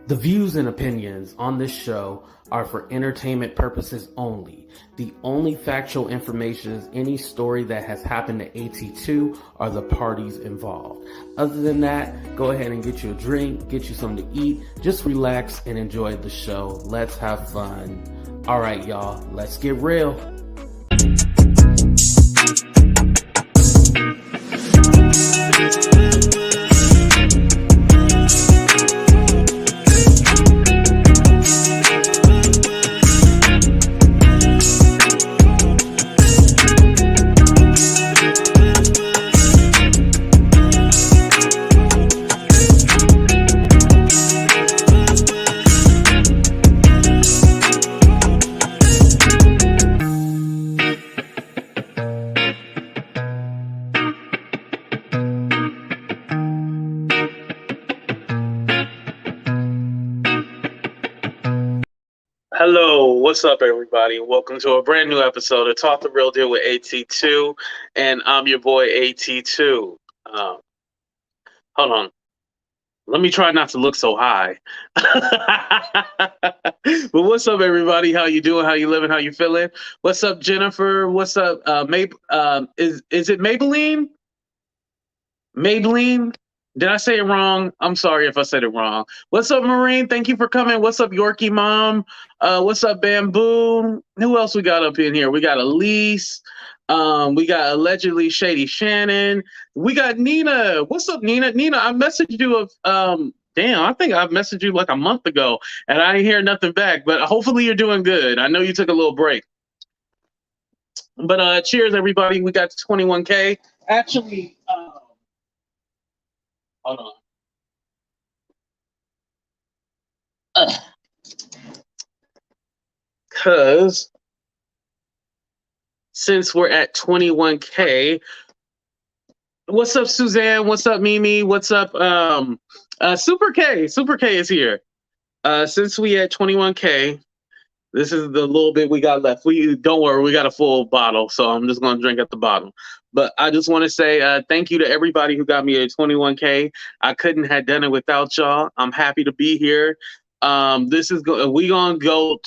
The views and opinions on this show are for entertainment purposes only. The only factual information is any story that has happened to AT2 or the parties involved. Other than that, go ahead and get you a drink, get you something to eat, just relax and enjoy the show. Let's have fun. All right, y'all, let's get real. Hello, what's up, everybody? Welcome to a brand new episode of Talk the Real Deal with AT2, and I'm your boy AT2. Hold on, let me try not to look so high. But what's up, everybody? How you doing? How you living? How you feeling? What's up, Jennifer? What's up, is it Maybelline? Maybelline? Did I say it wrong? I'm sorry if I said it wrong. What's up, Marine? Thank you for coming. What's up, Yorkie Mom? What's up, Bamboo? Who else we got up in here? We got Elise. We got allegedly Shady Shannon. We got Nina. What's up, Nina? Nina, I messaged you damn, I think I messaged you like a month ago and I didn't hear nothing back, but hopefully you're doing good. I know you took a little break. But cheers, everybody. We got 21K. Actually, hold on. Because since we're at 21K, what's up, Suzanne? What's up, Mimi? What's up, Super K? Super K is here. Since we at 21K, this is the little bit we got left. Don't worry, we got a full bottle, so I'm just gonna drink at the bottom. But I just want to say thank you to everybody who got me at 21K. I couldn't have done it without y'all. I'm happy to be here. We gonna go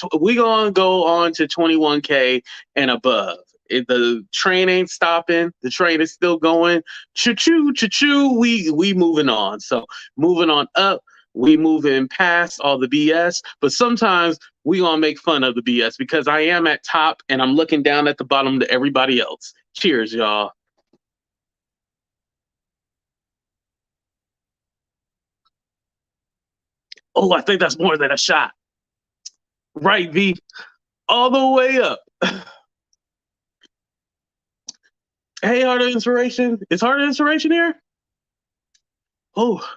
on to 21K and above. The train ain't stopping. The train is still going. Choo-choo, choo-choo. We moving on. So moving on up. We moving past all the BS. But sometimes we gonna make fun of the BS because I am at top and I'm looking down at the bottom to everybody else. Cheers, y'all. Oh, I think that's more than a shot. Right, V. All the way up. Hey, Heart of Inspiration. Is Heart of Inspiration here? Oh.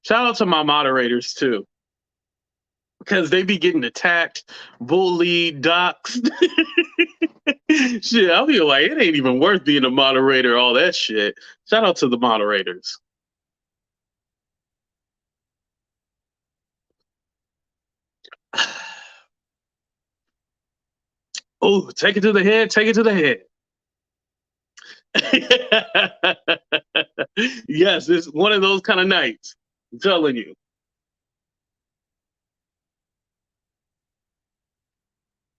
Shout out to my moderators, too. Because they be getting attacked, bullied, doxed. Shit, I feel like it ain't even worth being a moderator, all that shit. Shout out to the moderators. Oh, take it to the head, take it to the head. Yes, it's one of those kind of nights. I'm telling you.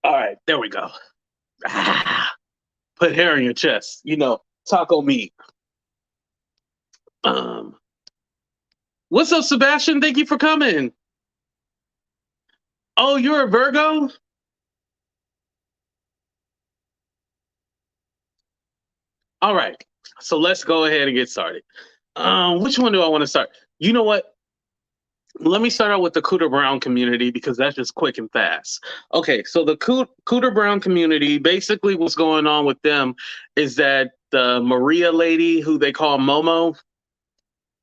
All right, there we go. Put hair in your chest, taco meat. What's up, Sebastian? Thank you for coming. Oh, you're a Virgo? All right, so let's go ahead and get started. Which one do I want to start? You know what? Let me start out with the Cooter Brown community because that's just quick and fast. Okay, so the Cooter Brown community, basically what's going on with them is that the Maria lady, who they call Momo,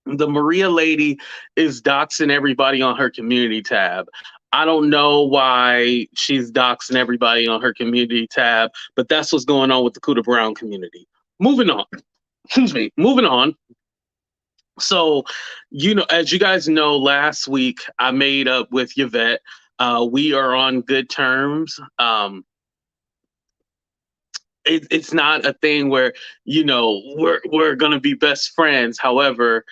the Maria lady is doxing everybody on her community tab. I don't know why she's doxing everybody on her community tab, but that's what's going on with the Cooter Brown community. Moving on. Moving on. So, as you guys know, last week I made up with Yvette. We are on good terms. It's not a thing where we're gonna be best friends. However,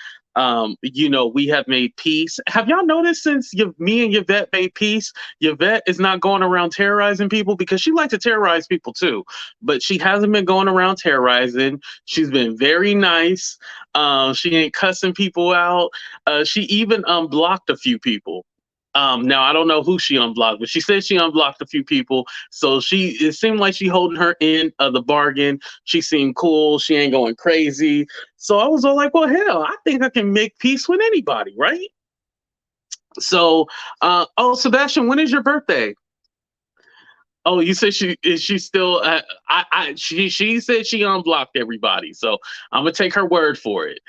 You know, we have made peace. Have y'all noticed since me and Yvette made peace, Yvette is not going around terrorizing people because she likes to terrorize people too, but she hasn't been going around terrorizing. She's been very nice. She ain't cussing people out. She even unblocked a few people. Now I don't know who she unblocked, but she said she unblocked a few people. So it seemed like she holding her end of the bargain. She seemed cool. She ain't going crazy. So I was all like, well, hell, I think I can make peace with anybody, right? So, oh, Sebastian, when is your birthday? Oh, you said she still she said she unblocked everybody. So I'm gonna take her word for it.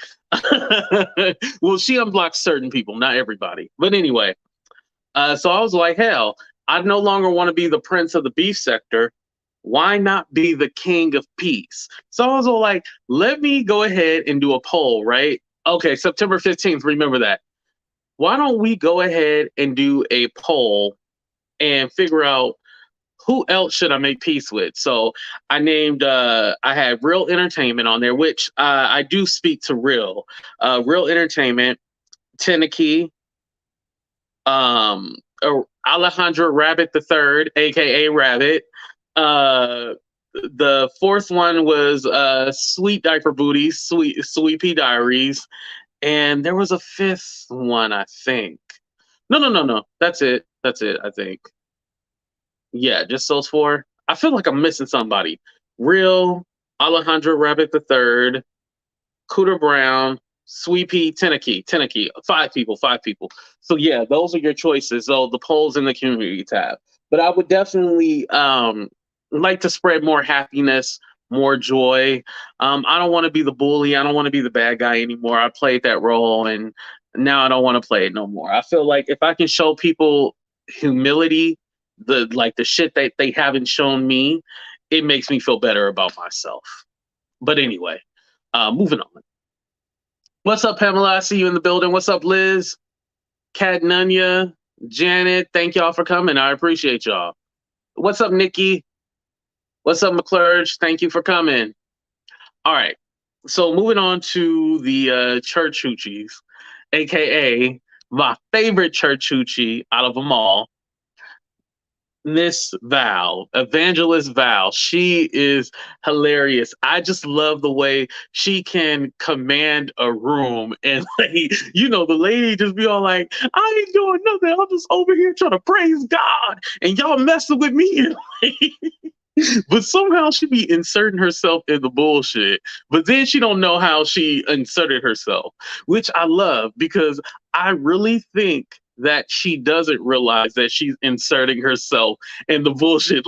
Well, she unblocked certain people, not everybody. But anyway, so I was like, hell, I no longer want to be the prince of the beef sector. Why not be the king of peace? So I was all like, let me go ahead and do a poll, right? Okay, September 15th, remember that. Why don't we go ahead and do a poll and figure out who else should I make peace with? So I named, I had Real Entertainment on there, which I do speak to Real Entertainment, Tenaki, Alejandra Rabbit the Third, aka Rabbit. The fourth one was Sweet Diaper Booty, Sweetpea Diaries, and there was a fifth one, I think. No. That's it. I think. Yeah, just those four. I feel like I'm missing somebody. Real, Alejandra Rabbit the Third, Cooter Brown, Sweetpea, Tenaki. Five people. So yeah, those are your choices. So the polls in the community tab. But I would definitely like to spread more happiness, more joy. I don't want to be the bully. I don't want to be the bad guy anymore. I played that role and now I don't want to play it no more. I feel like if I can show people humility, the shit that they haven't shown me, it makes me feel better about myself. But anyway, moving on. What's up, Pamela? I see you in the building. What's up, Liz? Kat Nunya, Janet, thank y'all for coming. I appreciate y'all. What's up, Nikki? What's up, McClurge? Thank you for coming. All right. So moving on to the church hoochies, aka my favorite church hoochie out of them all, Miss Val, Evangelist Val. She is hilarious. I just love the way she can command a room and the lady just be all like, I ain't doing nothing. I'm just over here trying to praise God and y'all messing with me. But somehow she be inserting herself in the bullshit. But then she don't know how she inserted herself, which I love because I really think that she doesn't realize that she's inserting herself in the bullshit.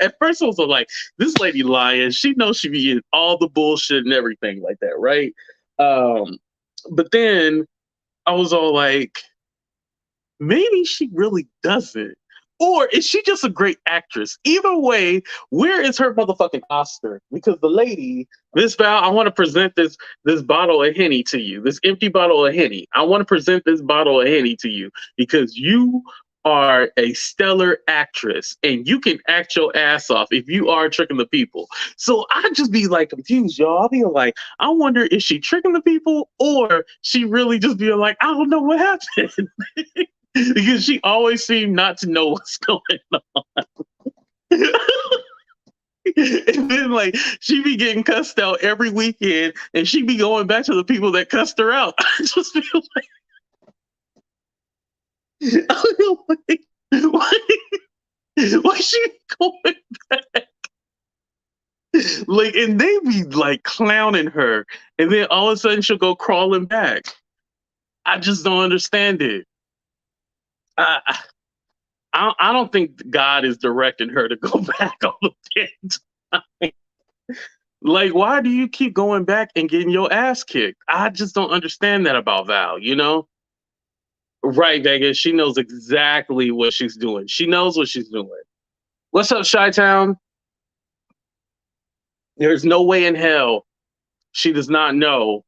At first I was like, this lady lying. She knows she be in all the bullshit and everything like that, right? But then I was all like, maybe she really doesn't. Or is she just a great actress? Either way, where is her motherfucking Oscar? Because the lady, Miss Val, I want to present this bottle of Henny to you, this empty bottle of Henny. I want to present this bottle of Henny to you because you are a stellar actress and you can act your ass off if you are tricking the people. So I just be like confused, y'all. I'll be like, I wonder is she tricking the people or she really just being like, I don't know what happened. Because she always seemed not to know what's going on. And then she be getting cussed out every weekend and she be going back to the people that cussed her out. I just feel why she going back? And they be clowning her and then all of a sudden she'll go crawling back. I just don't understand it. I don't think God is directing her to go back all the damn time. Why do you keep going back and getting your ass kicked? I just don't understand that about Val, Right, Vegas. She knows exactly what she's doing. She knows what she's doing. What's up, Chi-Town? There's no way in hell she does not know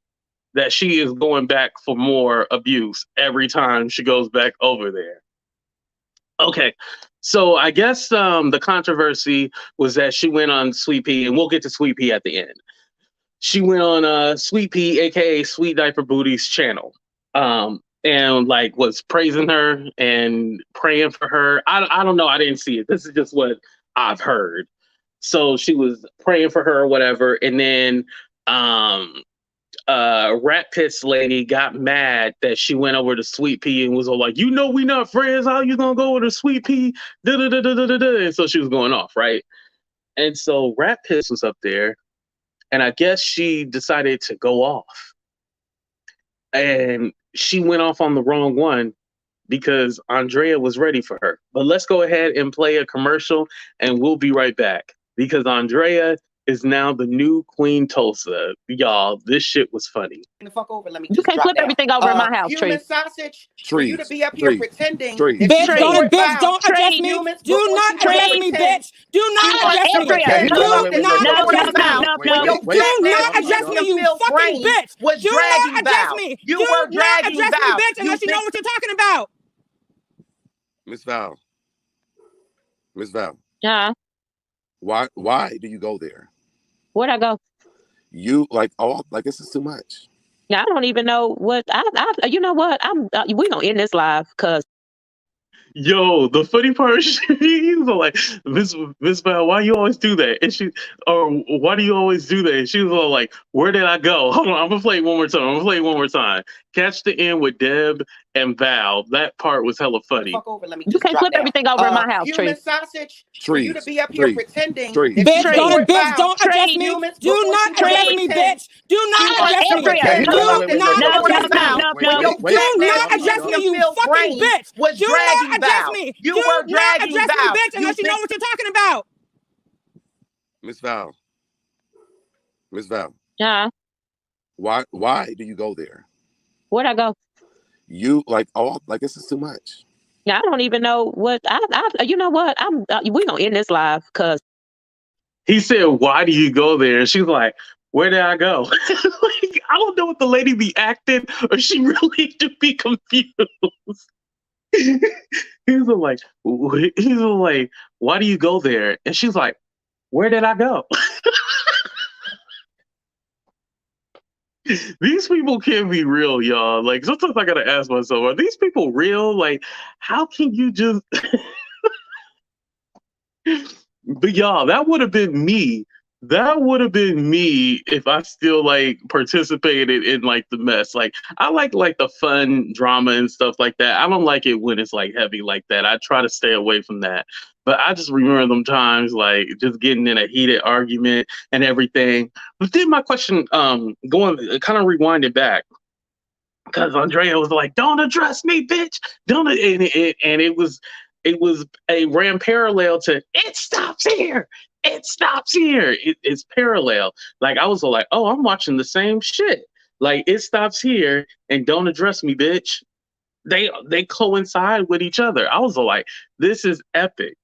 that she is going back for more abuse every time she goes back over there. Okay, so I guess the controversy was that she went on Sweetpea, and we'll get to Sweetpea at the end. She went on Sweetpea, aka Sweet Diaper Booty's channel, and like was praising her and praying for her. I don't know. I didn't see it. This is just what I've heard. So she was praying for her or whatever, and then Rat Piss lady got mad that she went over to Sweetpea and was all like, we not friends. How you gonna go over to Sweetpea? Da da da da da da. And so she was going off, right? And so Rat Piss was up there, and I guess she decided to go off, and she went off on the wrong one because Andrea was ready for her. But let's go ahead and play a commercial, and we'll be right back because Andrea is now the new Queen Tulsa. Y'all, this shit was funny. The fuck over. Let me You just can't flip everything over in my house, human Tree. sausage. For you to be up here pretending. Bitch, don't address me. Do not address me, bitch. Do not address me. Do not address me. Do not address me, you fucking bitch. Do not address me. Do not address me, bitch, unless you know what you're talking about. Miss Val. Miss Val. Yeah. Why do you go there? Where'd I go? You like this is too much. Yeah, I don't even know what you know what? We gonna end this live because Yo, the funny part, he was like, Miss Val, why you always do that? And why do you always do that? And she was all like, where did I go? Hold on, I'm gonna play it one more time. Catch the end with Deb and Val. That part was hella funny. Fuck over. Let me you can't flip everything over in my house, Tree. Human sausage. For you to be up here pretending. Bitch, don't address me. Do not address me, bitch. Do not address me. Do not address me. Do not address me, you fucking bitch. Do not address me. Do not address me, bitch, unless you know what you're talking about. Miss Val. Miss Val. Yeah. Why do you go there? Where'd I go? You like this is too much. Yeah, I don't even know what you know what? We gonna end this live because he said, why do you go there? And she's like, where did I go? Like, I don't know if the lady be acting or she really do be confused. He's like, why do you go there? And she's like, where did I go? These people can't be real, y'all. Like, sometimes I gotta ask myself, are these people real? Like, how can you just... But y'all, that would have been me. That would have been me if I still like participated in like the mess. Like, I like the fun drama and stuff like that. I don't like it when it's like heavy like that. I try to stay away from that. But I just remember them times like just getting in a heated argument and everything. But then my question, going kind of rewinded back, because Andrea was like, "Don't address me, bitch." Don't, and it was a ran parallel to "It stops here." It stops here. It's parallel. Like I was like, "Oh, I'm watching the same shit." Like it stops here and "Don't address me, bitch." They coincide with each other. I was like, "This is epic."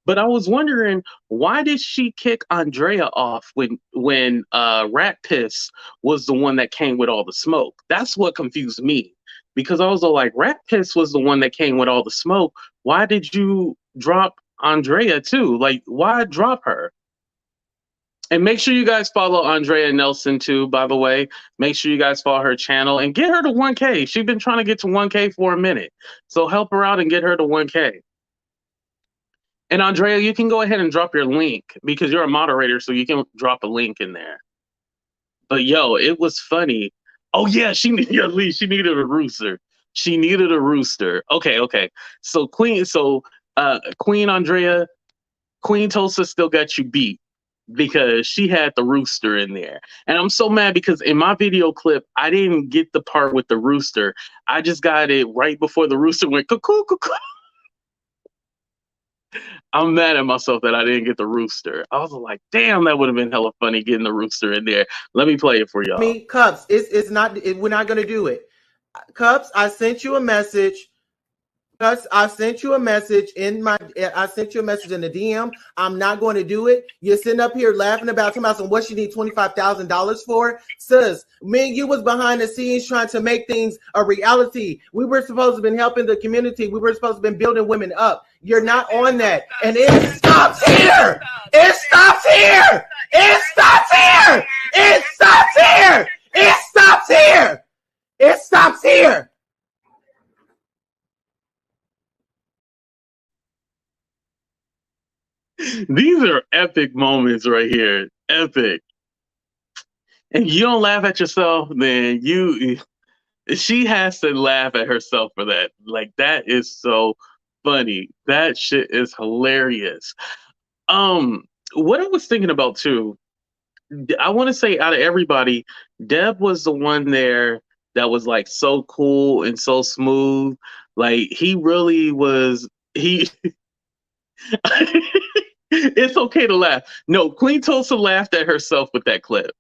But I was wondering, why did she kick Andrea off when Rat Piss was the one that came with all the smoke? That's what confused me. Because I was like, Rat Piss was the one that came with all the smoke. Why did you drop Andrea too? Like, why drop her? And make sure you guys follow Andrea Nelson too, by the way. Make sure you guys follow her channel and get her to 1K. She's been trying to get to 1K for a minute. So help her out and get her to 1K. And Andrea, you can go ahead and drop your link because you're a moderator, so you can drop a link in there. But yo, it was funny. Oh yeah, she needed a rooster. She needed a rooster. Okay. So Queen Andrea, Queen Tulsa still got you beat because she had the rooster in there. And I'm so mad because in my video clip, I didn't get the part with the rooster. I just got it right before the rooster went cuckoo, cuckoo. I'm mad at myself that I didn't get the rooster. I was like, damn, that would have been hella funny getting the rooster in there. Let me play it for y'all. Cups, we're not gonna do it. Cups, I sent you a message. Cups, I sent you a message in the DM. I'm not going to do it. You're sitting up here laughing about some what you need $25,000 for. Sis, me and you was behind the scenes trying to make things a reality. We were supposed to have been helping the community. We were supposed to have been building women up. You're not on that. And it stops here. It stops here. It stops here. It stops here. It stops here. It stops here. These are epic moments right here. Epic. And you don't laugh at yourself, then she has to laugh at herself for that. Like, that is so funny. That shit is hilarious. What I was thinking about too, I want to say out of everybody, Deb was the one there that was like so cool and so smooth. Like, he really was. He. It's okay to laugh. No, Queen Tulsa laughed at herself with that clip.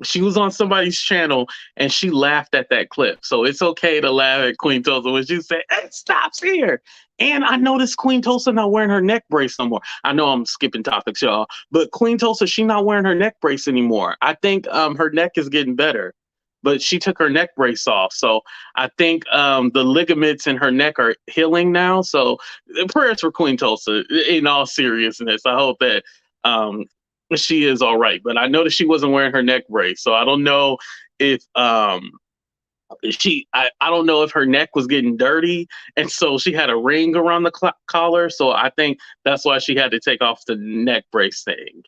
She was on somebody's channel and she laughed at that clip. So it's okay to laugh at Queen Tulsa when she said, "It stops here." And I noticed Queen Tulsa not wearing her neck brace no more. I know I'm skipping topics, y'all, but Queen Tulsa, she not wearing her neck brace anymore. I think her neck is getting better, but she took her neck brace off. So I think the ligaments in her neck are healing now. So prayers for Queen Tulsa in all seriousness. I hope that she is all right. But I noticed she wasn't wearing her neck brace. So I don't know if I don't know if her neck was getting dirty, and so she had a ring around the collar. So I think that's why she had to take off the neck brace thing.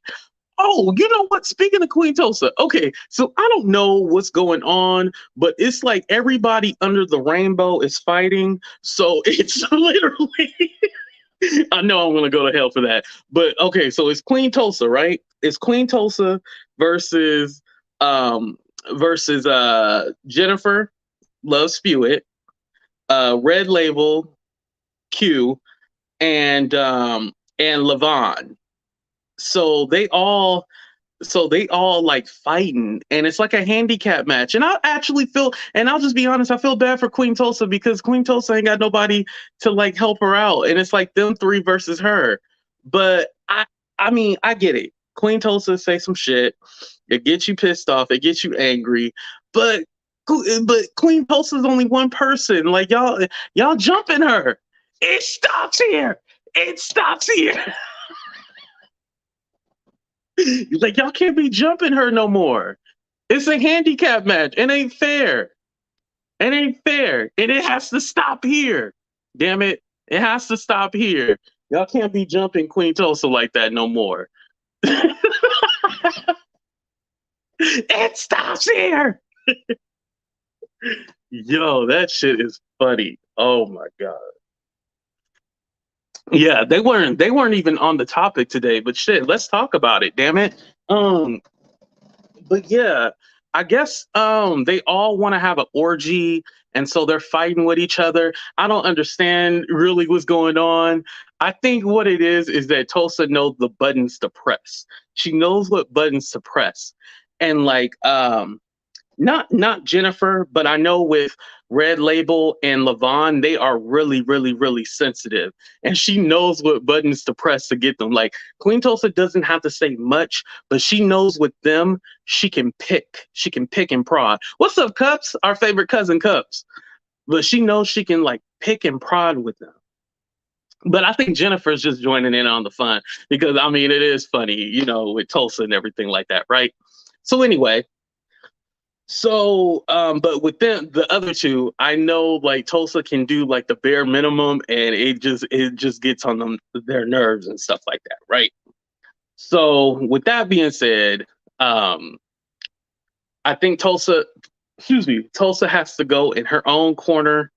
Oh, you know what? Speaking of Queen Tulsa, okay, so I don't know what's going on, but it's like everybody under the rainbow is fighting. So it's literally, I know I'm gonna go to hell for that, but okay, so it's Queen Tulsa, right? It's Queen Tulsa versus Jennifer Love Spewitt, Red Label, Q, and Levon. So they all like fighting, and it's like a handicap match. And I actually feel, and I'll just be honest, I feel bad for Queen Tulsa because Queen Tulsa ain't got nobody to like help her out, and it's like them three versus her. But I mean, I get it. Queen Tulsa say some shit, it gets you pissed off, it gets you angry, but Queen Tulsa's only one person. Like, y'all jumping her. It stops here. It stops here. Like, y'all can't be jumping her no more. It's a handicap match. It ain't fair. It ain't fair. And it has to stop here. Damn it. It has to stop here. Y'all can't be jumping Queen Tulsa like that no more. It stops here. Yo, that shit is funny. Oh my God. Yeah, they weren't even on the topic today, but shit, let's talk about it, damn it. But yeah, I guess they all want to have an orgy, and so they're fighting with each other. I don't understand really what's going on. I think what it is that Tulsa knows the buttons to press. She knows what buttons to press. And like not Jennifer, but I know with Red Label and Levon, they are really, really, really sensitive. And she knows what buttons to press to get them. Like, Queen Tulsa doesn't have to say much, but she knows with them, she can pick. She can pick and prod. What's up, Cups? Our favorite cousin, Cups. But she knows she can like pick and prod with them. But I think Jennifer's just joining in on the fun because, I mean, it is funny, you know, with Tulsa and everything like that, right? So anyway, but with them, the other two, I know like Tulsa can do like the bare minimum, and it just gets on their nerves and stuff like that, right? So with that being said, I think Tulsa has to go in her own corner,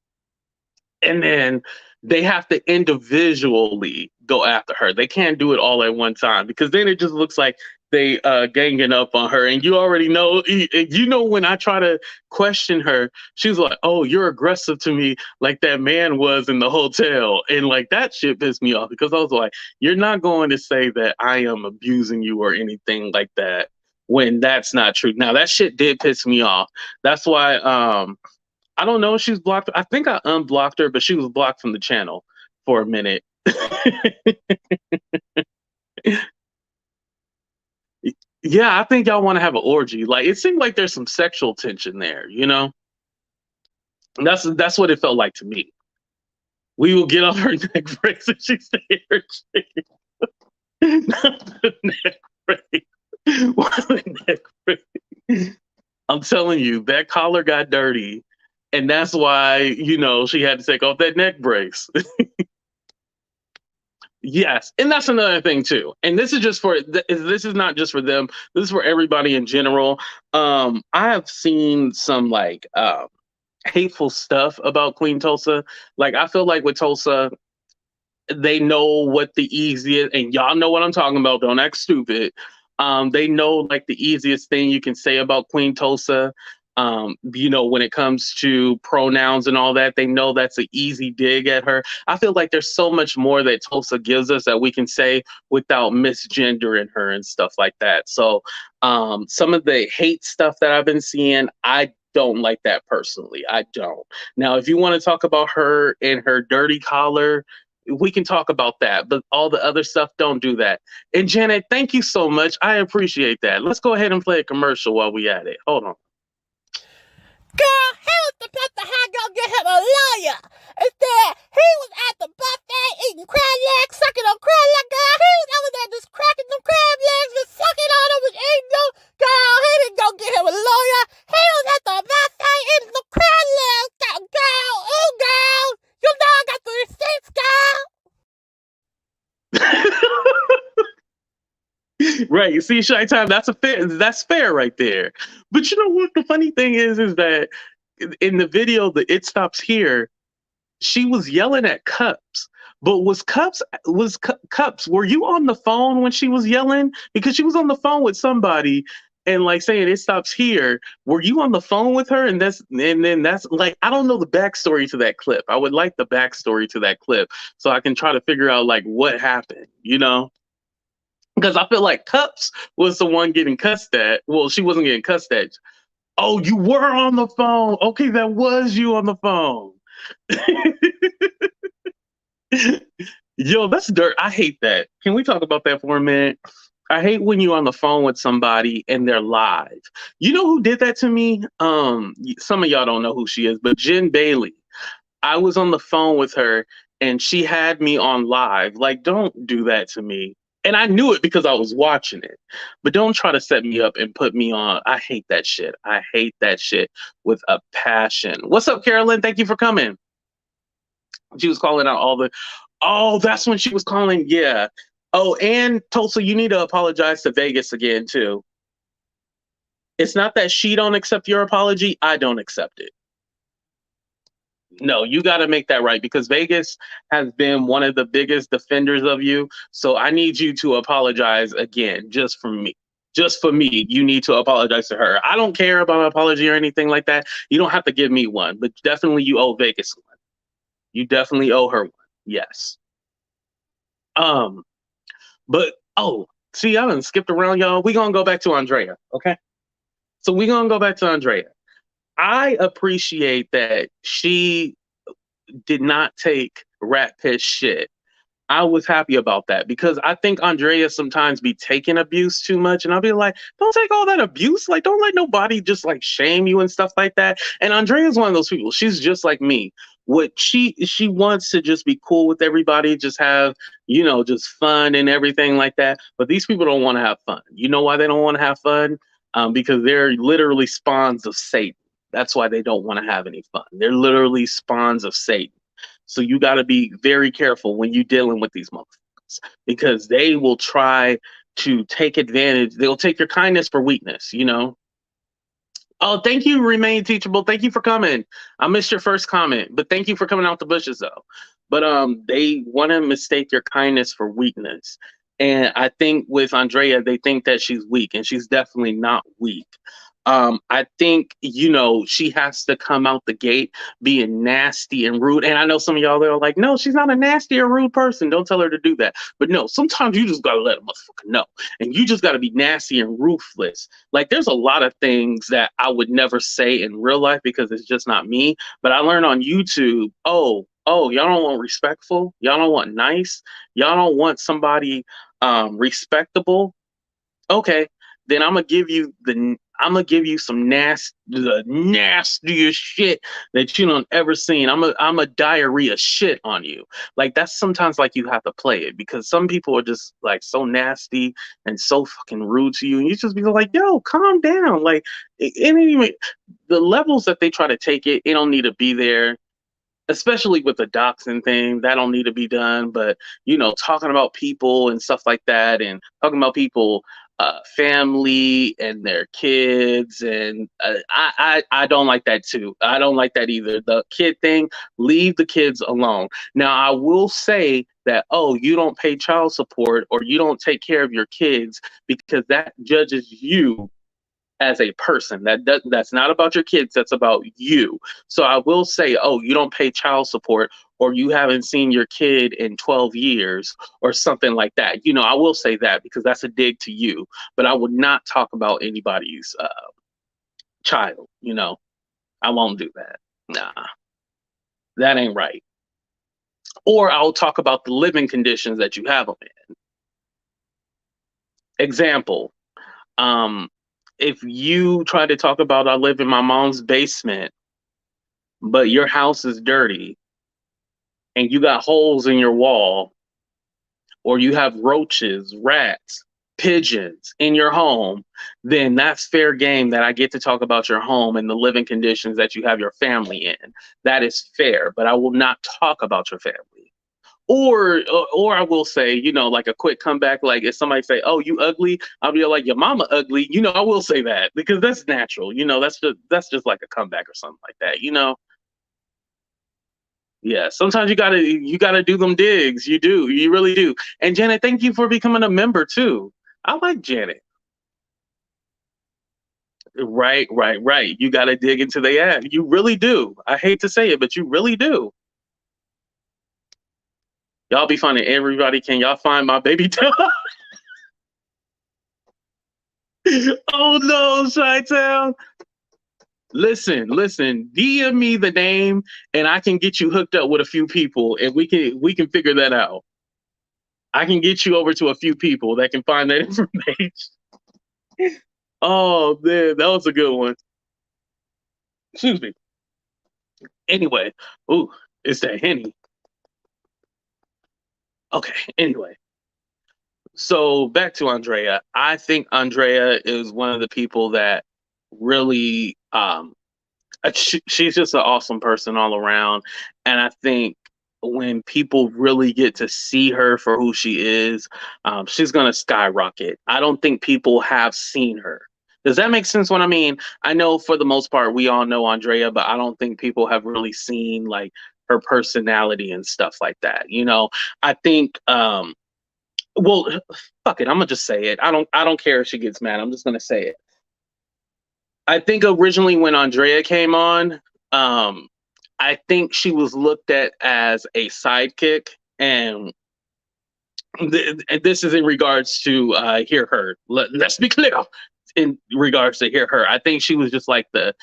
and then they have to individually go after her. They can't do it all at one time because then it just looks like they ganging up on her. And you already know, when I try to question her, she's like, "Oh, you're aggressive to me like that man was in the hotel." And like, that shit pissed me off because I was like, you're not going to say that I am abusing you or anything like that when that's not true. Now, that shit did piss me off. That's why I don't know if she's blocked. I think I unblocked her, but she was blocked from the channel for a minute. Yeah, I think y'all want to have an orgy. Like, it seemed like there's some sexual tension there, you know? That's what it felt like to me. We will get off her neck brace and she stay her chicken. Not the neck brace. What's the neck brace? I'm telling you, that collar got dirty. And that's why, you know, she had to take off that neck brace. Yes, and that's another thing too. And this is just for this is not just for them. This is for everybody in general. I have seen some like hateful stuff about Queen Tulsa. Like I feel like with Tulsa, they know what the easiest, and y'all know what I'm talking about. Don't act stupid. They know like the easiest thing you can say about Queen Tulsa. You know, when it comes to pronouns and all that, they know that's an easy dig at her. I feel like there's so much more that Tulsa gives us that we can say without misgendering her and stuff like that. So some of the hate stuff that I've been seeing, I don't like that personally. I don't. Now, if you want to talk about her and her dirty collar, we can talk about that, but all the other stuff, don't do that. And Janet, thank you so much. I appreciate that. Let's go ahead and play a commercial while we at it. Hold on. Girl, he was supposed to have go get him a lawyer. Instead, he was at the buffet eating crab legs, sucking on crab legs. Girl, he was over there just cracking them crab legs and sucking on them and eating them. Girl, he didn't go get him a lawyer. He was at the buffet eating the crab legs. Girl, oh girl, you know I got the receipts, girl. Right. See, Shy Time, that's fair right there. But you know what the funny thing is that in the video, the It Stops Here, she was yelling at Cups. But Cups, were you on the phone when she was yelling? Because she was on the phone with somebody and like saying it stops here. Were you on the phone with her? And then that's like, I don't know the backstory to that clip. I would like the backstory to that clip so I can try to figure out like what happened, you know? Because I feel like Cups was the one getting cussed at. Well, she wasn't getting cussed at. Oh, you were on the phone. Okay, that was you on the phone. Yo, that's dirt. I hate that. Can we talk about that for a minute? I hate when you're on the phone with somebody and they're live. You know who did that to me? Some of y'all don't know who she is, but Jen Bailey. I was on the phone with her and she had me on live. Like, don't do that to me. And I knew it because I was watching it. But don't try to set me up and put me on. I hate that shit. I hate that shit with a passion. What's up, Carolyn? Thank you for coming. She was calling out all the... Oh, that's when she was calling. Yeah. Oh, and Tulsa, you need to apologize to Vegas again, too. It's not that she don't accept your apology. I don't accept it. No, you got to make that right because Vegas has been one of the biggest defenders of you. So I need you to apologize again, just for me. Just for me, you need to apologize to her. I don't care about an apology or anything like that. You don't have to give me one, but definitely you owe Vegas one. You definitely owe her one. Yes. But see, I done skipped around, y'all. We're gonna go back to Andrea, okay? So we're gonna go back to Andrea. I appreciate that she did not take rat piss shit. I was happy about that because I think Andrea sometimes be taking abuse too much. And I'll be like, don't take all that abuse. Like, don't let nobody just like shame you and stuff like that. And Andrea's one of those people. She's just like me. What she wants to just be cool with everybody, just have, you know, just fun and everything like that. But these people don't want to have fun. You know why they don't want to have fun? Because they're literally spawns of Satan. That's why they don't want to have any fun. They're literally spawns of Satan. So you got to be very careful when you're dealing with these motherfuckers because they will try to take advantage. They'll take your kindness for weakness, you know? Oh, thank you, Remain Teachable. Thank you for coming. I missed your first comment, but thank you for coming out the bushes, though. But they want to mistake your kindness for weakness. And I think with Andrea, they think that she's weak, and she's definitely not weak. I think, you know, she has to come out the gate being nasty and rude. And I know some of y'all are like, no, she's not a nasty or rude person. Don't tell her to do that. But no, sometimes you just got to let a motherfucker know. And you just got to be nasty and ruthless. Like, there's a lot of things that I would never say in real life because it's just not me. But I learned on YouTube, y'all don't want respectful. Y'all don't want nice. Y'all don't want somebody respectable. Okay, then I'm gonna give you some the nastiest shit that you don't ever seen. I'm a diarrhea shit on you. Like, that's sometimes like you have to play it because some people are just like so nasty and so fucking rude to you, and you just be like, yo, calm down. Like, it ain't even the levels that they try to take it. It don't need to be there. especially with the doxing thing, that don't need to be done. But you know, talking about people and stuff like that, and talking about people, family and their kids, and I don't like that too. I don't like that either. The kid thing, leave the kids alone. Now, I will say that, oh, you don't pay child support or you don't take care of your kids, because that judges you as a person. That's not about your kids, that's about you. So I will say, oh, you don't pay child support, or you haven't seen your kid in 12 years or something like that. You know, I will say that because that's a dig to you, but I would not talk about anybody's child. You know, I won't do that. Nah, that ain't right. Or I'll talk about the living conditions that you have them in. Example, if you try to talk about, I live in my mom's basement, but your house is dirty and you got holes in your wall, or you have roaches, rats, pigeons in your home, then that's fair game that I get to talk about your home and the living conditions that you have your family in. That is fair, but I will not talk about your family. Or I will say, you know, like a quick comeback, like if somebody say, oh, you ugly, I'll be like, your mama ugly. You know, I will say that because that's natural. You know, that's just like a comeback or something like that, you know? Yeah, sometimes you gotta do them digs. You do, you really do. And Janet, thank you for becoming a member too. I like Janet. Right. You gotta dig into the ad. You really do. I hate to say it, but you really do. Y'all be finding everybody. Can y'all find my baby dog? Oh no, Chi-Town. Listen, DM me the name and I can get you hooked up with a few people and we can figure that out. I can get you over to a few people that can find that information. Oh man, that was a good one. Excuse me. Anyway, ooh, it's that Henny. Okay, anyway. So back to Andrea. I think Andrea is one of the people that really she's just an awesome person all around. And I think when people really get to see her for who she is, she's going to skyrocket. I don't think people have seen her. Does that make sense what I mean? I know for the most part, we all know Andrea, but I don't think people have really seen like her personality and stuff like that. You know, I think, well, fuck it. I'm gonna just say it. I don't care if she gets mad. I'm just gonna say it. I think originally when Andrea came on, I think she was looked at as a sidekick, and this is in regards to Hear Her. Let's be clear. In regards to Hear Her, I think she was just like the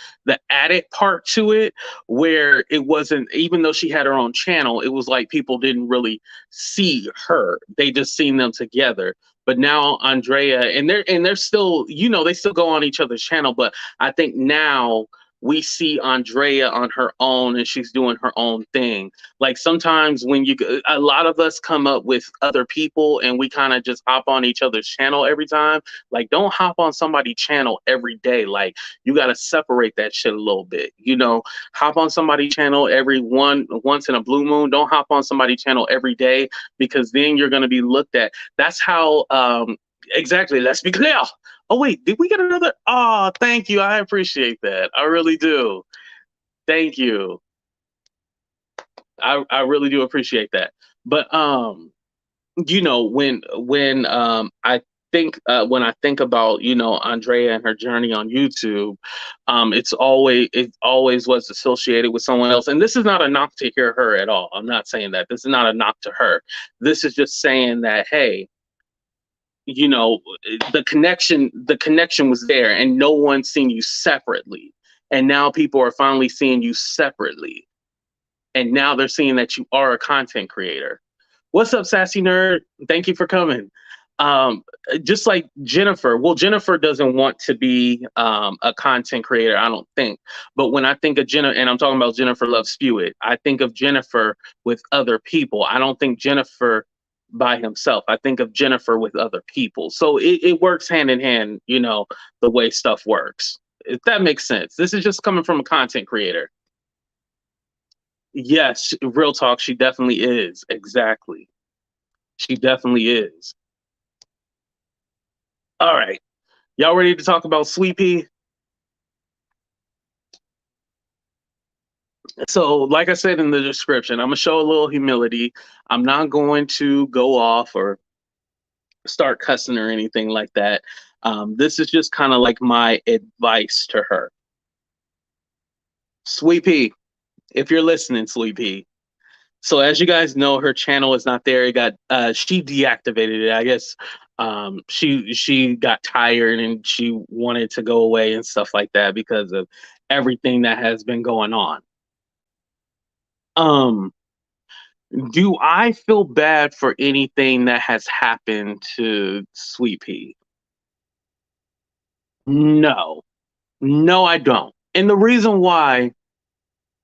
added part to it, where it wasn't, even though she had her own channel, it was like people didn't really see her. They just seen them together. But now Andrea, and they're still, you know, they still go on each other's channel, but I think now we see Andrea on her own and she's doing her own thing. Like sometimes when a lot of us come up with other people and we kind of just hop on each other's channel every time. Like, don't hop on somebody's channel every day. Like, you got to separate that shit a little bit, you know. Hop on somebody's channel once in a blue moon. Don't hop on somebody's channel every day, because then you're going to be looked at. That's how exactly, let's be clear. Oh wait, did we get another? Oh, thank you. I appreciate that. I really do. Thank you. I really do appreciate that. But you know, when I think when I think about, you know, Andrea and her journey on YouTube, it always was associated with someone else. And this is not a knock to Hear Her at all. I'm not saying that. This is not a knock to her. This is just saying that, hey, you know, the connection was there, and no one's seen you separately. And now people are finally seeing you separately. And now they're seeing that you are a content creator. What's up, Sassy Nerd? Thank you for coming. Just like Jennifer. Well, Jennifer doesn't want to be a content creator, I don't think. But when I think of Jennifer, and I'm talking about Jennifer Love Spew It, I think of Jennifer with other people. I don't think Jennifer by himself. I think of Jennifer with other people. So it works hand in hand, you know, the way stuff works. If that makes sense. This is just coming from a content creator. Yes, real talk, she definitely is. Exactly. She definitely is. All right. Y'all ready to talk about Sweetpea? So, like I said in the description, I'm going to show a little humility. I'm not going to go off or start cussing or anything like that. This is just kind of like my advice to her. Sweetpea, if you're listening, Sweetpea. So as you guys know, her channel is not there. It got she deactivated it. I guess she got tired and she wanted to go away and stuff like that because of everything that has been going on. Do I feel bad for anything that has happened to Sweetpea? No. No, I don't. And the reason why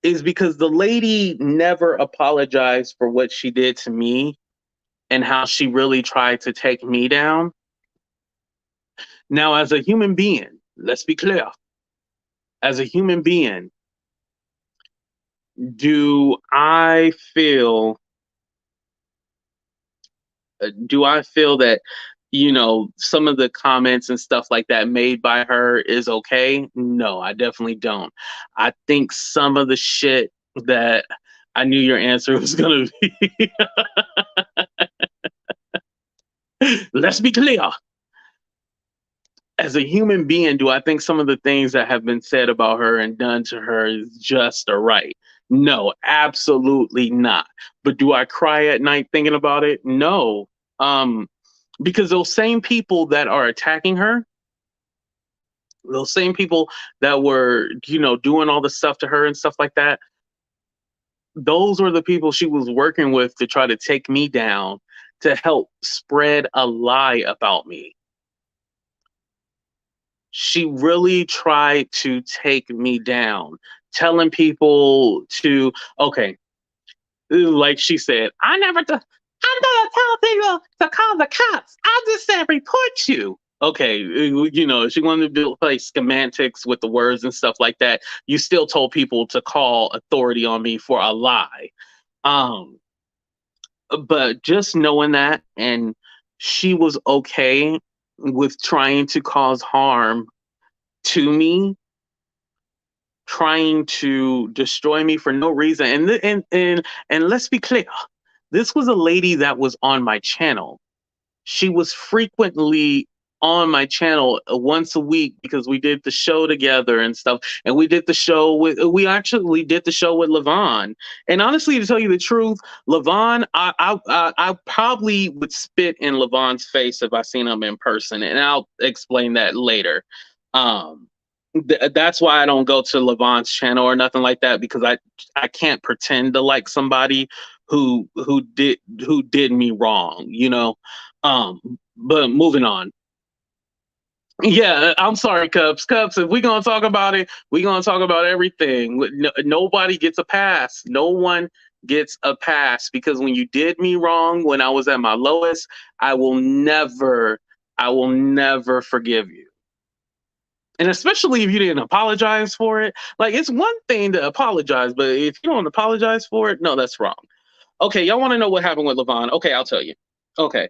is because the lady never apologized for what she did to me and how she really tried to take me down. Now, as a human being, let's be clear. As a human being, do I feel that, you know, some of the comments and stuff like that made by her is okay? No, I definitely don't. I think some of the shit that I knew your answer was going to be. Let's be clear. As a human being, do I think some of the things that have been said about her and done to her is just or right? No, absolutely not. But do I cry at night thinking about it? No. Because those same people that are attacking her, those same people that were, you know, doing all the stuff to her and stuff like that, those were the people she was working with to try to take me down, to help spread a lie about me. She really tried to take me down, telling people to, okay, like she said, I'm never gonna tell people to call the cops. I just said report you. Okay, you know, she wanted to play semantics with the words and stuff like that. You still told people to call authority on me for a lie. But just knowing that, and she was okay with trying to cause harm to me, trying to destroy me for no reason. And let's be clear, this was a lady that was on my channel. She was frequently on my channel once a week because we did the show together and stuff. And we actually did the show with Levon. And honestly, to tell you the truth, Levon, I probably would spit in Levon's face if I seen him in person. And I'll explain that later. That's why I don't go to Levon's channel or nothing like that, because I can't pretend to like somebody who did me wrong, you know. But moving on. Yeah, I'm sorry, Cubs. If we're gonna talk about it, we're gonna talk about everything. Nobody gets a pass. No one gets a pass, because when you did me wrong when I was at my lowest, I will never forgive you. And especially if you didn't apologize for it. Like, it's one thing to apologize, but if you don't apologize for it, no, that's wrong. Okay, y'all want to know what happened with Levon? Okay, I'll tell you. Okay.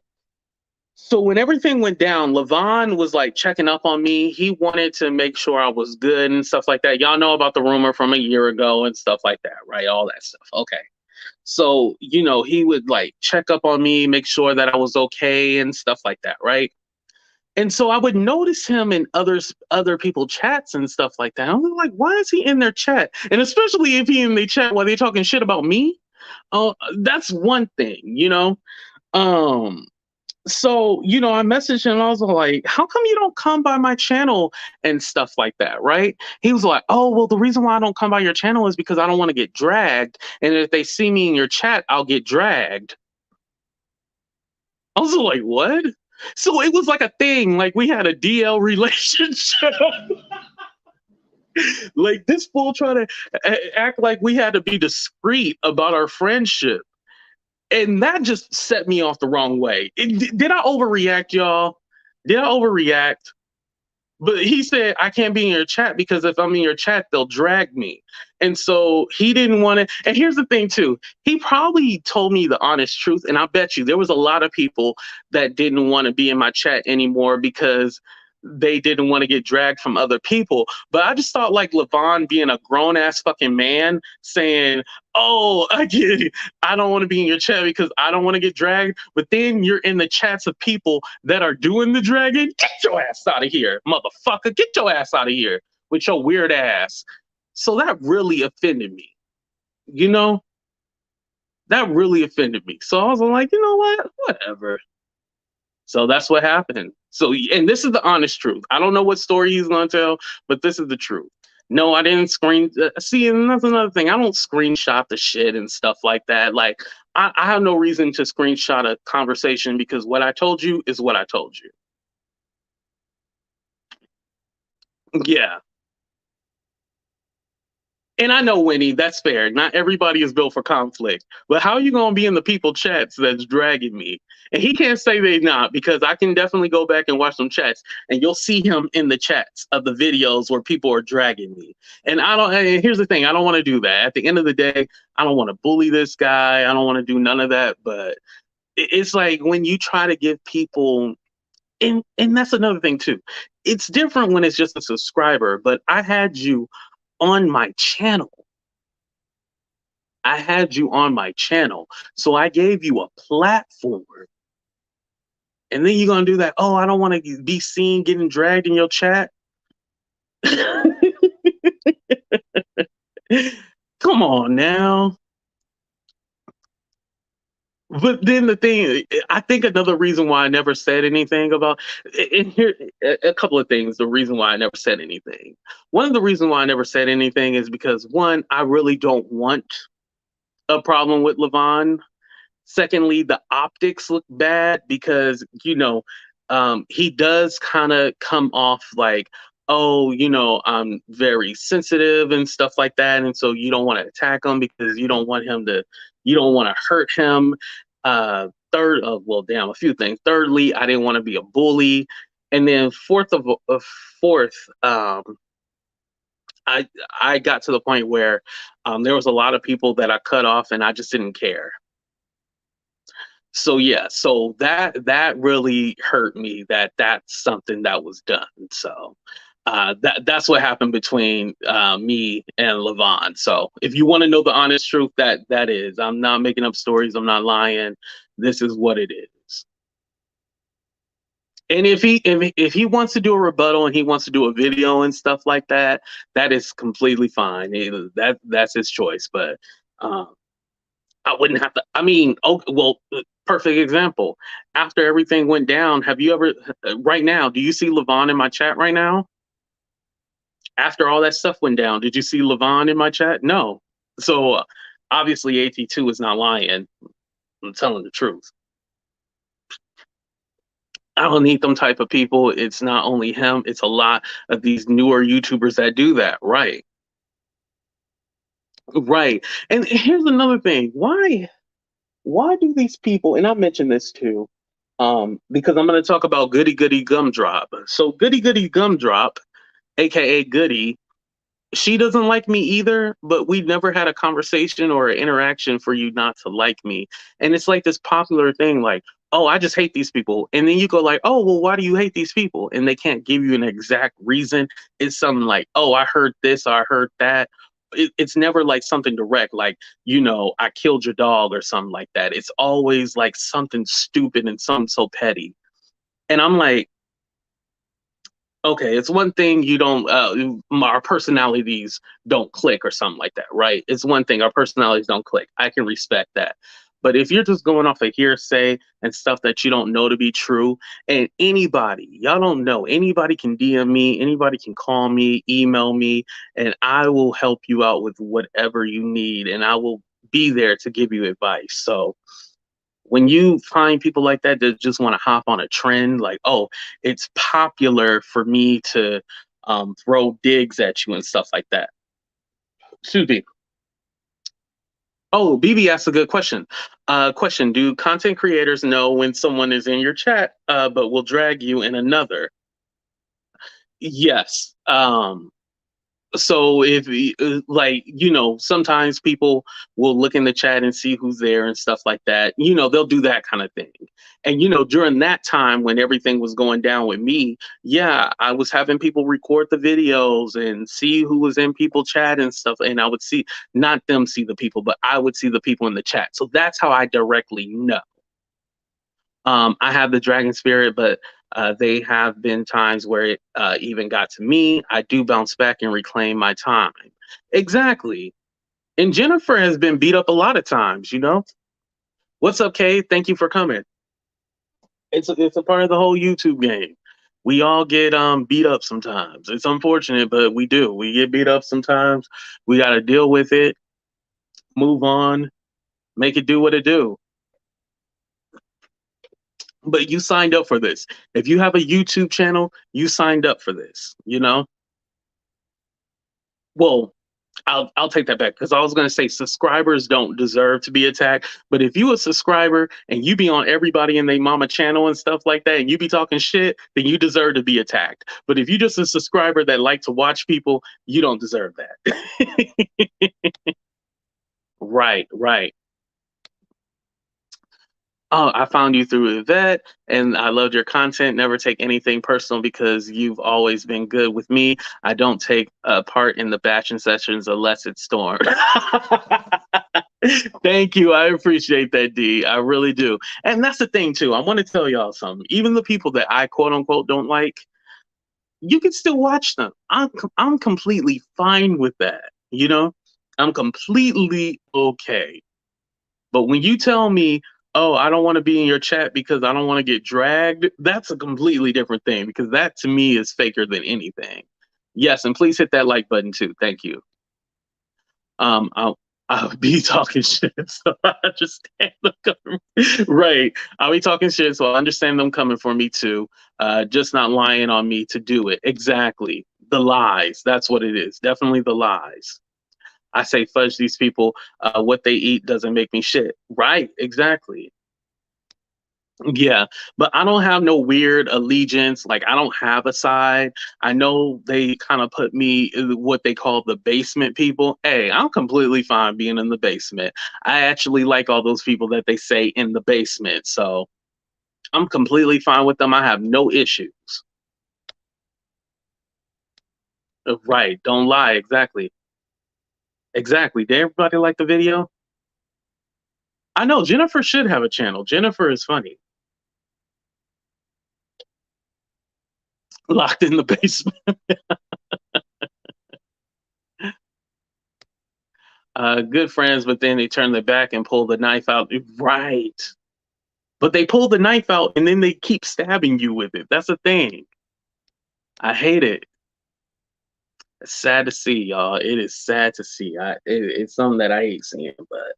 So when everything went down, Levon was like checking up on me. He wanted to make sure I was good and stuff like that. Y'all know about the rumor from a year ago and stuff like that, right? All that stuff. Okay. So, you know, he would like check up on me, make sure that I was okay and stuff like that, right? And so I would notice him in other people chats and stuff like that. I was like, why is he in their chat? And especially if he in the chat while they're talking shit about me. Oh, that's one thing, you know. So, you know, I messaged him and I was like, how come you don't come by my channel and stuff like that, right? He was like, oh, well, the reason why I don't come by your channel is because I don't want to get dragged. And if they see me in your chat, I'll get dragged. I was like, what? So it was like a thing, like we had a DL relationship. Like, this fool trying to act like we had to be discreet about our friendship. And that just set me off the wrong way. Did I overreact, y'all? Did I overreact? But he said, I can't be in your chat because if I'm in your chat, they'll drag me. And so he didn't want to. And here's the thing, too. He probably told me the honest truth. And I bet you there was a lot of people that didn't want to be in my chat anymore because they didn't want to get dragged from other people. But I just thought like Levon being a grown ass fucking man saying, oh, I get it. I don't want to be in your chat because I don't want to get dragged. But then you're in the chats of people that are doing the dragging. Get your ass out of here, motherfucker. Get your ass out of here with your weird ass. So that really offended me. You know, that really offended me. So I was like, you know what? Whatever. So that's what happened. So, and this is the honest truth. I don't know what story he's going to tell, but this is the truth. No, I didn't see, and that's another thing. I don't screenshot the shit and stuff like that. Like, I have no reason to screenshot a conversation because what I told you is what I told you. Yeah. And I know, Winnie, that's fair. Not everybody is built for conflict. But how are you going to be in the people chats that's dragging me? And he can't say they not, because I can definitely go back and watch some chats and you'll see him in the chats of the videos where people are dragging me. And and here's the thing, I don't want to do that. At the end of the day, I don't want to bully this guy. I don't want to do none of that. But it's like when you try to give people, and that's another thing too. It's different when it's just a subscriber, but I had you on my channel. I had you on my channel. So I gave you a platform. And then you're going to do that. Oh, I don't want to be seen getting dragged in your chat. Come on now. But then the thing, I think another reason why I never said anything about, and here, a couple of things, the reason why I never said anything. One of the reasons why I never said anything is because, one, I really don't want a problem with Levon. Secondly, the optics look bad because, you know, he does kind of come off like, oh, you know, I'm very sensitive and stuff like that. And so you don't want to attack him because you don't want to hurt him. A few things. Thirdly, I didn't want to be a bully. And then fourth, I got to the point where there was a lot of people that I cut off and I just didn't care. So yeah, so that really hurt me that's something that was done. So that's what happened between me and Levon. So if you want to know the honest truth, that is, I'm not making up stories, I'm not lying. This is what it is. And if he wants to do a rebuttal and he wants to do a video and stuff like that, that is completely fine. That's his choice. But I wouldn't have to. I mean, perfect example. After everything went down, have you ever? Right now, do you see Levon in my chat right now? After all that stuff went down, did you see Levon in my chat? No. So obviously, AT2 is not lying. I'm telling the truth. I don't need them type of people. It's not only him. It's a lot of these newer YouTubers that do that. Right. Right. And here's another thing. Why do these people, and I mentioned this too, because I'm going to talk about Goody Goody Gumdrop. So Goody Goody Gumdrop, aka Goody, she doesn't like me either, but we never had a conversation or an interaction for you not to like me. And it's like this popular thing, like, oh, I just hate these people. And then you go like, oh, well, why do you hate these people? And they can't give you an exact reason. It's something like, oh, I heard this, or I heard that. It's never like something direct, like, you know, I killed your dog or something like that. It's always like something stupid and something so petty. And I'm like, okay, it's one thing you don't, our personalities don't click or something like that, right? It's one thing, our personalities don't click. I can respect that. But if you're just going off of hearsay and stuff that you don't know to be true, and y'all don't know, anybody can DM me, anybody can call me, email me, and I will help you out with whatever you need, and I will be there to give you advice. So when you find people like that just want to hop on a trend, like, oh, it's popular for me to throw digs at you and stuff like that. Excuse me. Oh, BB asked a good question. Do content creators know when someone is in your chat, but will drag you in another? Yes. So if like, you know, sometimes people will look in the chat and see who's there and stuff like that. You know, they'll do that kind of thing. And you know, during that time when everything was going down with me, yeah, I was having people record the videos and see who was in people chat and stuff. And I would see, not them see the people, but I would see the people in the chat. So that's how I directly know. I have the dragon spirit, but they have been times where it even got to me. I do bounce back and reclaim my time. Exactly. And Jennifer has been beat up a lot of times, you know? What's up, Kay? Thank you for coming. It's a part of the whole YouTube game. We all get beat up sometimes. It's unfortunate, but we do. We get beat up sometimes. We got to deal with it, move on, make it do what it do. But you signed up for this. If you have a YouTube channel, you signed up for this, you know? Well, I'll take that back, because I was going to say subscribers don't deserve to be attacked. But if you a subscriber and you be on everybody in their mama channel and stuff like that, and you be talking shit, then you deserve to be attacked. But if you just a subscriber that like to watch people, you don't deserve that. Right, right. Oh, I found you through Yvette, and I loved your content. Never take anything personal because you've always been good with me. I don't take part in the bashing sessions unless it's Storm. Thank you. I appreciate that, D. I really do. And that's the thing, too. I want to tell y'all something. Even the people that I quote unquote don't like, you can still watch them. I'm completely fine with that. You know, I'm completely okay. But when you tell me, oh, I don't want to be in your chat because I don't want to get dragged, that's a completely different thing, because that to me is faker than anything. Yes, and please hit that like button too. Thank you. I'll be talking shit, so I understand them coming. Right. I'll be talking shit, so I understand them coming for me too. Just not lying on me to do it. Exactly. The lies. That's what it is. Definitely the lies. I say fudge these people. What they eat doesn't make me shit. Right, exactly. Yeah, but I don't have no weird allegiance. Like, I don't have a side. I know they kind of put me in what they call the basement people. Hey, I'm completely fine being in the basement. I actually like all those people that they say in the basement. So I'm completely fine with them. I have no issues. Right, don't lie. Exactly. Exactly. Did everybody like the video? I know Jennifer should have a channel. Jennifer is funny. Locked in the basement. Good friends, but then they turn their back and pull the knife out. Right. But they pull the knife out and then they keep stabbing you with it. That's the thing. I hate it. It's sad to see, y'all. It is sad to see. It's something that I hate seeing, but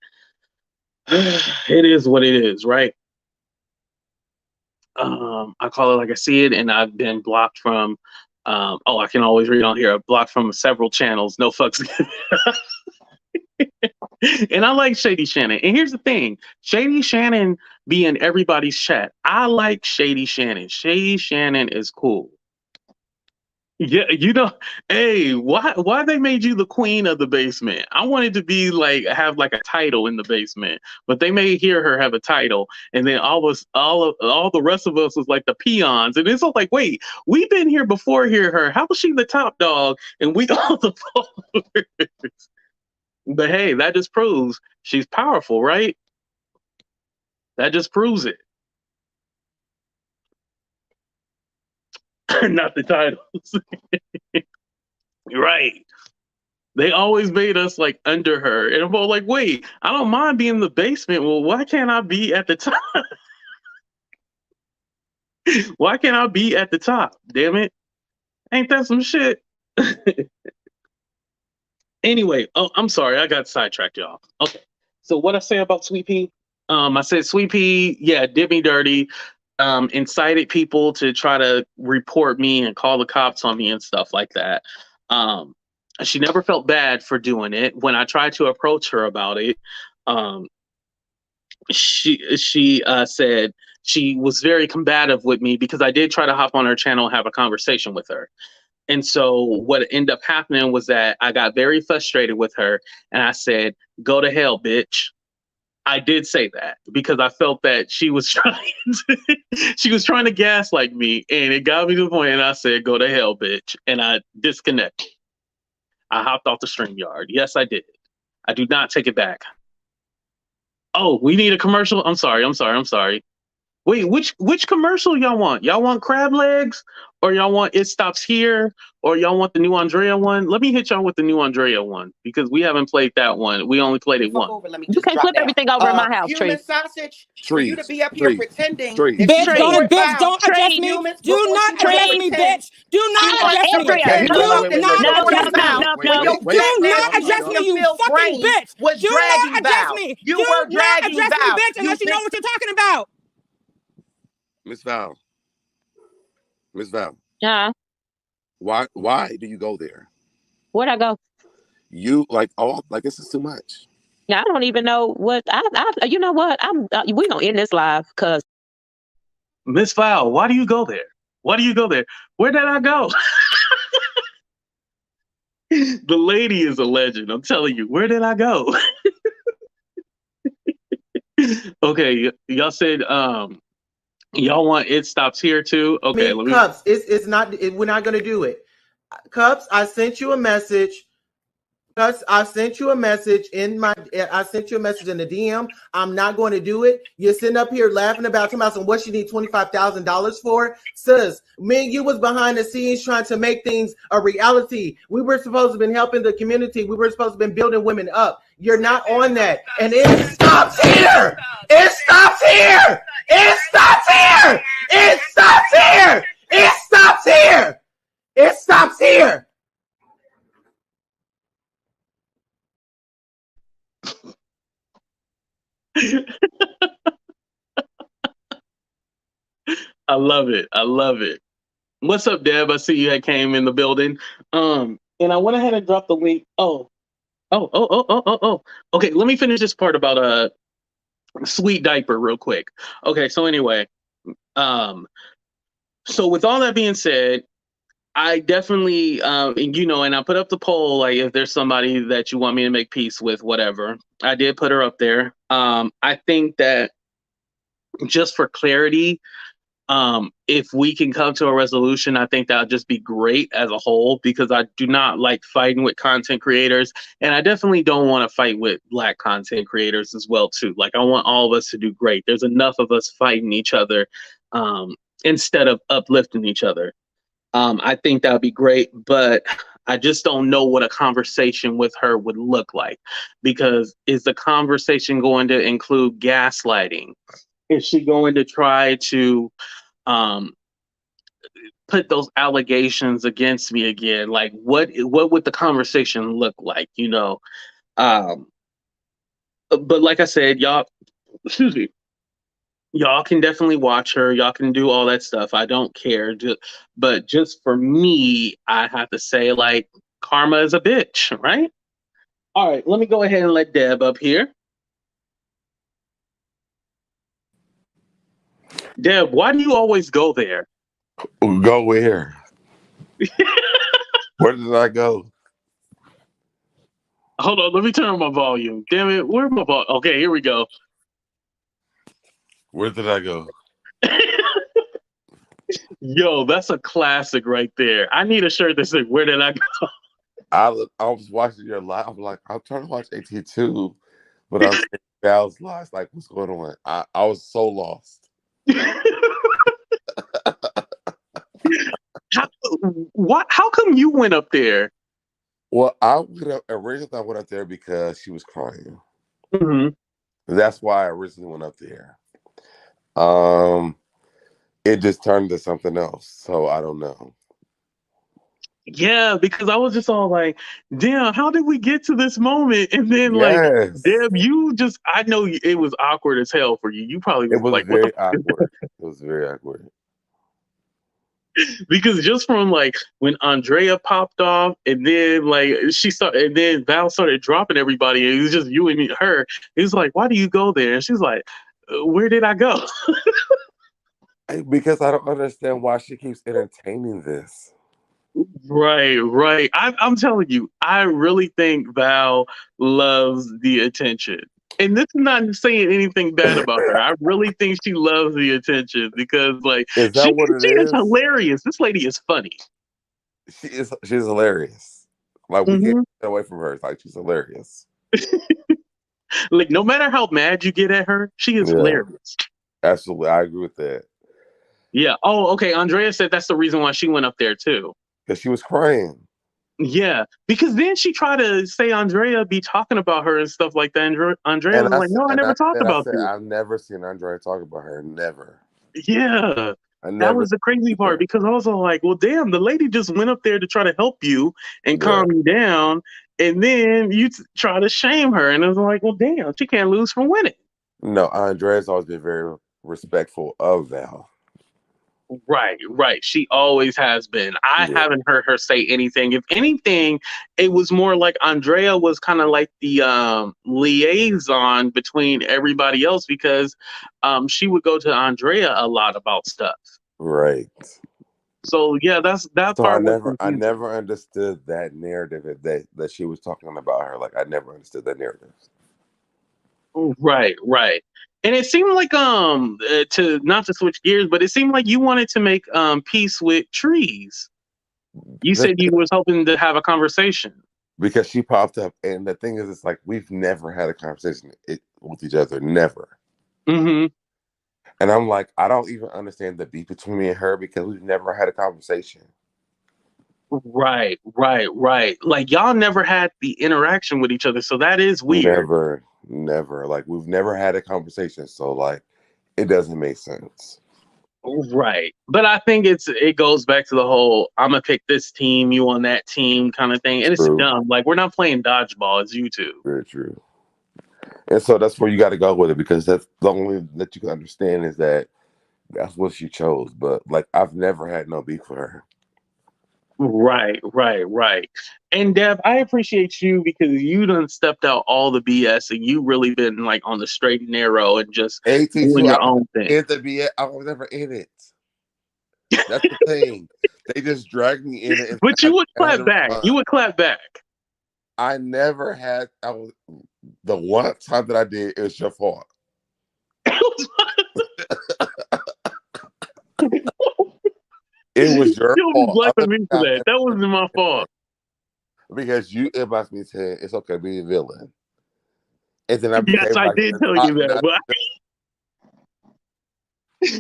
it is what it is, right? I call it like I see it, and I've been blocked from. Oh, I can always read on here. Blocked from several channels. No fucks. And I like Shady Shannon. And here's the thing: Shady Shannon be in everybody's chat. I like Shady Shannon. Shady Shannon is cool. Yeah, you know, hey, why they made you the queen of the basement? I wanted to be like have like a title in the basement, but they made her have a title, and then all the rest of us was like the peons, and it's all like, wait, we've been here before her. How was she the top dog, and we all the followers? But hey, that just proves she's powerful, right? That just proves it. Not the titles. Right. They always made us like under her. And I'm all like, wait, I don't mind being in the basement. Well, why can't I be at the top? Why can't I be at the top? Damn it. Ain't that some shit? Anyway, oh, I'm sorry. I got sidetracked, y'all. Okay. So what I say about Sweetpea? I said Sweetpea, yeah, did me dirty. Incited people to try to report me and call the cops on me and stuff like that. She never felt bad for doing it. When I tried to approach her about it, she said she was very combative with me because I did try to hop on her channel and have a conversation with her. And so what ended up happening was that I got very frustrated with her, and I said, "Go to hell, bitch." I did say that because I felt that she was trying to gaslight me, and it got me to the point, and I said, "Go to hell, bitch," and I disconnected. I hopped off the StreamYard. Yes, I did. I do not take it back. Oh, we need a commercial? I'm sorry. Wait, which commercial y'all want? Y'all want crab legs? Or y'all want It Stops Here? Or y'all want the new Andrea one? Let me hit y'all with the new Andrea one because we haven't played that one. We only played it once. You can't flip everything over in my house, Human Tree. sausage. For you to be up here pretending. Bitch, don't address me. Do not address me, bitch. Do not address me. Andrea, Do not address me, you fucking bitch. Do not address me. Do not address me, bitch, unless you know what you're talking about. Miss Val. Yeah. Why do you go there? Where'd I go? You like this is too much. Yeah, I don't even know what you know what? We gonna end this live because Miss Val, why do you go there? Why do you go there? Where did I go? The lady is a legend. I'm telling you. Where did I go? Okay, y'all said y'all want It Stops Here too. Okay, Cups, it's not. We're not gonna do it. Cups, I sent you a message. Cups, I sent you a message in the DM. I'm not going to do it. You're sitting up here laughing about some what you need $25,000 for. Sis, me and you was behind the scenes trying to make things a reality. We were supposed to have been helping the community. We were supposed to have been building women up. You're not on that. And it stops here. It stops here. It stops here. It stops here. It stops here. It stops here. I love it. What's up, Deb? I see you had came in the building. And I went ahead and dropped the link. Oh. Okay, let me finish this part about Sweet Diaper real quick. Okay, so anyway, so with all that being said, I definitely and I put up the poll, like if there's somebody that you want me to make peace with, whatever. I did put her up there. I think that just for clarity, if we can come to a resolution, I think that'll just be great as a whole, because I do not like fighting with content creators, and I definitely don't want to fight with Black content creators as well too. Like, I want all of us to do great. There's enough of us fighting each other instead of uplifting each other. I think that would be great, but I just don't know what a conversation with her would look like, because is the conversation going to include gaslighting? Is she going to try to put those allegations against me again? Like, what would the conversation look like, you know? But like I said, y'all, excuse me, y'all can definitely watch her. Y'all can do all that stuff. I don't care. But just for me, I have to say, like, karma is a bitch, right? All right, let me go ahead and let Deb up here. Deb, why do you always go there? Go where? Where did I go? Hold on, let me turn on my volume. Damn it, where's my volume? Okay, here we go. Where did I go? Yo, that's a classic right there. I need a shirt that says, "Where did I go?" I was watching your live. I'm like, I'm trying to watch AT2, but I was in Val's live. Like, what's going on? I was so lost. How come you went up there? Well, originally I went up there because she was crying. Mm-hmm. That's why I originally went up there. It just turned to something else, so I don't know. Yeah, because I was just all like, damn, how did we get to this moment? And then like, Deb, I know it was awkward as hell for you. You probably was like, very awkward. It was very awkward. Because just from like when Andrea popped off, and then like and then Val started dropping everybody, and it was just you and her. It was like, why do you go there? And she's like, where did I go? Because I don't understand why she keeps entertaining this. Right. I'm telling you, I really think Val loves the attention. And this is not saying anything bad about her. I really think she loves the attention because, like, Is that what it she is is? hilarious. This lady is funny. She's hilarious. Like, we can't get away from her. It's like, she's hilarious. Like, no matter how mad you get at her, she is hilarious. Absolutely, I agree with that. Yeah. Oh, okay. Andrea said that's the reason why she went up there too. Because she was crying. Yeah, because then she tried to say Andrea be talking about her and stuff like that. Andrea was like, "No, I never talked about you." I've never seen Andrea talk about her. Never. Yeah, that was the crazy part because I was all like, "Well, damn, the lady just went up there to try to help you and calm you down, and then you try to shame her." And I was like, "Well, damn, she can't lose from winning." No, Andrea's always been very respectful of Val. Right. She always has been. I haven't heard her say anything. If anything, it was more like Andrea was kind of like the liaison between everybody else because she would go to Andrea a lot about stuff. Right. So yeah, that so part. I never understood that narrative that she was talking about her. Like, I never understood that narrative. Right. And it seemed like to not to switch gears, but it seemed like you wanted to make peace with Trees. You said you was hoping to have a conversation. Because she popped up, and the thing is, it's like we've never had a conversation with each other, never. Mm-hmm. And I'm like, I don't even understand the beef between me and her because we've never had a conversation. Right. Like, y'all never had the interaction with each other, so that is weird. Never. Like, we've never had a conversation, so like, it doesn't make sense. Right. But I think it goes back to the whole I'm gonna pick this team, you on that team kind of thing. And it's dumb. Like, we're not playing dodgeball, it's YouTube. Very true. And so that's where you got to go with it because that's the only that you can understand is that's what she chose. But like, I've never had no beef with her. Right. And Deb, I appreciate you because you done stepped out all the BS and you really been like on the straight and narrow and just doing your own thing. I was never in it. That's the thing. They just dragged me in it. But you would clap back. You would clap back. I never had. The one time that I did, it was your fault. It was your fault. Blaming me for that. That wasn't my fault. Because you inboxed me saying it's okay to be a villain. And then yes, I did tell you that.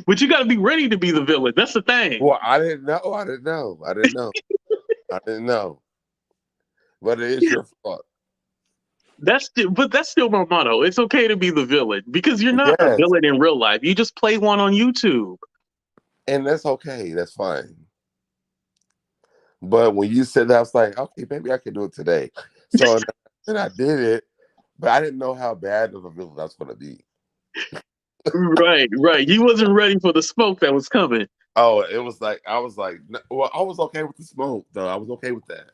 But you got to be ready to be the villain. That's the thing. Well, I didn't know. But it is your fault. That's still my motto. It's okay to be the villain because you're not a villain in real life. You just play one on YouTube. And that's okay. That's fine. But when you said that, I was like, okay, maybe I can do it today. So then I did it, but I didn't know how bad of a villain I was going to be. Right. You wasn't ready for the smoke that was coming. Oh, it was like, I was like, well, I was okay with the smoke, though. I was okay with that.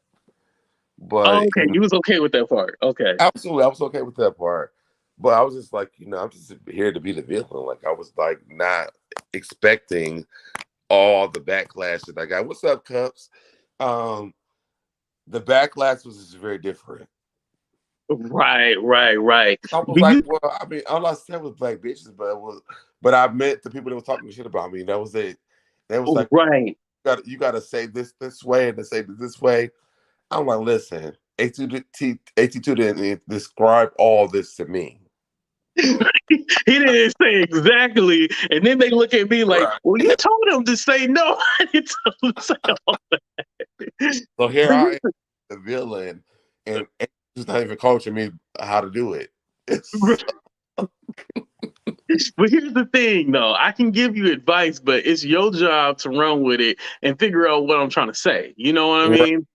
But okay, you was okay with that part. Okay. Absolutely. I was okay with that part. But I was just like, I'm just here to be the villain. Like, I was like not expecting all the backlash that I got. What's up, Cups? The backlash was just very different. Right. I was like, well, I mean, all I said was black bitches, but I meant the people that were talking shit about me. That was it. That was like, right. You gotta say this way and to say this way. I'm like, listen, AT2 didn't describe all this to me. He didn't say exactly, and then they look at me like, well, you told him to say no. I didn't tell him to say all that. So here I am, the villain, and he's not even coaching me how to do it. But here's the thing, though. I can give you advice, but it's your job to run with it and figure out what I'm trying to say. You know what I mean?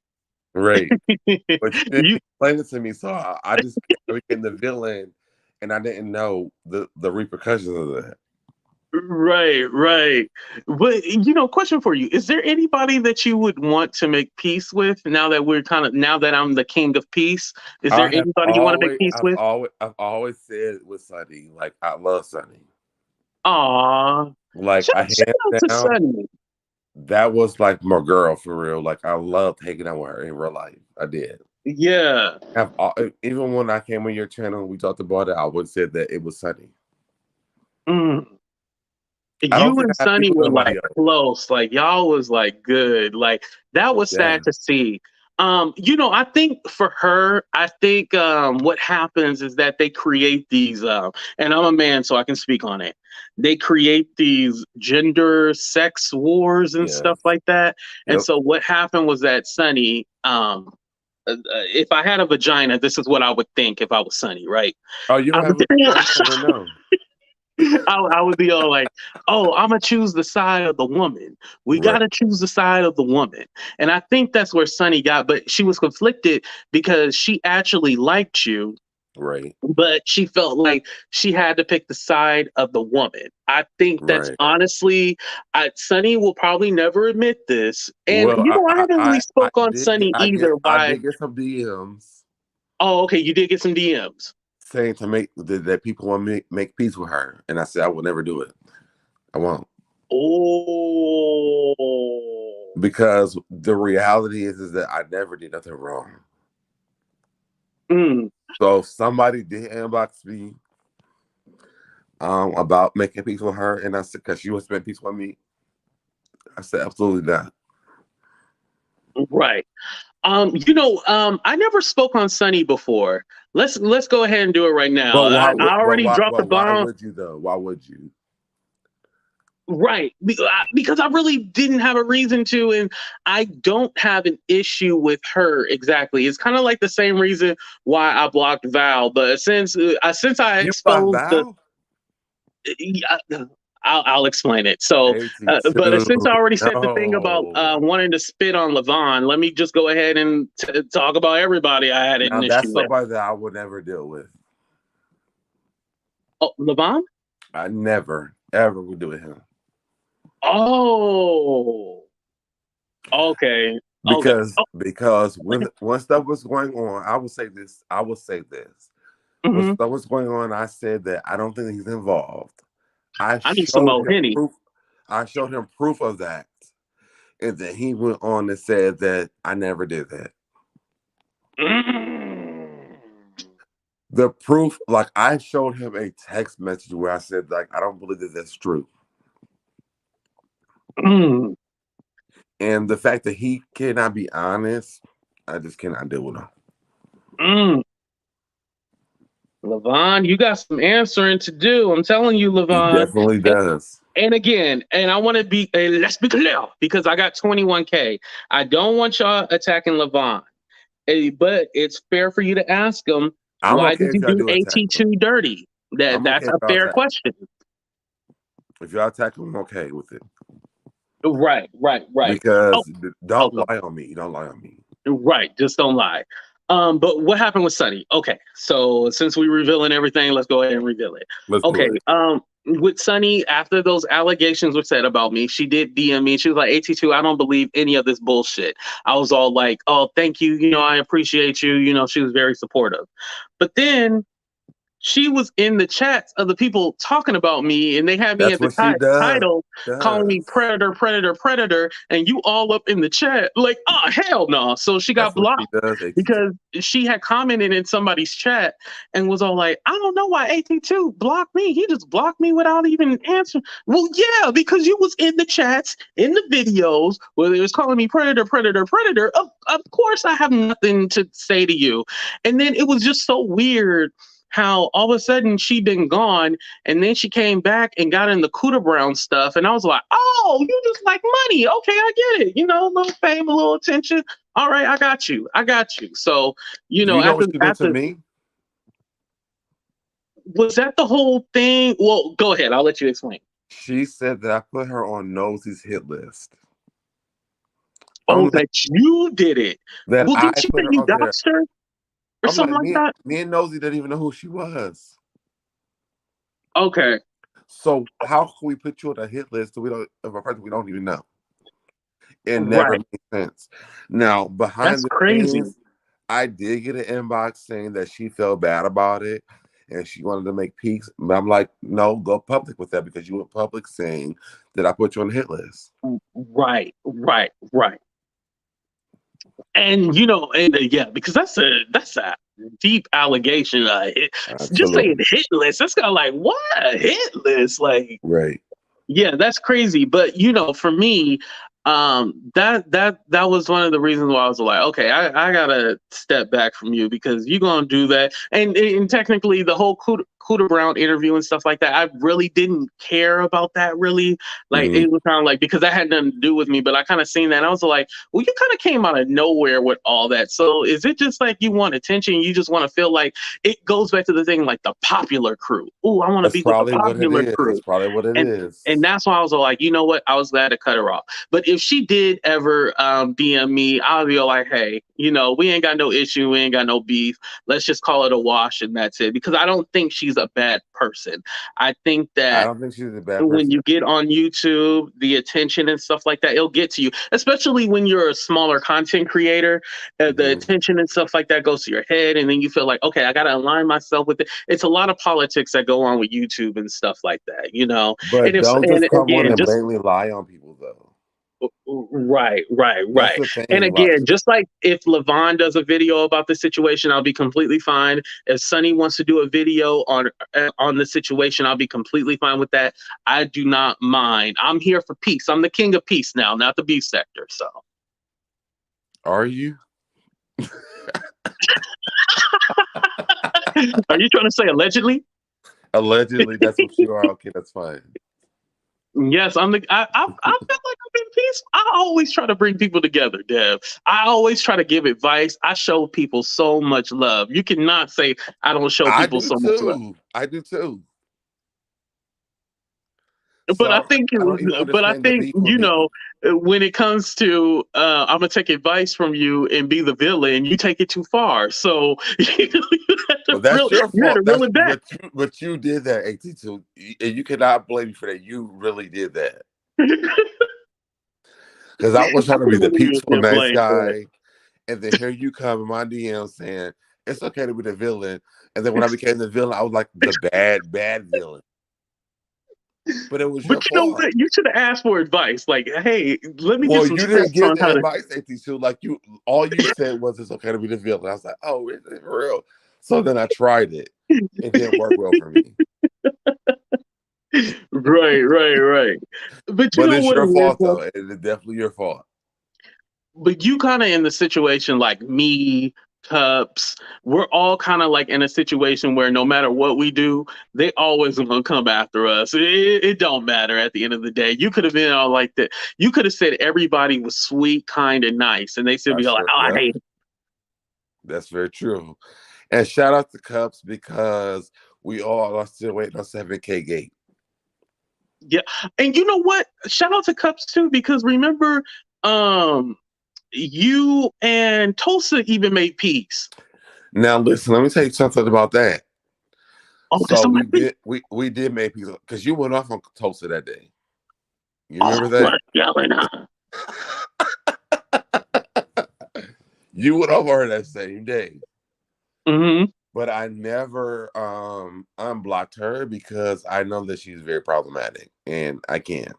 Right. But you didn't explain it to me, so I just became the villain, and I didn't know the repercussions of that. Right. But question for you: is there anybody that you would want to make peace with now that I'm the king of peace? Is there anybody you want to make peace with? I've always said with Sunny, like, I love Sunny. Aww. Like, shout out to Sunny. That was like my girl for real. Like I loved hanging out with her in real life. I did. Yeah. Even when I came on your channel, we talked about it. I would say that it was Sunny. Mm. I don't You think and I had Sonny people were in like my close. Like y'all was like good. Like that was Yeah. sad to see. I think for her, I think what happens is that they create these and I'm a man, so I can speak on it. They create these gender sex wars and stuff like that. And Yep. so what happened was that Sonny, if I had a vagina, this is what I would think if I was Sonny, right? Oh, you don't have a vagina? No. I would be all like, oh, I'm going to choose the side of the woman. We got to choose the side of the woman. And I think that's where Sunny got, but she was conflicted because she actually liked you. Right. But she felt like she had to pick the side of the woman. I think that's honestly, Sunny will probably never admit this. And, I haven't really spoke on Sunny either. I did get some DMs. Oh, okay. You did get some DMs. Saying that people want to make peace with her. And I said, I will never do it. I won't. Oh. Because the reality is that I never did nothing wrong. So if somebody did inbox me about making peace with her, and I said, because she wants to make peace with me, I said, absolutely not. Right. I never spoke on Sunny before. Let's go ahead and do it right now. But I already dropped the bomb. Why would you though? Why would you? Right, because I really didn't have a reason to, and I don't have an issue with her exactly. It's kind of like the same reason why I blocked Val, but since I exposed the, I'll explain it. So, but since I already said the thing about wanting to spit on Levon, let me just go ahead and talk about everybody I had an issue with. That's somebody that I would never deal with. Oh, Levon? I never, ever would do with him. Oh, okay. Because when stuff was going on, I will say this. When stuff was going on, I said that I don't think he's involved. I showed him proof of that. And then he went on and said that I never did that. The proof, like I showed him a text message where I said, like, I don't believe that that's true. And the fact that he cannot be honest, I just cannot deal with him. Levon, you got some answering to do. I'm telling you, Levon. He definitely does. And again, I want to be, let's be clear, because I got 21K. I don't want y'all attacking Levon. But it's fair for you to ask him, why did you do AT2 dirty? That's a fair question. If y'all attack him, I'm okay with it. Right. Because don't lie on me. Don't lie on me. Right. Just don't lie. But what happened with Sunny? Okay. So since we're revealing everything, let's go ahead and reveal it. With Sunny, after those allegations were said about me, she did DM me. She was like, AT2, I don't believe any of this bullshit. I was all like, oh, thank you. I appreciate you. She was very supportive. But then she was in the chats of the people talking about me, and they had me at the title calling me predator, and you all up in the chat like, oh, hell no. So she got blocked because she had commented in somebody's chat and was all like, I don't know why AT2 blocked me. He just blocked me without even answering. Well, yeah, because you was in the chats, in the videos where they was calling me predator. Of course I have nothing to say to you. And then it was just so weird how all of a sudden she'd been gone, and then she came back and got in the Cooter Brown stuff, and I was like, oh, you just like money. Okay, I get it. A little fame, a little attention. All right, I got you. So, after me, was that the whole thing? Well, go ahead. I'll let you explain. She said that I put her on Nosey's hit list. Oh, that you did it. Well, did she say you doxed her? Or something like that? Me and Nosy didn't even know who she was. Okay. So how can we put you on a hit list of a person we don't even know? It never makes sense. Now, behind the scenes, I did get an inbox saying that she felt bad about it and she wanted to make peace. But I'm like, no, go public with that because you went public saying that I put you on the hit list. Right. And yeah, because that's a deep allegation. Just saying hit list, that's kind of like, what, a hit list? Like, right. Yeah, that's crazy. But for me, that was one of the reasons why I was like, okay, I gotta step back from you because you're gonna do that. And technically, the whole Cooter Brown interview and stuff like that, I really didn't care about that. Really, like it was kind of like because that had nothing to do with me. But I kind of seen that, and I was like, well, you kind of came out of nowhere with all that. So is it just like you want attention? You just want to feel like it goes back to the thing like the popular crew. Oh, I want to be with the popular crew. That's probably what it is. And that's why I was like, you know what? I was glad to cut her off. But if she did ever DM me, I'll be like, hey, we ain't got no issue. We ain't got no beef. Let's just call it a wash and that's it. Because I don't think she's a bad person. I think that I don't think she's a bad person. When you get on YouTube, the attention and stuff like that, it'll get to you. Especially when you're a smaller content creator, the attention and stuff like that goes to your head. And then you feel like, okay, I got to align myself with it. It's a lot of politics that go on with YouTube and stuff like that, But don't just come on and blatantly lie on people, though. Right. And again, just like if Levon does a video about the situation, I'll be completely fine. If Sonny wants to do a video on the situation, I'll be completely fine with that. I do not mind. I'm here for peace. I'm the king of peace now, not the beef sector. So, are you? Are you trying to say allegedly? Allegedly, that's what you are. Okay, that's fine. Yes, I feel like I'm in peace. I always try to bring people together, Dev. I always try to give advice. I show people so much love. You cannot say I don't show people so much love. I do too. But I think, when it comes to, I'm gonna take advice from you and be the villain, you take it too far. So that's your fault. Back. But you did that, AT2, and you cannot blame me for that. You really did that. Because I was trying to be the peaceful, nice guy, and then here you come in my DM saying it's okay to be the villain, and then when I became the villain, I was like the bad villain. But it was your fault. You should have asked for advice. Like, hey, let me get some you didn't give the advice, AT2. Like all you said was it's okay to be the villain. I was like, oh, is it real? So then I tried it. It didn't work well for me. Right. But it's your fault, though. It's definitely your fault. But you kind of in the situation like me, Cups, we're all kind of like in a situation where no matter what we do, they always gonna come after us. It don't matter at the end of the day. You could have been all like that. You could have said everybody was sweet, kind, and nice, and they still be like, I hate it. That's very true. And shout out to Cups because we all are still waiting on 7K gate. Yeah, and you know what? Shout out to Cups too because remember, you and Tulsa even made peace. Now listen, let me tell you something about that. Oh, so we did make peace because you went off on Tulsa that day. You remember that? Yelling You went off on her that same day. Mm-hmm. But I never unblocked her because I know that she's very problematic and I can't.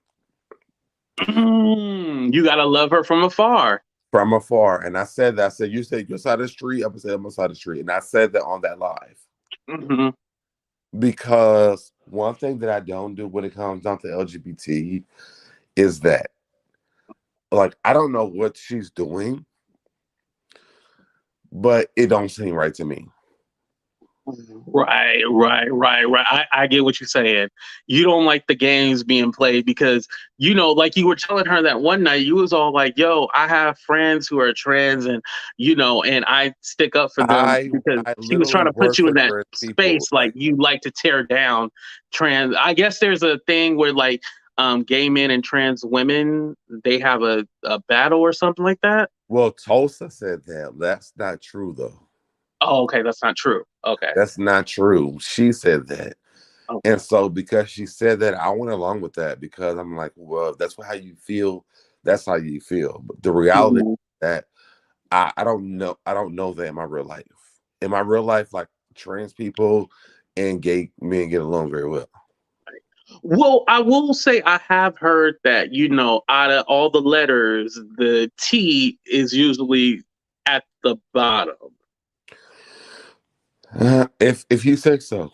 You gotta love her from afar. From afar. And I said that. I said, you said your side of the street. I'm saying my side of the street. And I said that on that live. Mm-hmm. Because one thing that I don't do when it comes down to LGBT is that, like, I don't know what she's doing, but it don't seem right to me. Right. I get what you're saying. You don't like the games being played because, like you were telling her that one night, you was all like, yo, I have friends who are trans and, and I stick up for them because she was trying to put you in that space. Like you like to tear down trans. I guess there's a thing where like gay men and trans women, they have a battle or something like that. Well, Tulsa said that. That's not true though. Oh, okay. That's not true. Okay. That's not true. She said that. Okay. And so because she said that, I went along with that because I'm like, well, if that's how you feel, that's how you feel. But the reality is that I don't know that in my real life. In my real life, like trans people and gay men get along very well. Well, I will say I have heard that, you know, out of all the letters, the T is usually at the bottom. If you say so.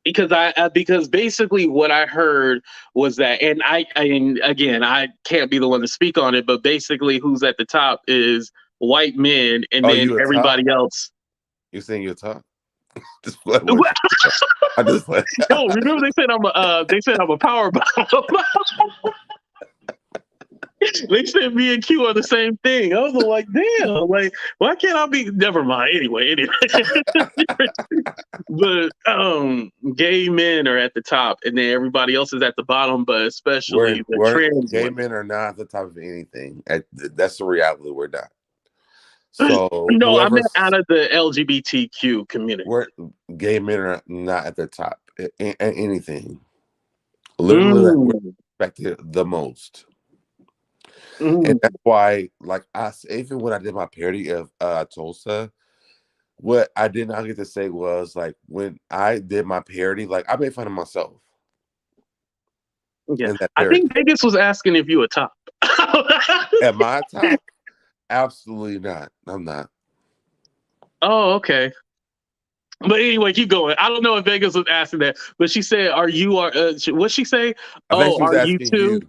Because basically what I heard was that, and again, I can't be the one to speak on it, but basically who's at the top is white men, and then everybody else. You're saying you're top? Just play with I just play. Yo, remember they said I'm a power bottom. They said me and Q are the same thing. I was like, damn, like, why can't I be? Never mind. Anyway. But gay men are at the top, and then everybody else is at the bottom. But especially the trans gay men are not at the top of anything. That's the reality. We're not. So no, I meant out of the LGBTQ community. Gay men are not at the top at anything. Literally, we're respected the most. And that's why, like, even when I did my parody of Tulsa, what I did not get to say was, like, when I did my parody, like, I made fun of myself. Yeah, I think Vegas was asking if you were top. Am I top? Absolutely not. I'm not. Oh, okay. But anyway, keep going. I don't know if Vegas was asking that, but she said, "Are you?" What'd she say? Are you too?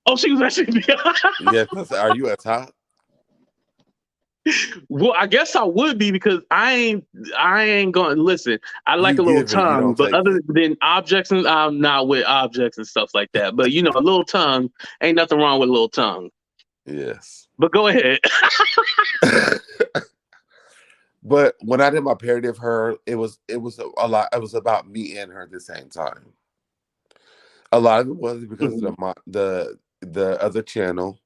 Oh, she was asking me. Yeah, are you a top? Well, I guess I would be, because I ain't going to listen. I like a little tongue, but other than objects, and I'm not with objects and stuff like that. But you know, a little tongue, ain't nothing wrong with a little tongue. Yes. But go ahead. But when I did my parody of her, it was a lot. It was about me and her at the same time. A lot of it was because of the other channel.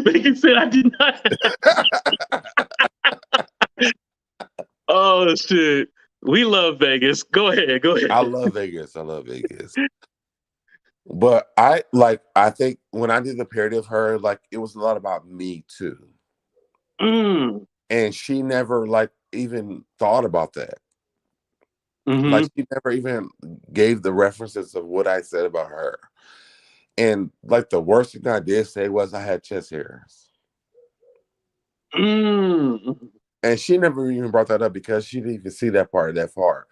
Vegas said I did not. Oh shit. We love Vegas. Go ahead. I love Vegas. But I think when I did the parody of her, like, it was a lot about me too. And she never, like, even thought about that. Like, she never even gave the references of what I said about her. And, like, the worst thing I did say was I had chest hairs. And she never even brought that up because she didn't even see that part that far.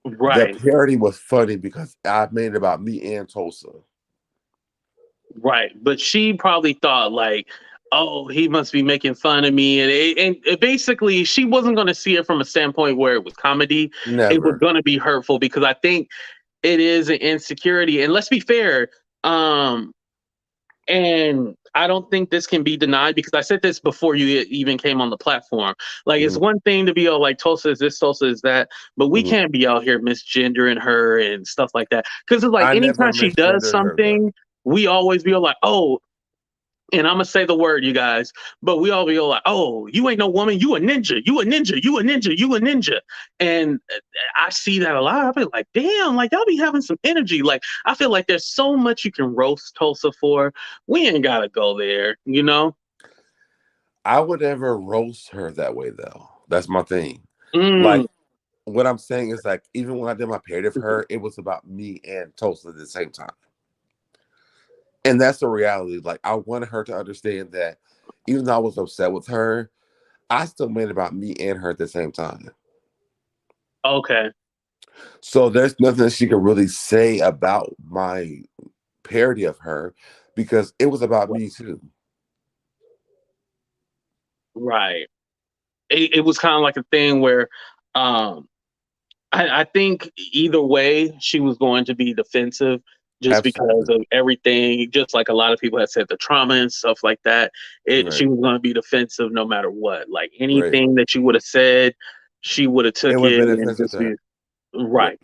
Right. The parody was funny because I made it about me and Tulsa. Right. But she probably thought, like, oh, he must be making fun of me. And basically, she wasn't going to see it from a standpoint where it was comedy. Never. It was going to be hurtful, because I think it is an insecurity. And let's be fair. And I don't think this can be denied, because I said this before you even came on the platform. Like, it's one thing to be all like, Tulsa is this, Tulsa is that, but we can't be out here misgendering her and stuff like that. Because it's like, anytime she does something, we always be all like, oh, and I'm gonna say the word, you guys, but we all be all like, oh, you ain't no woman, you a ninja, you a ninja, you a ninja, you a ninja. And I see that a lot. I be like, damn, like, y'all be having some energy. Like, I feel like there's so much you can roast Tulsa for. We ain't gotta go there, you know? I would never roast her that way, though. That's my thing. Like, what I'm saying is, like, even when I did my parody of her, it was about me and Tulsa at the same time. And that's the reality. Like, I wanted her to understand that even though I was upset with her, I still made it about me and her at the same time. Okay. So there's nothing she could really say about my parody of her, because it was about me too. Right. It was kind of like a thing where I think either way she was going to be defensive, just because of everything, just like a lot of people had said, the trauma and stuff like that. She was going to be defensive no matter what. Like, anything that you would have said, she would have took it and just be right.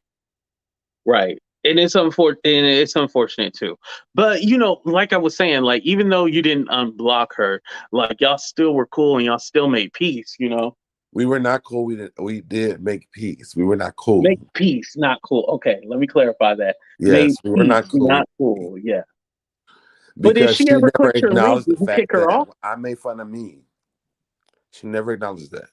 And it's unfortunate too. But, you know, like I was saying, like, even though you didn't unblock her, like, y'all still were cool and y'all still made peace, you know? We were not cool. We did make peace. We were not cool. Make peace, not cool. Okay, let me clarify that. Yes, we were not cool. Not cool, yeah. Because but if she ever never clicked your acknowledged link, the fact kick her that off? I made fun of me. She never acknowledged that.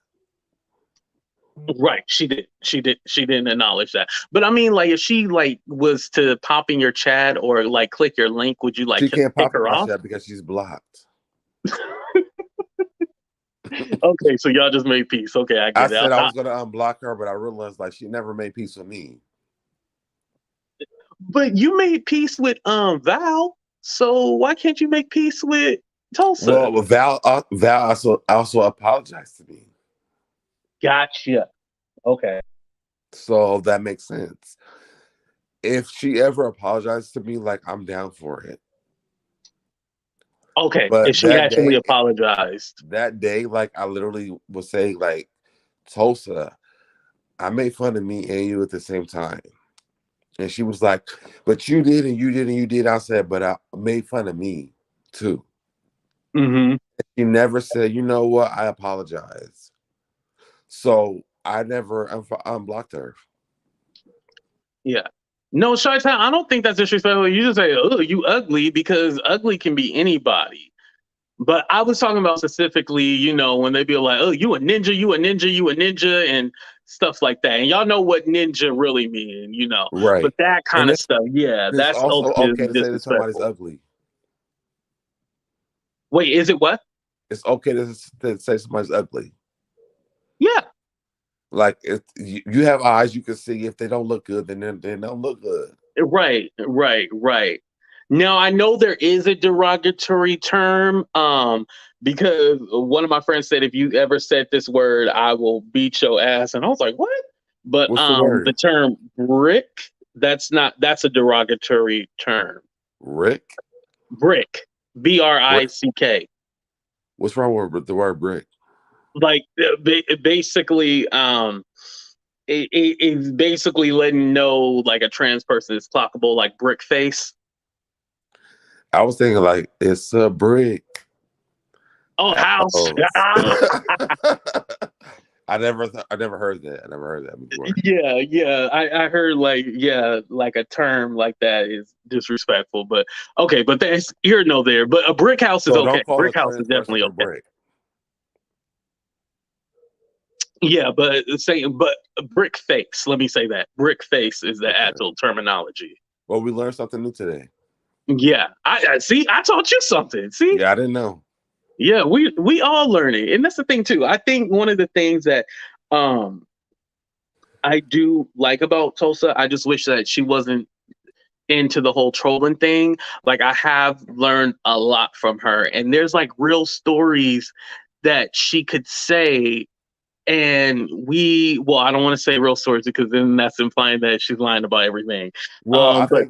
Right, she didn't acknowledge that. But I mean, like, if she like was to pop in your chat or like click your link, would you like She to can't kick pop in her my off? chat because she's blocked. Okay, so y'all just made peace. Okay, I I get it. said I was gonna unblock her, but I realized like she never made peace with me. But you made peace with Val, so why can't you make peace with Tulsa? Well, Val also apologized to me. Gotcha. Okay. So that makes sense. If she ever apologizes to me, like, I'm down for it. Okay, But if she actually apologized. That day, like, I literally was saying, like, Tulsa, I made fun of me and you at the same time. And she was like, but you did and you did and you did. I said, but I made fun of me too. Mm-hmm. She never said, you know what, I apologize. So I never unblocked her. Yeah. No, Chi-Town, I don't think that's disrespectful. You just say, oh, you ugly, because ugly can be anybody. But I was talking about specifically, you know, when they be like, oh, you a ninja, you a ninja, you a ninja, and stuff like that. And y'all know what ninja really mean, you know. Right. But that kind of stuff, yeah, It's that's also okay to say that disrespectful. somebody's ugly. Wait, is it what? It's okay to say somebody's ugly. Yeah. Like, if you have eyes, you can see. If they don't look good, then they don't look good. Right. Now I know there is a derogatory term, because one of my friends said, if you ever said this word, I will beat your ass. And I was like, what? But What's the word? the term brick, that's a derogatory term. Brick? Brick. BRICK. What's wrong with the word brick? Like, basically, it's basically letting know like a trans person is clockable, like brick face. I was thinking like, it's a brick. Oh, house. I never heard that. I never heard that before. Yeah. I heard like a term like that is disrespectful, but okay, but that's here no there. But a brick house is okay. Brick house is definitely okay. Brick. Yeah, but brick face. Let me say that brick face is the actual terminology. Well, we learned something new today. Yeah, I see. I taught you something. See, yeah, I didn't know. Yeah, we all learn it, and that's the thing too. I think one of the things that I do like about Tulsa, I just wish that she wasn't into the whole trolling thing. Like, I have learned a lot from her, and there's like real stories that she could say. And I don't want to say real stories because then that's implying that she's lying about everything. Well, I but think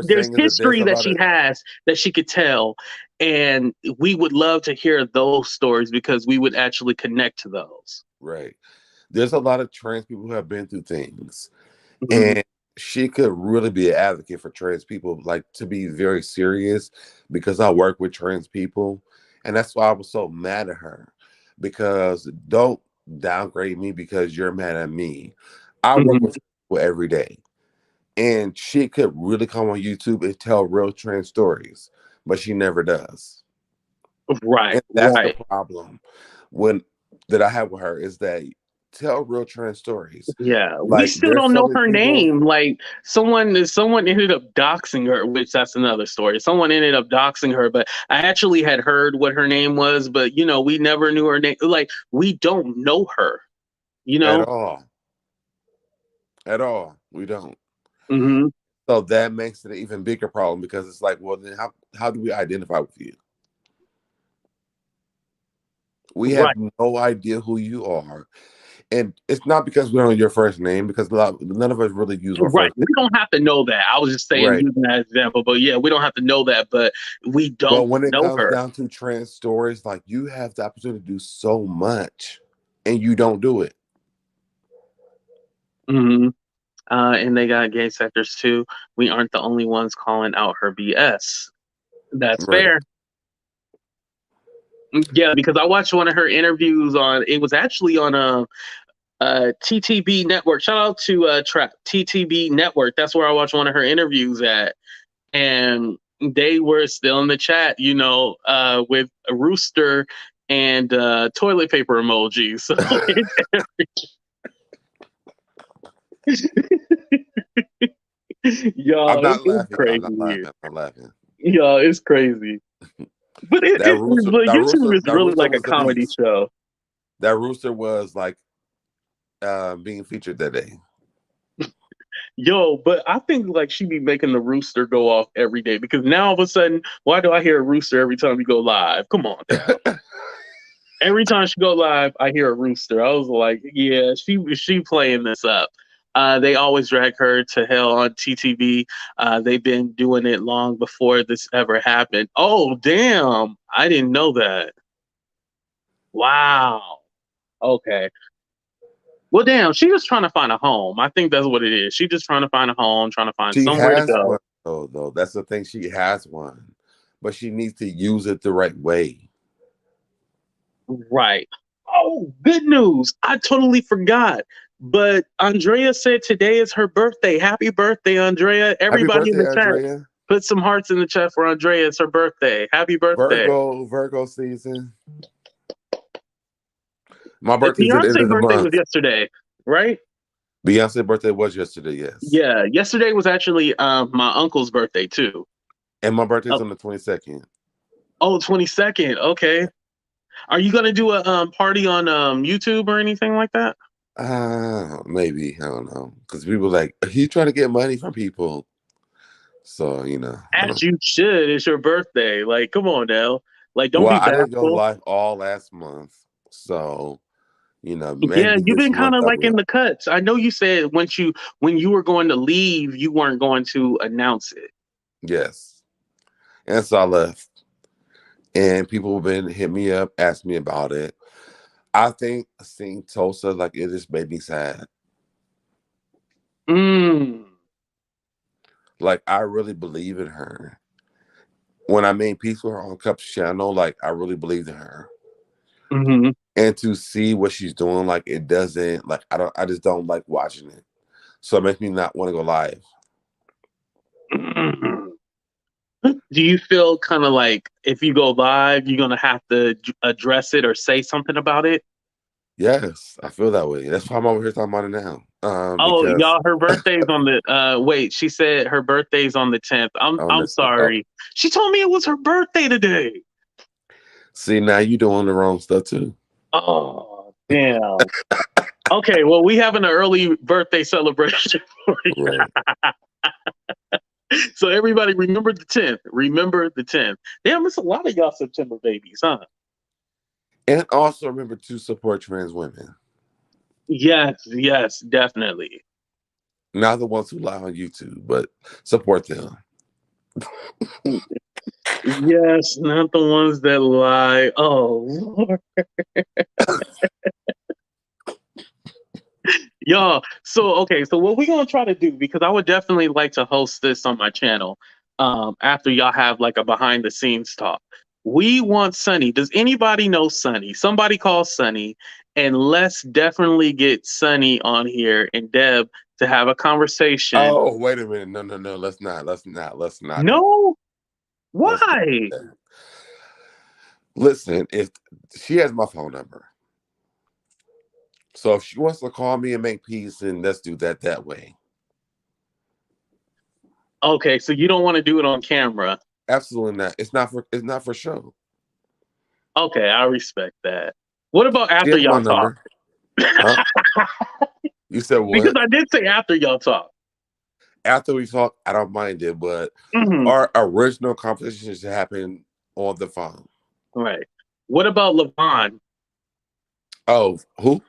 there's history that she has that she could tell, and we would love to hear those stories because we would actually connect to those. Right. There's a lot of trans people who have been through things, Mm-hmm. and she could really be an advocate for trans people, like, to be very serious, because I work with trans people, and that's why I was so mad at her, because don't downgrade me because you're mad at me. I work with people every day, and she could really come on YouTube and tell real trans stories, but she never does. Right. And that's the problem that I have with her, is that tell real trans stories. Yeah, like, we still don't know her name. Like, someone ended up doxing her, which that's another story. Someone ended up doxing her, but I actually had heard what her name was, but we never knew her name. Like, we don't know her, at all. We don't. Mm-hmm. So that makes it an even bigger problem, because it's like, well, then how do we identify with you? We have no idea who you are. And it's not because we don't know your first name, because none of us really use our first name. We don't have to know that. I was just saying, using that example, but yeah, we don't have to know that, but we don't know her. But when it comes down to trans stories, like, you have the opportunity to do so much, and you don't do it. Mm-hmm. And they got gay sectors too. We aren't the only ones calling out her BS. That's fair. Yeah, because I watched one of her interviews it was actually on TTB Network. Shout out to TTB Network. That's where I watched one of her interviews at. And they were still in the chat, with a rooster and toilet paper emojis. So Y'all, I'm not it's laughing. I'm crazy not here. laughing. I'm laughing. Y'all, it's crazy. But but YouTube is really like a was the comedy beast. show. That rooster was like being featured that day. Yo, but I think like she be making the rooster go off every day because now all of a sudden, why do I hear a rooster every time you go live? Come on, Dad. Every time she go live, I hear a rooster. I was like, yeah, she playing this up. They always drag her to hell on TTV. They've been doing it long before this ever happened. Oh, damn. I didn't know that. Wow. Okay. Well, damn, she just trying to find a home. I think that's what it is. She just trying to find a home, trying to find She somewhere to has go. one though. That's the thing. She has one, but she needs to use it the right way. Right. Oh, good news. I totally forgot. But Andrea said today is her birthday. Happy birthday, Andrea. Happy Everybody in birthday, the chat, Andrea. put some hearts in the chat for Andrea. It's her birthday. Happy birthday. Virgo season. My birthday's at the end Beyonce's of the birthday month. was yesterday, right? Beyonce's birthday was yesterday, yes. Yeah, yesterday was actually my uncle's birthday too. And my birthday's on the 22nd. Oh, 22nd. Okay. Are you gonna do a party on YouTube or anything like that? Maybe. I don't know. Because people like, he's trying to get money from people. So, you know. As you should. It's your birthday. Like, come on now. Like, don't be I didn't go bashful. live all last month. So, you know, maybe yeah, you've been kind of like in will. the cuts. I know you said when you were going to leave, you weren't going to announce it. Yes. And so I left. And people have been hit me up, ask me about it. I think seeing Tulsa, like, it just made me sad. Like, I really believe in her. When I made peace with her on Cup's channel, like, I really believed in her. Mm-hmm. And to see what she's doing, like, it doesn't, like, I just don't like watching it. So it makes me not want to go live. Mm-hmm. Do you feel kind of like if you go live, you're going to have to address it or say something about it? Yes, I feel that way. That's why I'm over here talking about it now. Because... y'all, her birthday's on the wait, she said her birthday's on the 10th. I'm sorry. She told me it was her birthday today. See, now you doing the wrong stuff too. Oh, damn. Okay, well, we having an early birthday celebration for you. Right. So everybody remember the 10th. Remember the 10th. Damn, it's a lot of y'all September babies, huh? And also remember to support trans women. Yes, definitely. Not the ones who lie on YouTube, but support them. Yes, not the ones that lie. Oh, Lord. Y'all, so what we're gonna try to do, because I would definitely like to host this on my channel after y'all have like a behind the scenes talk. We want Sunny. Does anybody know Sunny? Somebody call Sunny, and let's definitely get Sunny on here and Deb to have a conversation. Oh, wait a minute. No. Let's not. No? Why? Listen, if she has my phone number. So if she wants to call me and make peace, then let's do that way. Okay, so you don't want to do it on camera. Absolutely not. It's not for show. Okay, I respect that. What about after y'all talk? Huh? You said what? Because I did say after y'all talk. After we talk, I don't mind it, but our original conversations happen on the phone. Right. What about Levon? Oh, who?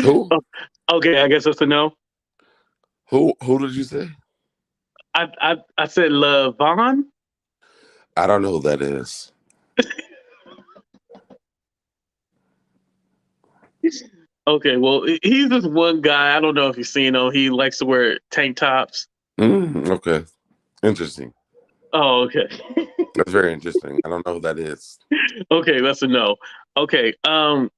Who? Okay, I guess that's a no. Who did you say? I said Levon. I don't know who that is. Okay, well, he's this one guy. I don't know if you've seen him. He likes to wear tank tops. Okay. Interesting. Oh, okay. That's very interesting. I don't know who that is. Okay, that's a no. Okay.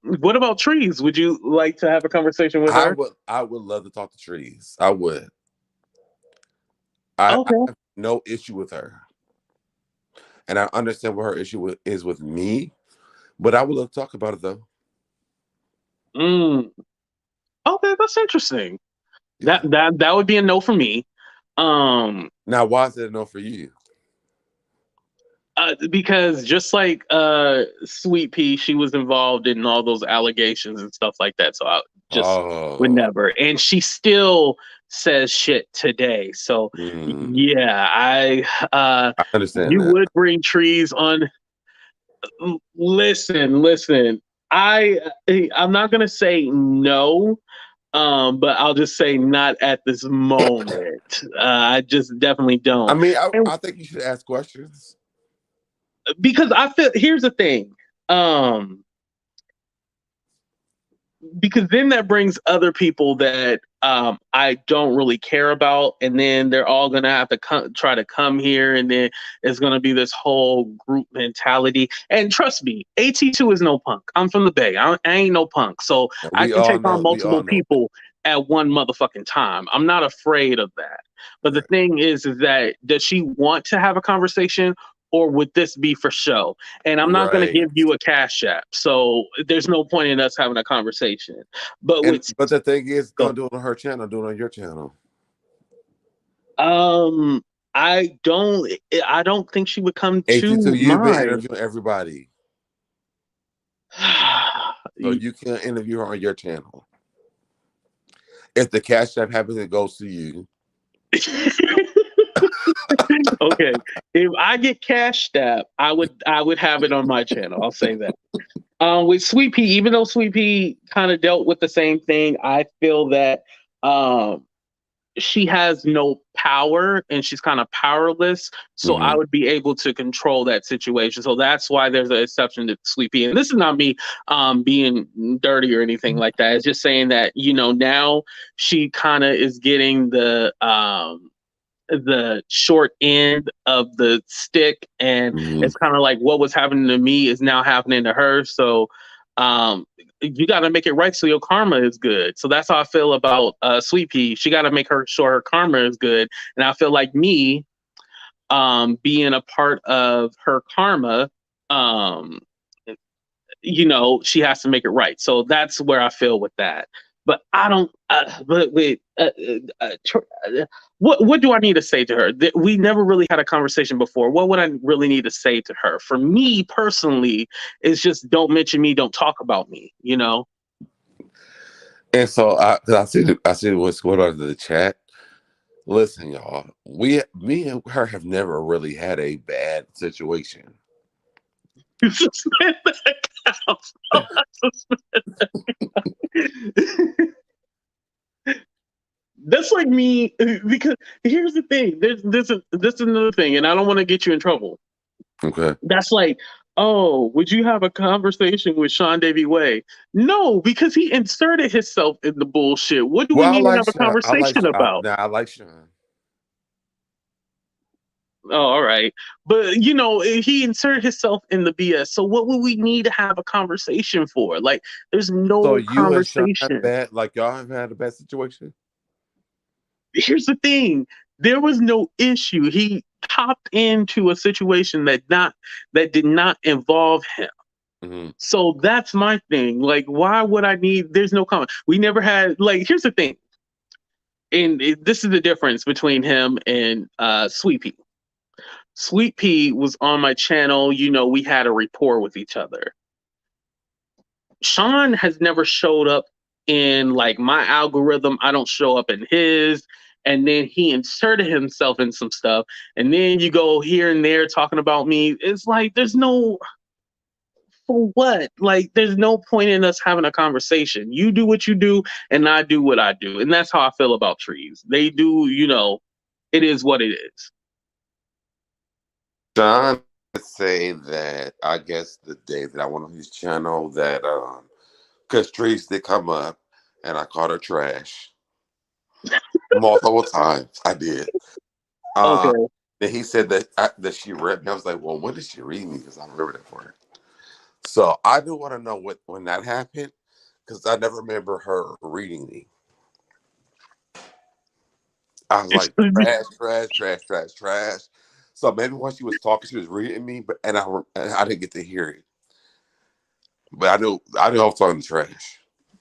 What about Trees? Would you like to have a conversation with her? I would love to talk to Trees. I would. I have no issue with her. And I understand what her issue is with me, But I would love to talk about it though. Okay, that's interesting. Yeah. That would be a no for me. Now, why is it a no for you? Because just like Sweetpea, she was involved in all those allegations and stuff like that. So I just would never. And she still says shit today. So yeah, I understand. You would bring trees on. Listen. I'm not gonna say no. But I'll just say not at this moment. I just definitely don't. I mean, I think you should ask questions. Because I feel, here's the thing. Because then that brings other people that I don't really care about, and then they're all gonna have to try to come here, and then it's gonna be this whole group mentality. And trust me, AT2 is no punk. I'm from the Bay. I ain't no punk, so I can take on multiple people at one motherfucking time. I'm not afraid of that. But the thing is that does she want to have a conversation? Or would this be for show? And I'm not going to give you a cash app, so there's no point in us having a conversation. But the thing is, don't do it on her channel. Do it on your channel. I don't think she would come to mine. You've been interviewing everybody, so you can interview her on your channel. If the cash app happens, it goes to you. Okay, if I get cash app, I would have it on my channel. I'll say that. With Sweetpea, even though Sweetpea kind of dealt with the same thing, I feel that she has no power and she's kind of powerless. So I would be able to control that situation. So that's why there's an exception to Sweetpea. And this is not me being dirty or anything like that. It's just saying that, now she kind of is getting the short end of the stick, and it's kind of like what was happening to me is now happening to her. So you got to make it right so your karma is good. So that's how I feel about Sweetpea. She got to make sure her karma is good, and I feel like me being a part of her karma, she has to make it right. So that's where I feel with that. But I don't. What do I need to say to her? We never really had a conversation before. What would I really need to say to her? For me personally, it's just don't mention me, don't talk about me. And so I see what's going on in the chat. Listen, y'all. Me and her have never really had a bad situation. That's like me, because here's the thing. This is another thing, and I don't want to get you in trouble. Okay. That's like, oh, would you have a conversation with Sean Davy Way? No, because he inserted himself in the bullshit. What do we need to have a conversation about? I like Sean. Oh, all right. But, he inserted himself in the BS. So what would we need to have a conversation for? Like, there's no conversation. Y'all have had a bad situation? Here's the thing. There was no issue. He popped into a situation that did not involve him. Mm-hmm. So that's my thing. Like, why would I need? There's no comment. We never had. Like, here's the thing. And this is the difference between him and Sweetpea. Sweetpea was on my channel. We had a rapport with each other. Sean has never showed up in like my algorithm. I don't show up in his. And then he inserted himself in some stuff. And then you go here and there talking about me. It's like, there's no, for what? Like, there's no point in us having a conversation. You do what you do and I do what I do. And that's how I feel about trees. They do, it is what it is. John would say that I guess the day that I went on his channel that because trees did come up and I called her trash. Multiple times I did. Okay. Then he said that she read me. I was like, well, when did she read me? Because I remember that part. So I do want to know when that happened, because I never remember her reading me. I was like, trash. So maybe when she was talking, she was reading me, and I didn't get to hear it. But I knew I was talking trash.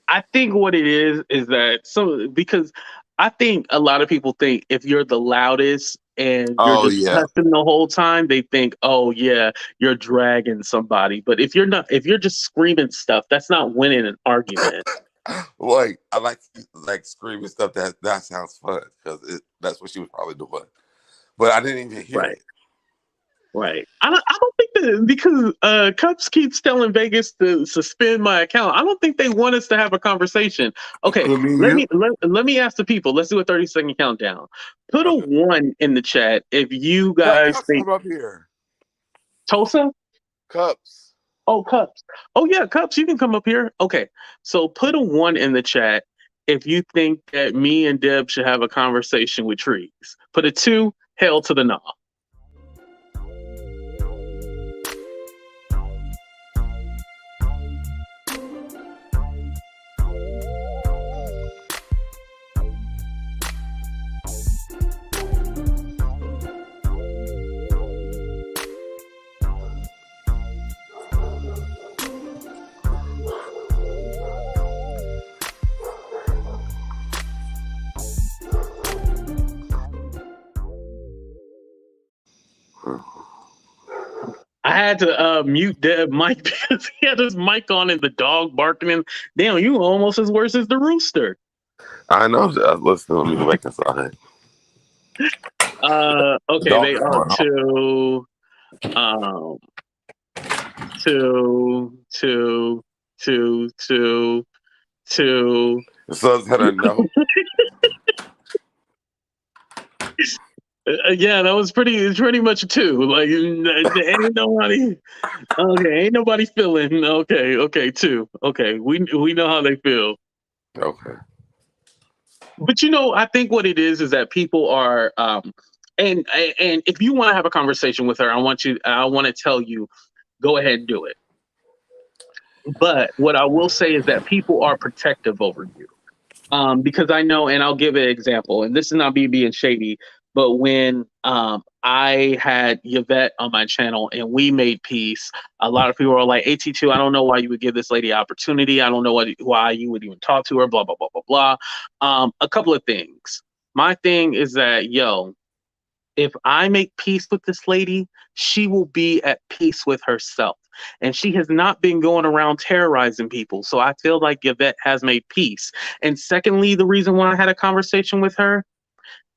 I think what it is that because I think a lot of people think if you're the loudest and you're just cussing the whole time, they think, oh yeah, you're dragging somebody. But if you're just screaming stuff, that's not winning an argument. Like I like screaming stuff. That sounds fun because that's what she was probably doing. But I didn't even hear it. Right. I don't think that because Cups keeps telling Vegas to suspend my account. I don't think they want us to have a conversation. Okay, let me ask the people. Let's do a 30-second countdown. Put a 1 in the chat if you guys think up here. Tulsa? Cups. Oh, Cups. Oh yeah, Cups, you can come up here. Okay. So put a 1 in the chat if you think that me and Deb should have a conversation with Trees. Put a 2, hell to the no. I had to mute Deb mic because he had his mic on and the dog barking. And damn, you almost as worse as the rooster. I know. Listen, let me go back inside. Okay, they are two. The sun's had a no. Yeah, that was pretty much a 2. Like ain't nobody feeling. Okay, 2. Okay, we know how they feel. Okay. But I think what it is that people are and if you want to have a conversation with her, I want to tell you, go ahead and do it. But what I will say is that people are protective over you. Because I know, and I'll give an example, and this is not me being shady, but when I had Yvette on my channel and we made peace, a lot of people were like, AT2, I don't know why you would give this lady opportunity. I don't know why you would even talk to her, blah, blah, blah, blah, blah. A couple of things. My thing is that, if I make peace with this lady, she will be at peace with herself. And she has not been going around terrorizing people. So I feel like Yvette has made peace. And secondly, the reason why I had a conversation with her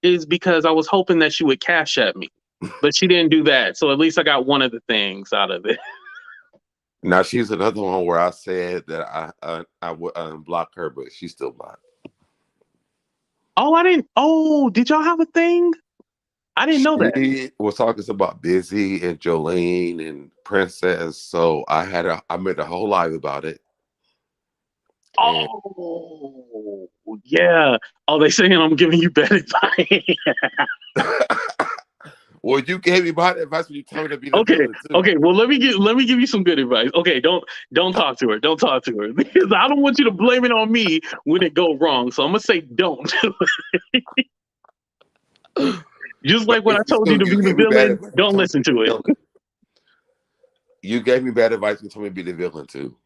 is because I was hoping that she would cash at me. But she didn't do that. So at least I got one of the things out of it. Now, she's another one where I said that I would unblock her, but she's still blocked. Oh, did y'all have a thing? I didn't know that. She was talking about Busy and Jolene and Princess, so I made a whole live about it. Oh, yeah. Oh, they saying I'm giving you bad advice. Well, you gave me bad advice when you told me to be the villain too. Okay. Well, let me give you some good advice. Okay, don't talk to her. Don't talk to her because I don't want you to blame it on me when it goes wrong. So I'm gonna say don't. Just like when I told you to be the villain, don't listen to it. You gave me bad advice and told me to be the villain too.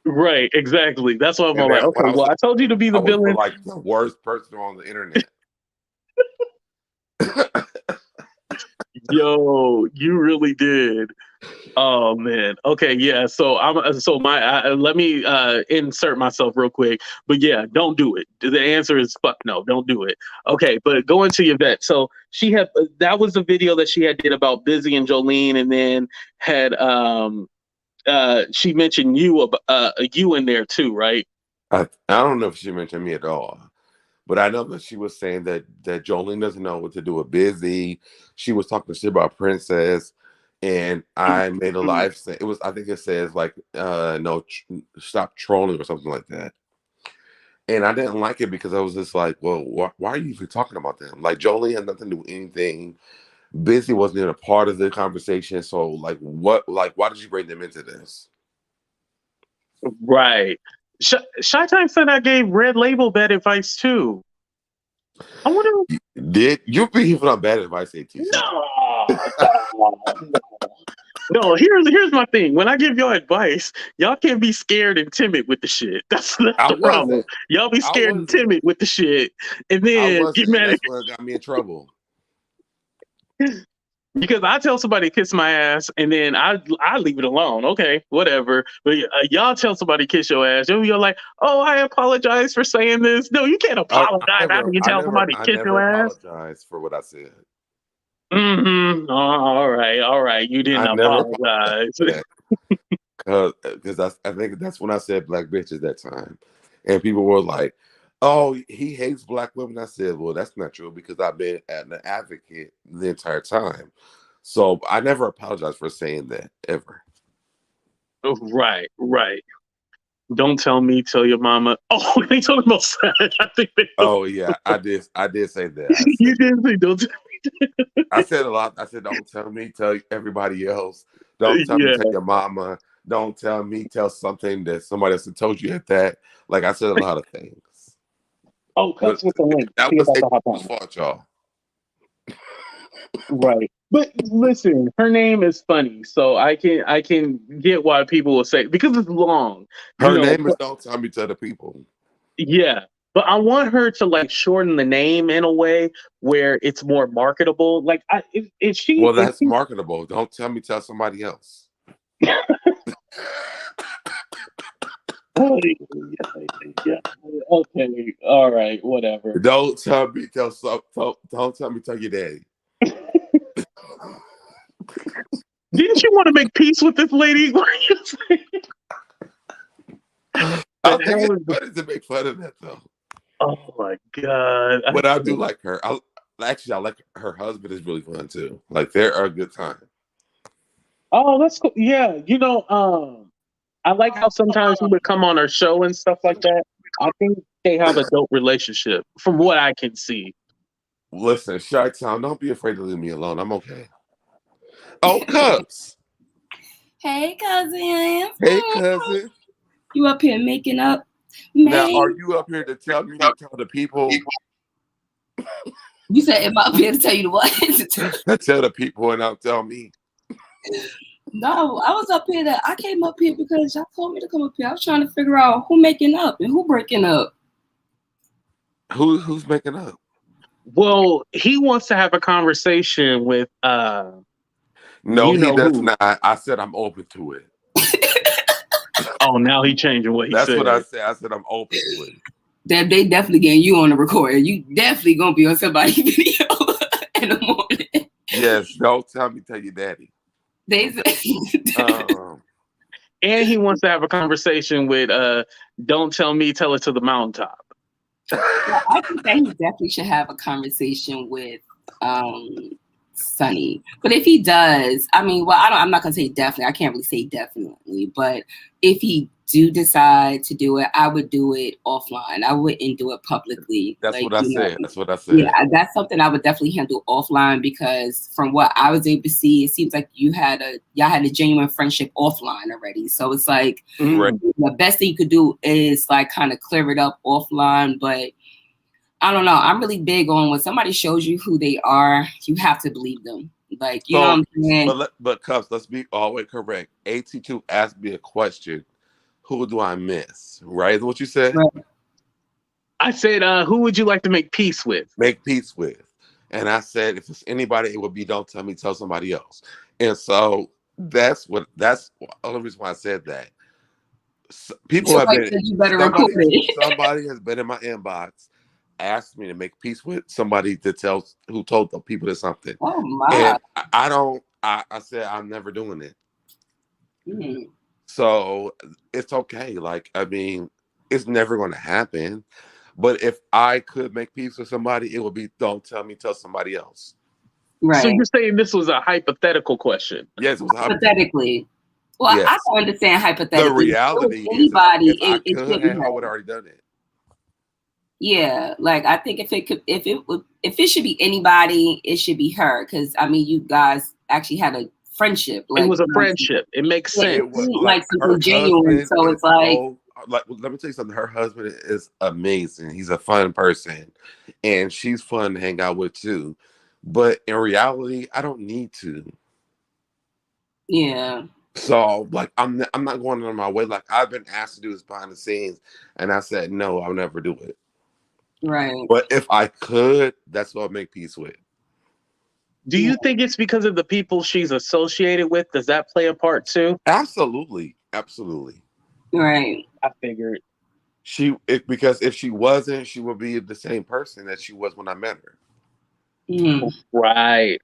Right, exactly. That's why I'm like, okay, well, I told you to be the villain. Like the worst person on the internet. Yo, you really did. Oh man. Okay, yeah. So let me insert myself real quick. But yeah, don't do it. The answer is fuck no, don't do it. Okay, but going to Yvette. So she had that was the video that she had did about Busy and Jolene, and then had she mentioned you in there too, right? I don't know if she mentioned me at all. But I know that she was saying that Jolene doesn't know what to do with Busy. She was talking shit about Princess, and I made a live say it was. I think it says like no, stop trolling or something like that. And I didn't like it because I was just like, well, why are you even talking about them? Like Jolene had nothing to do with anything. Busy wasn't even a part of the conversation. So like, why did you bring them into this? Right. Shy-Time said I gave Red Label bad advice too. I wonder. Did you be giving out bad advice, AT? No. No, here's my thing. When I give y'all advice, y'all can't be scared and timid with the shit. That's the problem. Y'all be scared and timid with the shit, and then get mad. That's what got me in trouble. Because I tell somebody to kiss my ass, and then I leave it alone. Okay, whatever. But y'all tell somebody to kiss your ass, you're like, oh, I apologize for saying this. No, you can't apologize after you tell somebody to kiss your ass. I never apologize for what I said. Mm-hmm. Oh, all right. You didn't apologize. Because I think that's when I said black bitch at that time, and people were like, "Oh, he hates black women." I said, "Well, that's not true because I've been an advocate the entire time, so I never apologized for saying that ever." Right. Don't tell me, tell your mama. Oh, they talking about sex. I think they. Oh yeah, I did say that. You did say don't. I said a lot. I said, "Don't tell me, tell everybody else. Don't tell me, tell your mama. Don't tell me, tell something that somebody else had told you at that." Like I said a lot of things. Oh, cuts with the link. That was fault, y'all. Right. But listen, her name is funny, so I can get why people will say, because it's long. Her name is Don't Tell Me, Tell the People. Yeah. But I want her to like shorten the name in a way where it's more marketable. Like if she Well, that's marketable. Don't tell me, tell somebody else. Okay, all right, whatever. Don't tell me, don't tell me, tell your daddy. Didn't you want to make peace with this lady? What are you saying? I think it's funny to make fun of that though. Oh my god! But I do like her. I like her husband is really fun too. Like they're a good time. Oh, that's cool. Yeah, I like how sometimes he would come on her show and stuff like that. I think they have a dope relationship, from what I can see. Listen, Chi-Town, don't be afraid to leave me alone. I'm okay. Oh, Cubs. Hey, cousin. Hey, cousin. You up here making up? Now, are you up here to tell me to tell the people? You said, am I up here to tell you what? To tell the people and not tell me. No, I was up here. I came up here because y'all told me to come up here. I was trying to figure out who making up and who breaking up. Who's making up? Well, he wants to have a conversation with No, he does not. I said I'm open to it. Oh, now he changing what he said. That's what I said. I said I'm open to it. They definitely getting you on the recording. You definitely gonna be on somebody's video in the morning. Yes, don't tell me, tell your daddy. And he wants to have a conversation with don't tell me, tell it to the mountaintop. Well, I think that he definitely should have a conversation with Sonny. But if he does, I mean, well, I'm not gonna say definitely. I can't really say definitely, but if he do decide to do it, I would do it offline. I wouldn't do it publicly. That's what I said. That's what I said. Yeah, that's something I would definitely handle offline because from what I was able to see, it seems like y'all had a genuine friendship offline already. So it's like the best thing you could do is like kind of clear it up offline. But I don't know. I'm really big on when somebody shows you who they are, you have to believe them. Like, you know what I'm saying? But Cups, let's be always correct. AT2 asked me a question. Who do I miss? Right? Is what you said? Right. I said, who would you like to make peace with? Make peace with. And I said, if it's anybody, it would be don't tell me, tell somebody else. And so that's the only reason why I said that. People have been, somebody has been in my inbox, asked me to make peace with somebody who told the people something. Oh my! And I said I'm never doing it. Mm-hmm. So it's okay. Like, I mean, it's never going to happen. But if I could make peace with somebody, it would be don't tell me, tell somebody else. Right. So you're saying this was a hypothetical question? Yes, it was hypothetically. Well, yes. I don't understand hypothetically. The reality is, if I could, I would have already done it. Yeah, like I think if it should be anybody, it should be her. Because I mean, you guys actually had a friendship. Like, it was a friendship. It makes sense. It was like something genuine. So it's like let me tell you something. Her husband is amazing. He's a fun person, and she's fun to hang out with too. But in reality, I don't need to. Yeah. So like I'm not going on my way. Like I've been asked to do this behind the scenes, and I said no, I'll never do it. Right. But if I could, that's what I'd make peace with. Do you think it's because of the people she's associated with? Does that play a part too? Absolutely. Absolutely. Right. I figured. Because if she wasn't, she would be the same person that she was when I met her. Mm. Right.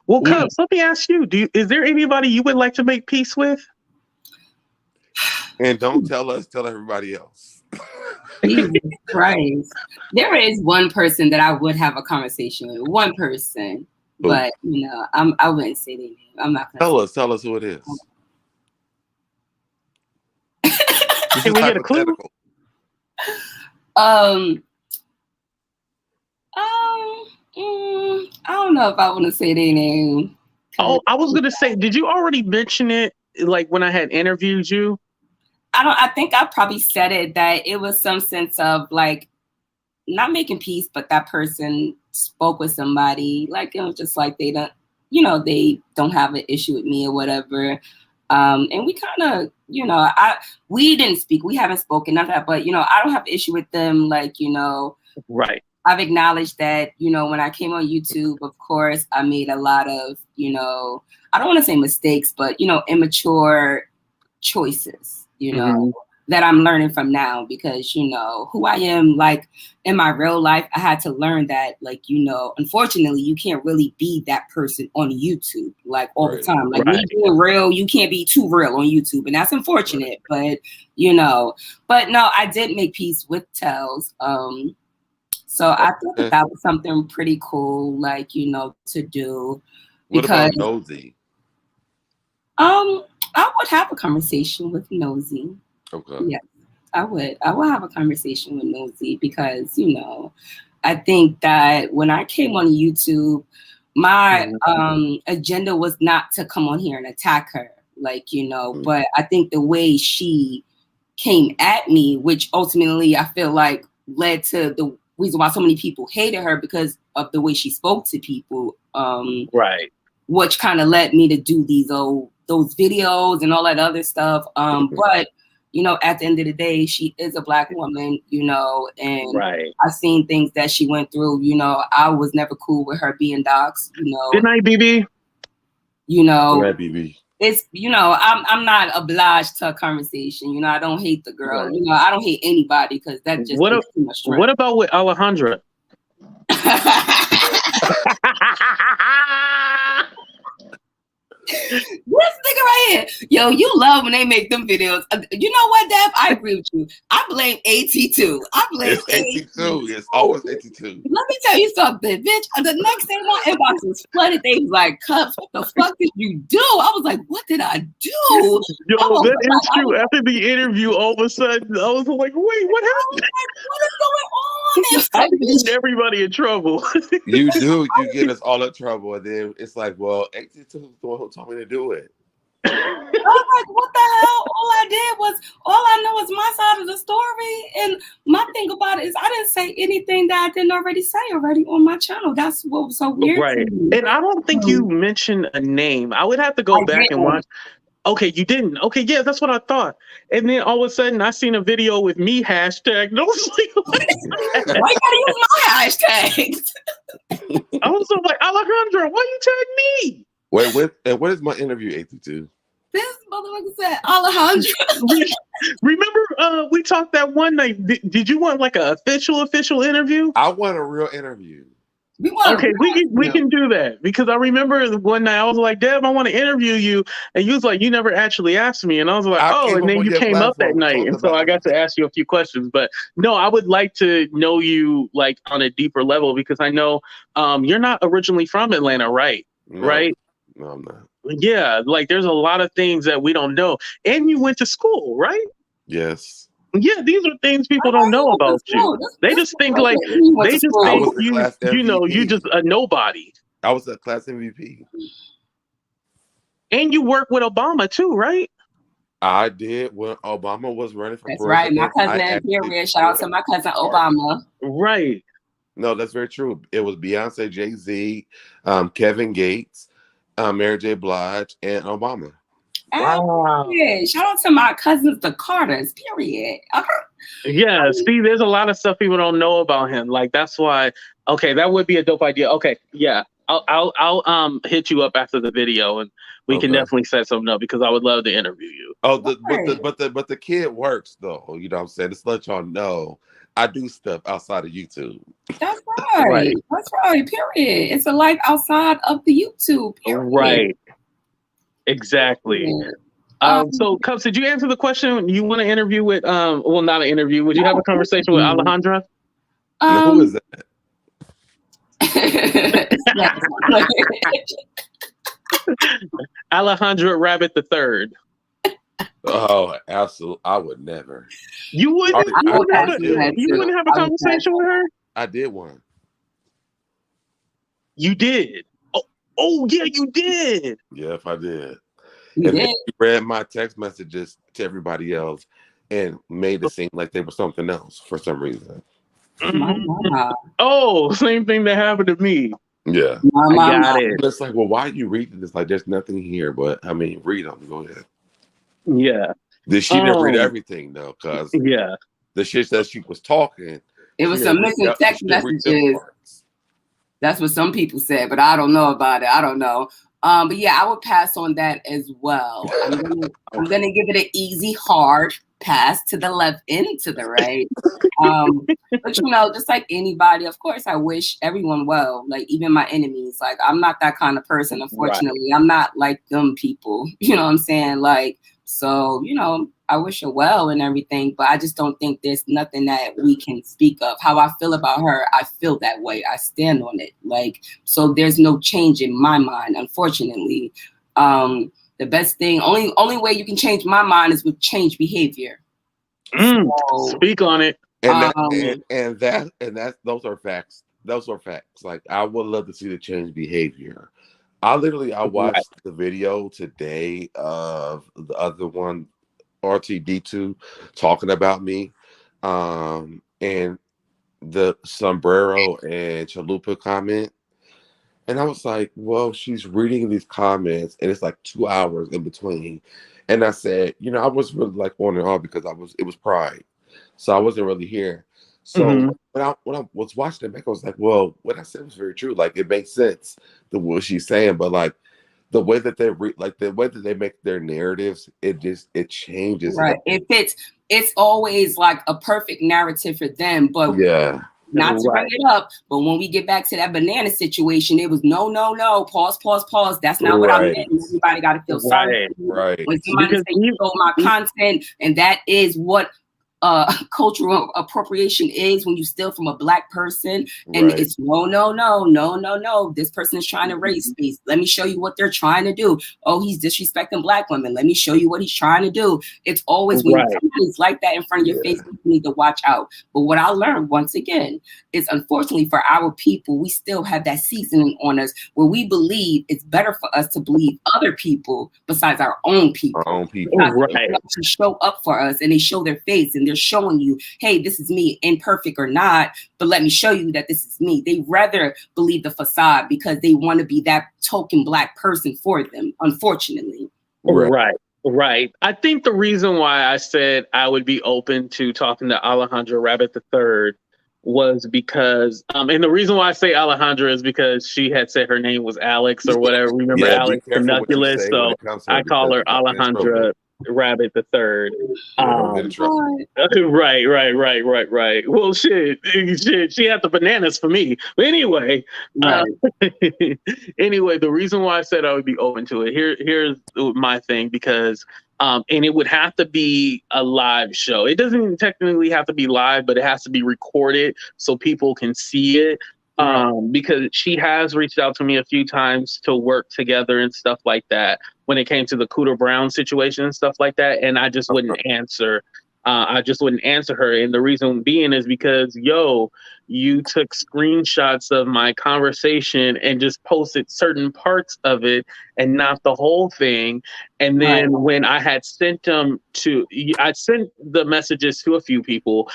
Well, Cubs, let me ask you, is there anybody you would like to make peace with? And don't tell us, tell everybody else. Jesus Christ. There is one person that I would have a conversation with. One person. Who? But I wouldn't say their name. I'm not gonna tell us who it is. Can we get a clue? I don't know if I want to say their name. Oh, I was gonna say, did you already mention it like when I had interviewed you? I think I probably said it, that it was some sense of like not making peace, but that person spoke with somebody, like it was just like they don't have an issue with me or whatever. And we kind of, we didn't speak, we haven't spoken, none of that, but I don't have an issue with them, like, Right. I've acknowledged that, when I came on YouTube, of course, I made a lot of, I don't want to say mistakes, but, immature choices, that I'm learning from now, because, who I am, like in my real life, I had to learn that, like, unfortunately, you can't really be that person on YouTube, like all the time. Like me being real, you can't be too real on YouTube. And that's unfortunate, but, but no, I did make peace with Tells. So I thought that was something pretty cool, like, to do. What about Nosy? I would have a conversation with Nosy. Okay. Yes, I would. I will have a conversation with Nosy because, I think that when I came on YouTube, my agenda was not to come on here and attack her, like, but I think the way she came at me, which ultimately I feel like led to the reason why so many people hated her, because of the way she spoke to people. Right. Which kind of led me to do those videos and all that other stuff. But at the end of the day, she is a Black woman, and I've seen things that she went through. I was never cool with her being doxxed. Good night, BB. Good night, BB. It's I'm not obliged to a conversation. I don't hate the girl. I don't hate anybody, because that just takes too much strength. What about with Alejandra? This nigga right here, yo, you love when they make them videos. You know what, Deb? I agree with you. I blame AT2. It's AT2. It's always AT2. Let me tell you something, bitch. The next day my inbox was flooded. They was like, Cups, what the fuck did you do? I was like, what did I do? Yo, that is true. After the interview, all of a sudden, I was like, wait, what happened? What is going on? I get everybody in trouble. You do. You get us all in trouble. And then it's like, well, AT2 is the one who told me to do it. I was like, what the hell? All I know is my side of the story. And my thing about it is I didn't say anything that I didn't already say on my channel. That's what was so weird. Right. And I don't think you mentioned a name. I would have to go back and watch. Okay, you didn't. Okay, yeah, that's what I thought. And then all of a sudden I seen a video with me hashtag. And I was like, why you gotta use my hashtags? I was like, Alejandra, why you tag me? Wait, what is my interview, AT2? This motherfucker said Alejandra. Remember, we talked that one night. Did you want like an official interview? I want a real interview. We can do that, because I remember one night I was like, Deb, I want to interview you, and you was like, you never actually asked me, and I was like, and then you came up that night, and so I got to ask you a few questions. But no, I would like to know you like on a deeper level, because I know you're not originally from Atlanta, right? No, right? No, I'm not. Yeah, like there's a lot of things that we don't know, and you went to school, right? Yes. Yeah, these are things people don't know about you. They just think like you just a nobody. I was a class MVP. And you worked with Obama too, right? I did when Obama was running for president. That's right. My cousin Andrea. Shout out to my cousin Obama. Right. No, that's very true. It was Beyonce, Jay-Z, Kevin Gates, Mary J. Blige, and Obama. Wow. Yeah, shout out to my cousins, the Carters, period. Yeah, see, there's a lot of stuff people don't know about him. Like, that's why, okay, that would be a dope idea. Okay, yeah. I'll hit you up after the video and we can definitely set something up because I would love to interview you. Oh, but the kid works though. You know what I'm saying? Just let y'all know I do stuff outside of YouTube. That's right. That's right. Period. It's a life outside of the YouTube. Period. Right. Exactly. So, Cubs, did you answer the question? You want to interview with well, not an interview. Would you have a conversation with Alejandra? Who is that? Alejandra Rabbit III. Oh, absolutely! I would never. You wouldn't. You wouldn't have a conversation with her. I did one. You did. Oh yeah, you did. Yeah, if I did. And then he read my text messages to everybody else and made it seem like they were something else for some reason. Oh, same thing that happened to me. Yeah. I got it. It's like, well, why are you reading this? Like, there's nothing here, but I mean, read them. Go ahead. Yeah. She didn't read everything though, because the shit that she was talking. It was some missing text messages. That's what some people said, but I don't know about it. I don't know. But yeah, I would pass on that as well. I'm gonna give it an easy, hard pass to the left and to the right. But you know, just like anybody, of course, I wish everyone well. Like even my enemies. Like I'm not that kind of person. Unfortunately, I'm not like them people. You know what I'm saying? Like so, you know, I wish her well and everything, but I just don't think there's nothing that we can speak of. How I feel about her, I feel that way. I stand on it. Like, so there's no change in my mind, unfortunately. The best thing, only way you can change my mind is with change behavior. So, speak on it. And that's those are facts. Those are facts. Like I would love to see the change behavior. I watched the video today of the other one, RTD2, talking about me, and the sombrero and chalupa comment. And I was like, well, she's reading these comments and it's like 2 hours in between. And I said, you know, I was really like on and on because it was Pride. So I wasn't really here. So when I was watching it back, I was like, well, what I said was very true. Like it makes sense what she's saying, but like the way that they the way that they make their narratives, it changes. Right. It's always like a perfect narrative for them, but not to bring it up, but when we get back to that banana situation, it was no, pause. That's not what I meant. Everybody got to feel sorry. Right. When somebody say you stole my content, and that is what cultural appropriation is when you steal from a black person, and it's no. This person is trying to raise space. Let me show you what they're trying to do. Oh, he's disrespecting black women. Let me show you what he's trying to do. It's always when somebody's like that in front of your face, you need to watch out. But what I learned once again is, unfortunately for our people, we still have that seasoning on us where we believe it's better for us to believe other people besides our own people. They show up for us and they show their face and they're showing you, hey, this is me, imperfect or not, but let me show you that this is me. They rather believe the facade because they want to be that token black person for them, unfortunately. Right. I think the reason why I said I would be open to talking to Alejandra Rabbit III was because, and the reason why I say Alejandra is because she had said her name was Alex or whatever. Remember Alex Pinoculus? So I call her Alejandra Rabbit the Third. Right. Well, shit. She had the bananas for me. But anyway, anyway, the reason why I said I would be open to it. Here's my thing, because and it would have to be a live show. It doesn't even technically have to be live, but it has to be recorded so people can see it. Because she has reached out to me a few times to work together and stuff like that when it came to the Cooter Brown situation and stuff like that. And I just wouldn't answer. I just wouldn't answer her. And the reason being is because, you took screenshots of my conversation and just posted certain parts of it and not the whole thing. And then when I had sent them to, I sent the messages to a few people,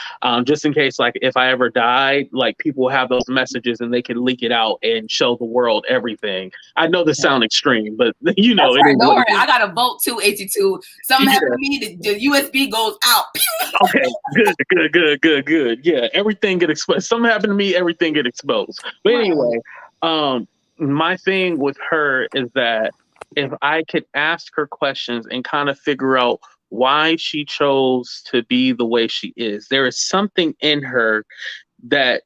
just in case, like, if I ever died, like, people have those messages and they can leak it out and show the world everything. I know this sounds extreme, but you know, that's right. Don't worry, I got a vote too, 82. Something happened to me, the USB goes out. Okay, good. Yeah, everything get exposed. Something happened to me, everything get exposed. But anyway, my thing with her is that if I could ask her questions and kind of figure out why she chose to be the way she is, there is something in her that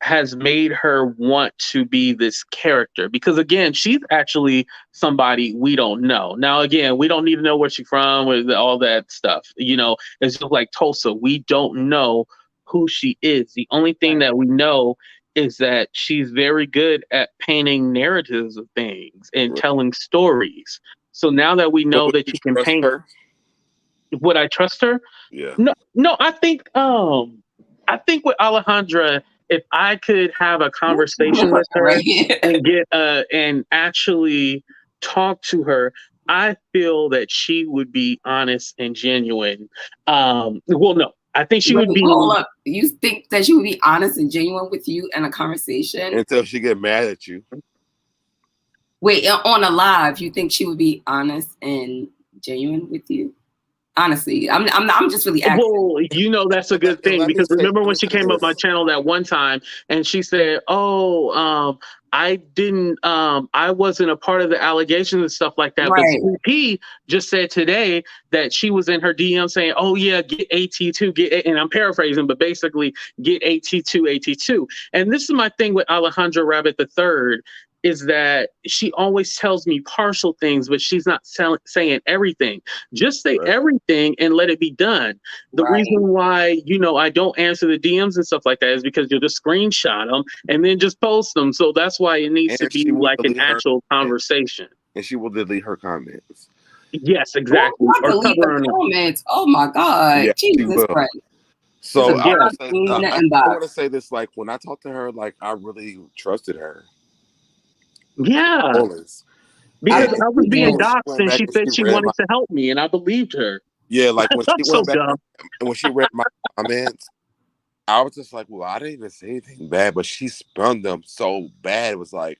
has made her want to be this character, because again, she's actually somebody we don't know. Now, again, we don't need to know where she's from with all that stuff. You know, it's just like Tulsa. We don't know who she is. The only thing that we know is that she's very good at painting narratives of things and telling stories. So now that we know that you can paint her, would I trust her? Yeah. No, I think with Alejandra, if I could have a conversation with her and get and actually talk to her, I feel that she would be honest and genuine. Well, no, I think she would be. Hold up. You think that she would be honest and genuine with you in a conversation until she get mad at you? Wait, on a live, you think she would be honest and genuine with you? Honestly, I'm just really asking. Well, you know, that's a good thing, because remember when she came up my channel that one time and she said, "Oh, I wasn't a part of the allegations and stuff like that." But Sweetpea just said today that she was in her DM saying, "Oh yeah, get AT2, and I'm paraphrasing, but basically get AT2. And this is my thing with Alejandra Rabbit III. Is that she always tells me partial things, but she's not saying everything. Just say everything and let it be done. The reason why, you know, I don't answer the DMs and stuff like that is because you'll just screenshot them and then just post them. So that's why it needs to be like an actual conversation. And she will delete her comments. Yes, exactly. Or delete the comments. Oh my God. Yeah, Jesus Christ. So I want to say this, like, when I talked to her, like, I really trusted her. Yeah, because I was being doxxed and she said she wanted to help me and I believed her. Yeah, like when she went back and when she read my comments, I was just like, well, I didn't even say anything bad, but she spun them so bad. It was like,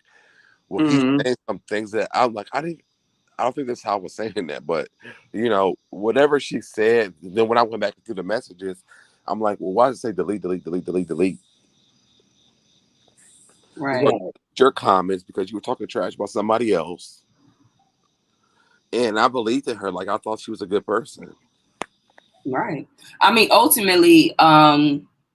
well, he's saying some things that I'm like, I don't think that's how I was saying that, but you know, whatever she said. Then when I went back through the messages, I'm like, well, why did it say delete? Right. Your comments because you were talking trash about somebody else, and I believed in her. Like, I thought she was a good person. Right. I mean, ultimately,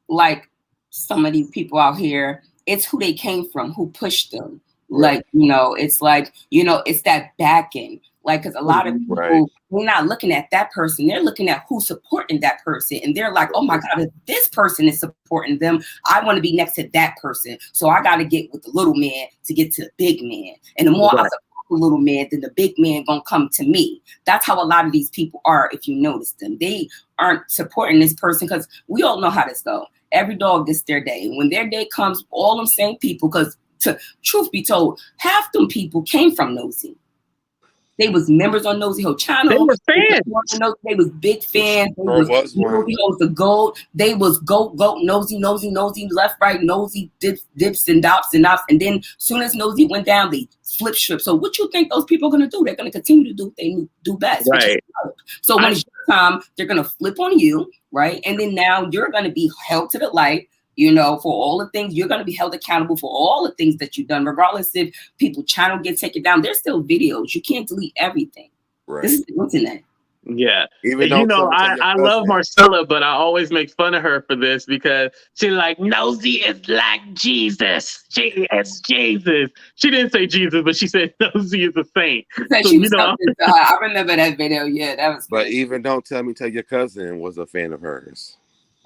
like some of these people out here, it's who they came from, who pushed them. Like, you know, it's like, you know, it's that backing. Like, because a lot of people, they're not looking at that person. They're looking at who's supporting that person. And they're like, oh my God, if this person is supporting them, I want to be next to that person. So I got to get with the little man to get to the big man. And the more I support the little man, then the big man going to come to me. That's how a lot of these people are, if you notice them. They aren't supporting this person because we all know how this goes. Every dog gets their day. When their day comes, all them same people, because truth be told, half them people came from Nosy. They was members on Nosy Ho channel. They were fans. They was big fans. They was the GOAT. They was GOAT, Nosy, left, right, Nosy, dips and dops and ops. And then soon as Nosy went down, they flip strip. So what you think those people are going to do? They're going to continue to do what they do best. Right. So when it's your time, they're going to flip on you, right? And then now you're going to be held to the light. You know, for all the things, you're going to be held accountable for all the things that you've done, regardless if people's channel gets taken down. There's still videos. You can't delete everything. Right. This is the internet. Yeah. Even you know, I love Marcella, but I always make fun of her for this because she's like, Nosy is like Jesus. She is Jesus. She didn't say Jesus, but she said Nosy is a saint. So, you know, I remember that video. Yeah, that was But even don't tell your cousin was a fan of hers.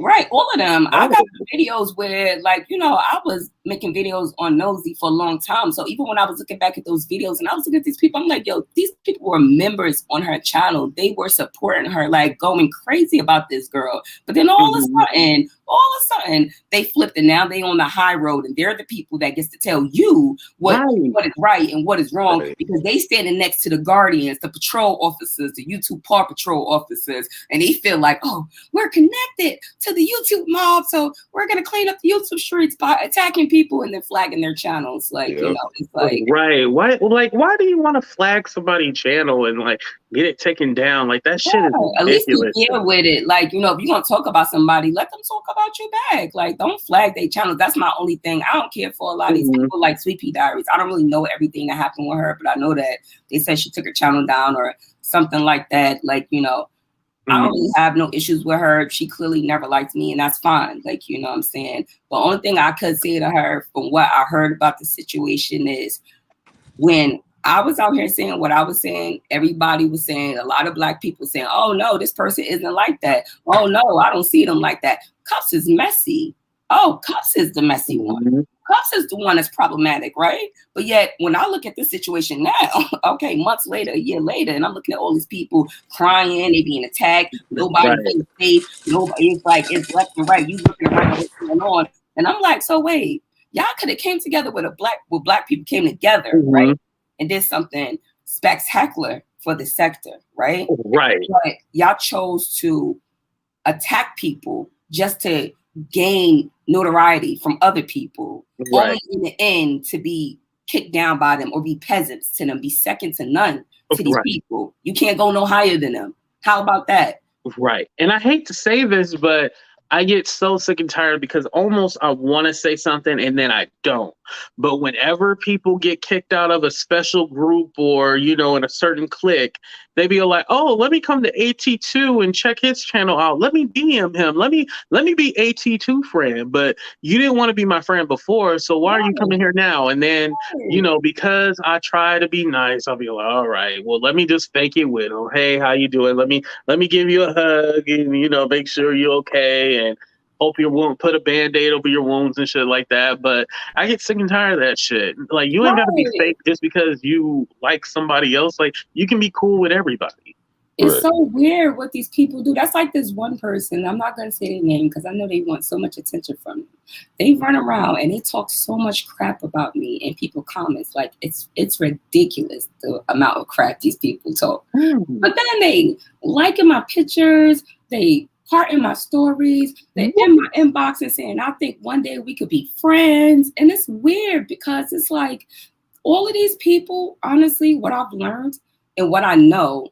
Right, all of them. I got videos where, like, you know, I was making videos on Nosy for a long time. So even when I was looking back at those videos and I was looking at these people, I'm like, yo, these people were members on her channel. They were supporting her, like going crazy about this girl. But then all of a sudden, all of a sudden they flipped and now they on the high road and they're the people that gets to tell you what is right and what is wrong because they standing next to the guardians, the patrol officers, the YouTube Paw Patrol officers, and they feel like, oh, we're connected to the YouTube mob, so we're gonna clean up the YouTube streets by attacking people and then flagging their channels. Like, you know, it's like why do you want to flag somebody's channel and like get it taken down? Like that shit is ridiculous. At least you deal with it. Like, you know, if you're gonna talk about somebody, let them talk about you back. Like, don't flag their channels. That's my only thing. I don't care for a lot of these people like Sweetpea Diaries. I don't really know everything that happened with her, but I know that they said she took her channel down or something like that. Like, you know, I don't really have no issues with her. She clearly never liked me, and that's fine. Like, you know what I'm saying? The only thing I could say to her from what I heard about the situation is when I was out here saying what I was saying, everybody was saying, a lot of Black people saying, oh no, this person isn't like that. Oh no, I don't see them like that. Cups is messy. Oh, Cups is the messy one. Cups is the one that's problematic, right? But yet, when I look at this situation now, okay, months later, a year later, and I'm looking at all these people crying, they being attacked, nobody being safe, nobody, it's like, it's left and right, you looking around, what's going on? And I'm like, so wait, y'all could have came together with Black people came together, right? And did something spectacular for the sector, right? Right. But y'all chose to attack people just to gain notoriety from other people, only in the end to be kicked down by them or be peasants to them, be second to none to these people. You can't go no higher than them. How about that? Right. And I hate to say this, but I get so sick and tired because almost I want to say something and then I don't. But whenever people get kicked out of a special group or, you know, in a certain clique, they be like, oh, let me come to AT2 and check his channel out. Let me DM him. Let me be AT2 friend. But you didn't want to be my friend before, so why are you coming here now? And then, you know, because I try to be nice, I'll be like, all right, well, let me just fake it with him. Hey, how you doing? Let me give you a hug and, you know, make sure you're okay and hope your wound, put a Band-Aid over your wounds and shit like that. But I get sick and tired of that shit. Like, you ain't got to be fake just because you like somebody else. Like, you can be cool with everybody. It's so weird what these people do. That's like this one person. I'm not going to say their name because I know they want so much attention from me. They run around and they talk so much crap about me in people comments. Like, it's ridiculous the amount of crap these people talk. But then they liking my pictures. They part in my stories, they're in my inbox and saying, I think one day we could be friends. And it's weird because it's like all of these people, honestly, what I've learned and what I know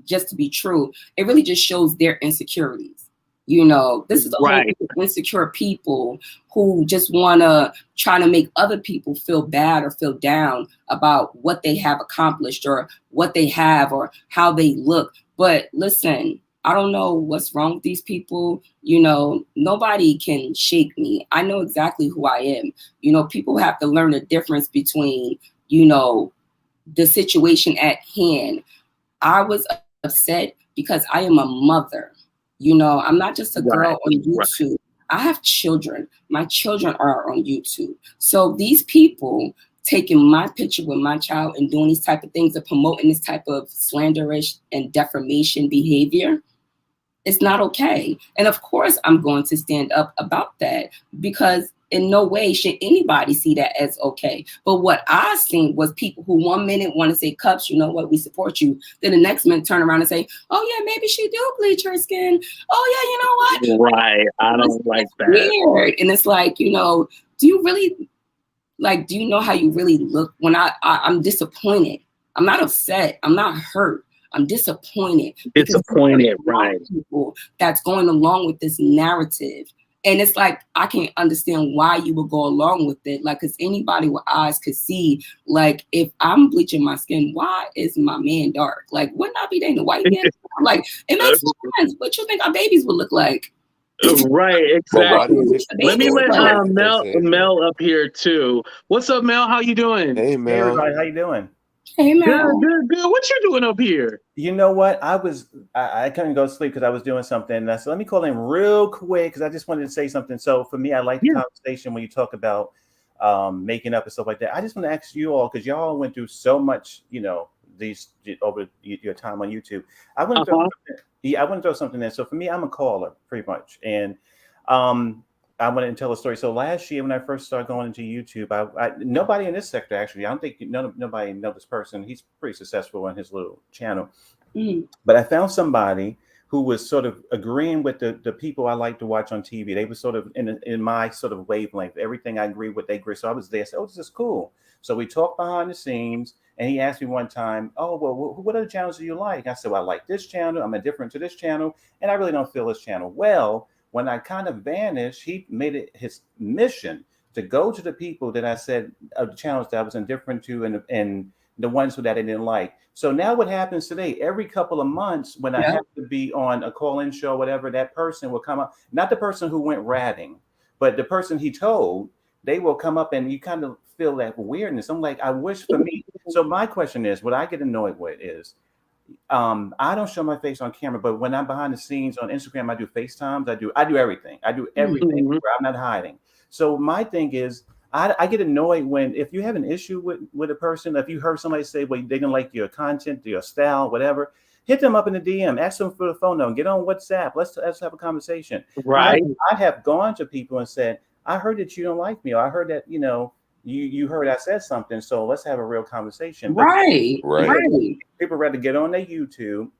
just to be true, it really just shows their insecurities. You know, this is all insecure people who just want to try to make other people feel bad or feel down about what they have accomplished or what they have or how they look. But listen, I don't know what's wrong with these people. You know, nobody can shake me. I know exactly who I am. You know, people have to learn the difference between, you know, the situation at hand. I was upset because I am a mother. You know, I'm not just a girl on YouTube. I have children. My children are on YouTube. So these people taking my picture with my child and doing these type of things and promoting this type of slanderish and defamation behavior, it's not okay. And of course, I'm going to stand up about that because in no way should anybody see that as okay. But what I seen was people who 1 minute want to say, Cups, you know what, we support you. Then the next minute turn around and say, oh yeah, maybe she do bleach her skin. Oh yeah, you know what? Right. I don't like that. Weird. And it's like, you know, do you really, like, do you know how you really look? When I'm disappointed. I'm not upset. I'm not hurt. I'm disappointed. Disappointed, right. People that's going along with this narrative. And it's like, I can't understand why you would go along with it. Like, because anybody with eyes could see, like, if I'm bleaching my skin, why is my man dark? Like, wouldn't I be dating a white man? Like, it makes no sense. What you think our babies would look like? Right, exactly. Let me let Mel up here too. What's up, Mel? How you doing? Hey, Mel. Hey, everybody. How you doing? Hey, Mel. Good. What you doing up here? You know what? I couldn't go to sleep because I was doing something. So let me call in real quick because I just wanted to say something. So for me, I like the conversation when you talk about making up and stuff like that. I just want to ask you all, because y'all went through so much, you know, these over your time on YouTube. I want to throw something in. So for me, I'm a caller pretty much. And I want to tell a story. So last year when I first started going into YouTube, I nobody in this sector actually. I don't think nobody know this person. He's pretty successful on his little channel. But I found somebody who was sort of agreeing with the people I like to watch on TV. They were sort of in my sort of wavelength. Everything I agree with, they agree. So I was there. I said, oh, this is cool. So we talked behind the scenes, and he asked me one time, oh, well, what other channels do you like? I said, well, I like this channel. I'm indifferent to this channel, and I really don't feel this channel. Well, when I kind of vanished, he made it his mission to go to the people that I said of the channels that I was indifferent to and the ones that I didn't like. So now what happens today, every couple of months when I have to be on a call-in show, whatever, that person will come up, not the person who went ratting, but the person he told, they will come up and you kind of feel that weirdness. I'm like, I wish for me. So my question is, what I get annoyed with is, I don't show my face on camera, but when I'm behind the scenes on Instagram, I do FaceTimes. I do everything. I do everything. I'm not hiding. So my thing is, I get annoyed when if you have an issue with a person, if you heard somebody say, well, they didn't like your content, your style, whatever, hit them up in the DM, ask them for the phone number, get on WhatsApp. Let's have a conversation. Right. I have gone to people and said, I heard that you don't like me, or I heard that, you heard I said something, so let's have a real conversation. But Right. People rather get on their YouTube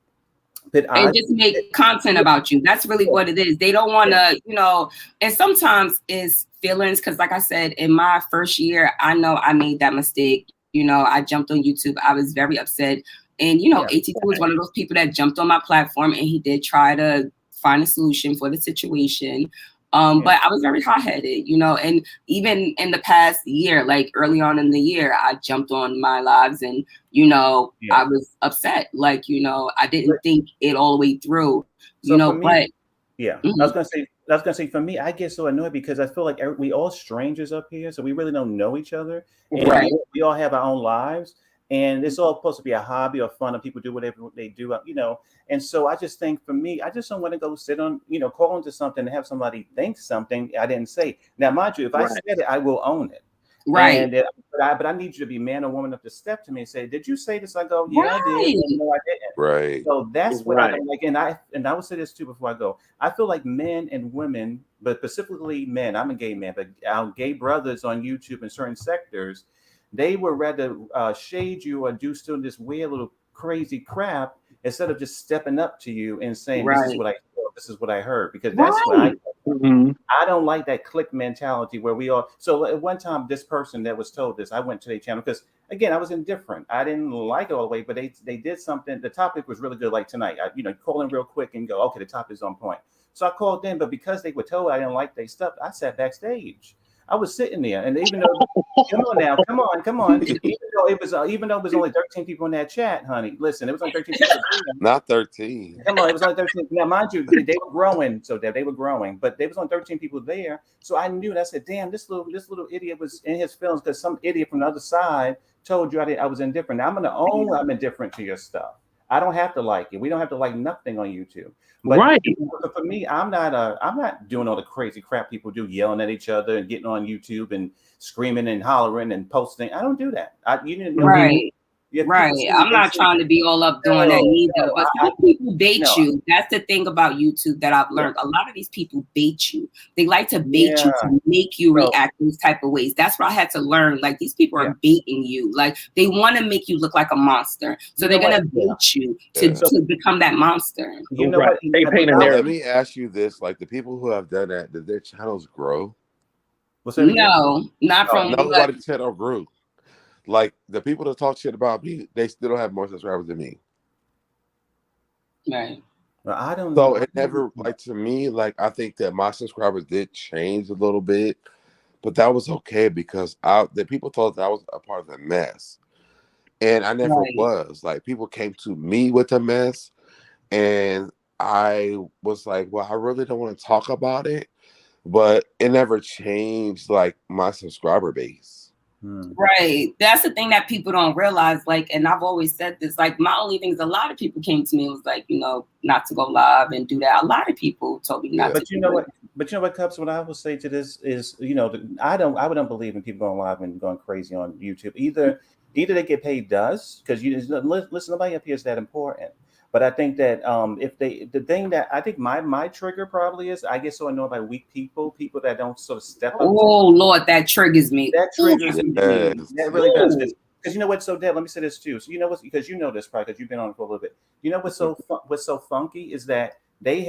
and just make content about you. That's really what it is. They don't want to, and sometimes it's feelings. Cause like I said, in my first year, I know I made that mistake. I jumped on YouTube. I was very upset. And, AT2 was one of those people that jumped on my platform and he did try to find a solution for the situation. But I was very hot-headed, and even in the past year, like early on in the year, I jumped on my lives and, I was upset. Like, I didn't think it all the way through, but I was gonna say for me, I get so annoyed because I feel like we all strangers up here, so we really don't know each other. And we all have our own lives. And it's all supposed to be a hobby or fun, and people do whatever they do, And so I just think for me, I just don't want to go sit on, call into something and have somebody think something I didn't say. Now, mind you, if I said it, I will own it. Right. But I need you to be man or woman enough to step to me and say, did you say this? I go, yeah, I did. No, I didn't. Right. So that's what I like. And I will say this too before I go. I feel like men and women, but specifically men, I'm a gay man, but our gay brothers on YouTube in certain sectors, they would rather shade you or do still this weird little crazy crap instead of just stepping up to you and saying, this is what I feel, this is what I heard. Because that's what I don't like that clique mentality where we all. So at one time, this person that was told this, I went to their channel because, again, I was indifferent. I didn't like it all the way, but they did something. The topic was really good. Like tonight, I call in real quick and go, okay, the topic is on point. So I called in, but because they were told I didn't like their stuff, I sat backstage. I was sitting there, and even though, come on. Even though it was only 13 people in that chat, honey. Listen, it was only 13 people. Not 13. Come on, it was only 13. Now, mind you, they were growing, so they were growing, but there was only 13 people there. So I knew, and I said, "Damn, this little idiot was in his feelings because some idiot from the other side told you I was indifferent. Now I'm gonna own I'm indifferent to your stuff. I don't have to like it. We don't have to like nothing on YouTube. But for me, I'm not doing all the crazy crap people do, yelling at each other and getting on YouTube and screaming and hollering and posting. I don't do that. You didn't know Right. I'm not trying to be all up doing that either. But some people bait you. That's the thing about YouTube that I've learned. A lot of these people bait you. They like to bait you to make you react these type of ways. That's what I had to learn. Like these people are baiting you. Like they want to make you look like a monster. So they're gonna bait you to become that monster. You know what? Let me ask you this: like the people who have done that, did their channels grow? No, not from nobody's channel grew. Like the people that talk shit about me, they still have more subscribers than me. Right. Well, I don't know. So it never, like to me, like I think that my subscribers did change a little bit, but that was okay because the people thought that I was a part of the mess. And I never was. Like people came to me with a mess, and I was like, well, I really don't want to talk about it, but it never changed like my subscriber base. Right. That's the thing that people don't realize. Like, and I've always said this, like my only thing is a lot of people came to me and was like, not to go live and do that. A lot of people told me not to. But you know what, Cups, what I will say to this is, I don't believe in people going live and going crazy on YouTube. Either they get paid because listen, nobody up here is that important. But I think that the thing that I think my trigger probably is, I get so annoyed by weak people that don't sort of step up. Oh Lord, that triggers me. That triggers me. That really does. Because you know what? So Deb, let me say this too. So you know what? Because you know this probably because you've been on it for a little bit. You know what's so funky is that they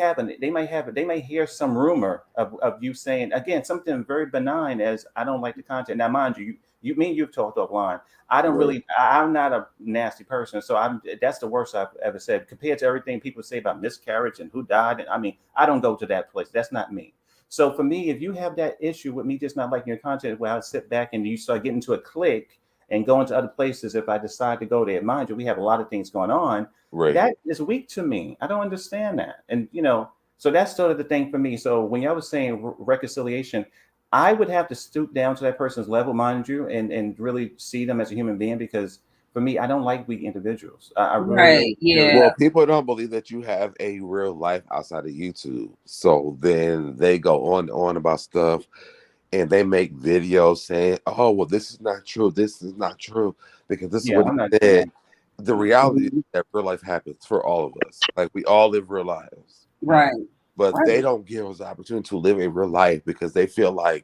may hear some rumor of you saying again something very benign as I don't like the content. Now, mind you, you've talked offline. I don't really. I'm not a nasty person, so that's the worst I've ever said compared to everything people say about miscarriage and who died. And I mean, I don't go to that place. That's not me. So for me, if you have that issue with me just not liking your content, where I sit back and you start getting to a click and go into other places, if I decide to go there, mind you, we have a lot of things going on. That is weak to me. I don't understand that, and so that's sort of the thing for me. So when y'all was saying reconciliation, I would have to stoop down to that person's level, mind you, and really see them as a human being, because for me, I don't like weak individuals. Well, people don't believe that you have a real life outside of YouTube. So then they go on about stuff and they make videos saying, oh, well, this is not true. This is not true because this is what he said. The reality is that real life happens for all of us. Like we all live real lives. Right. But they don't give us the opportunity to live a real life because they feel like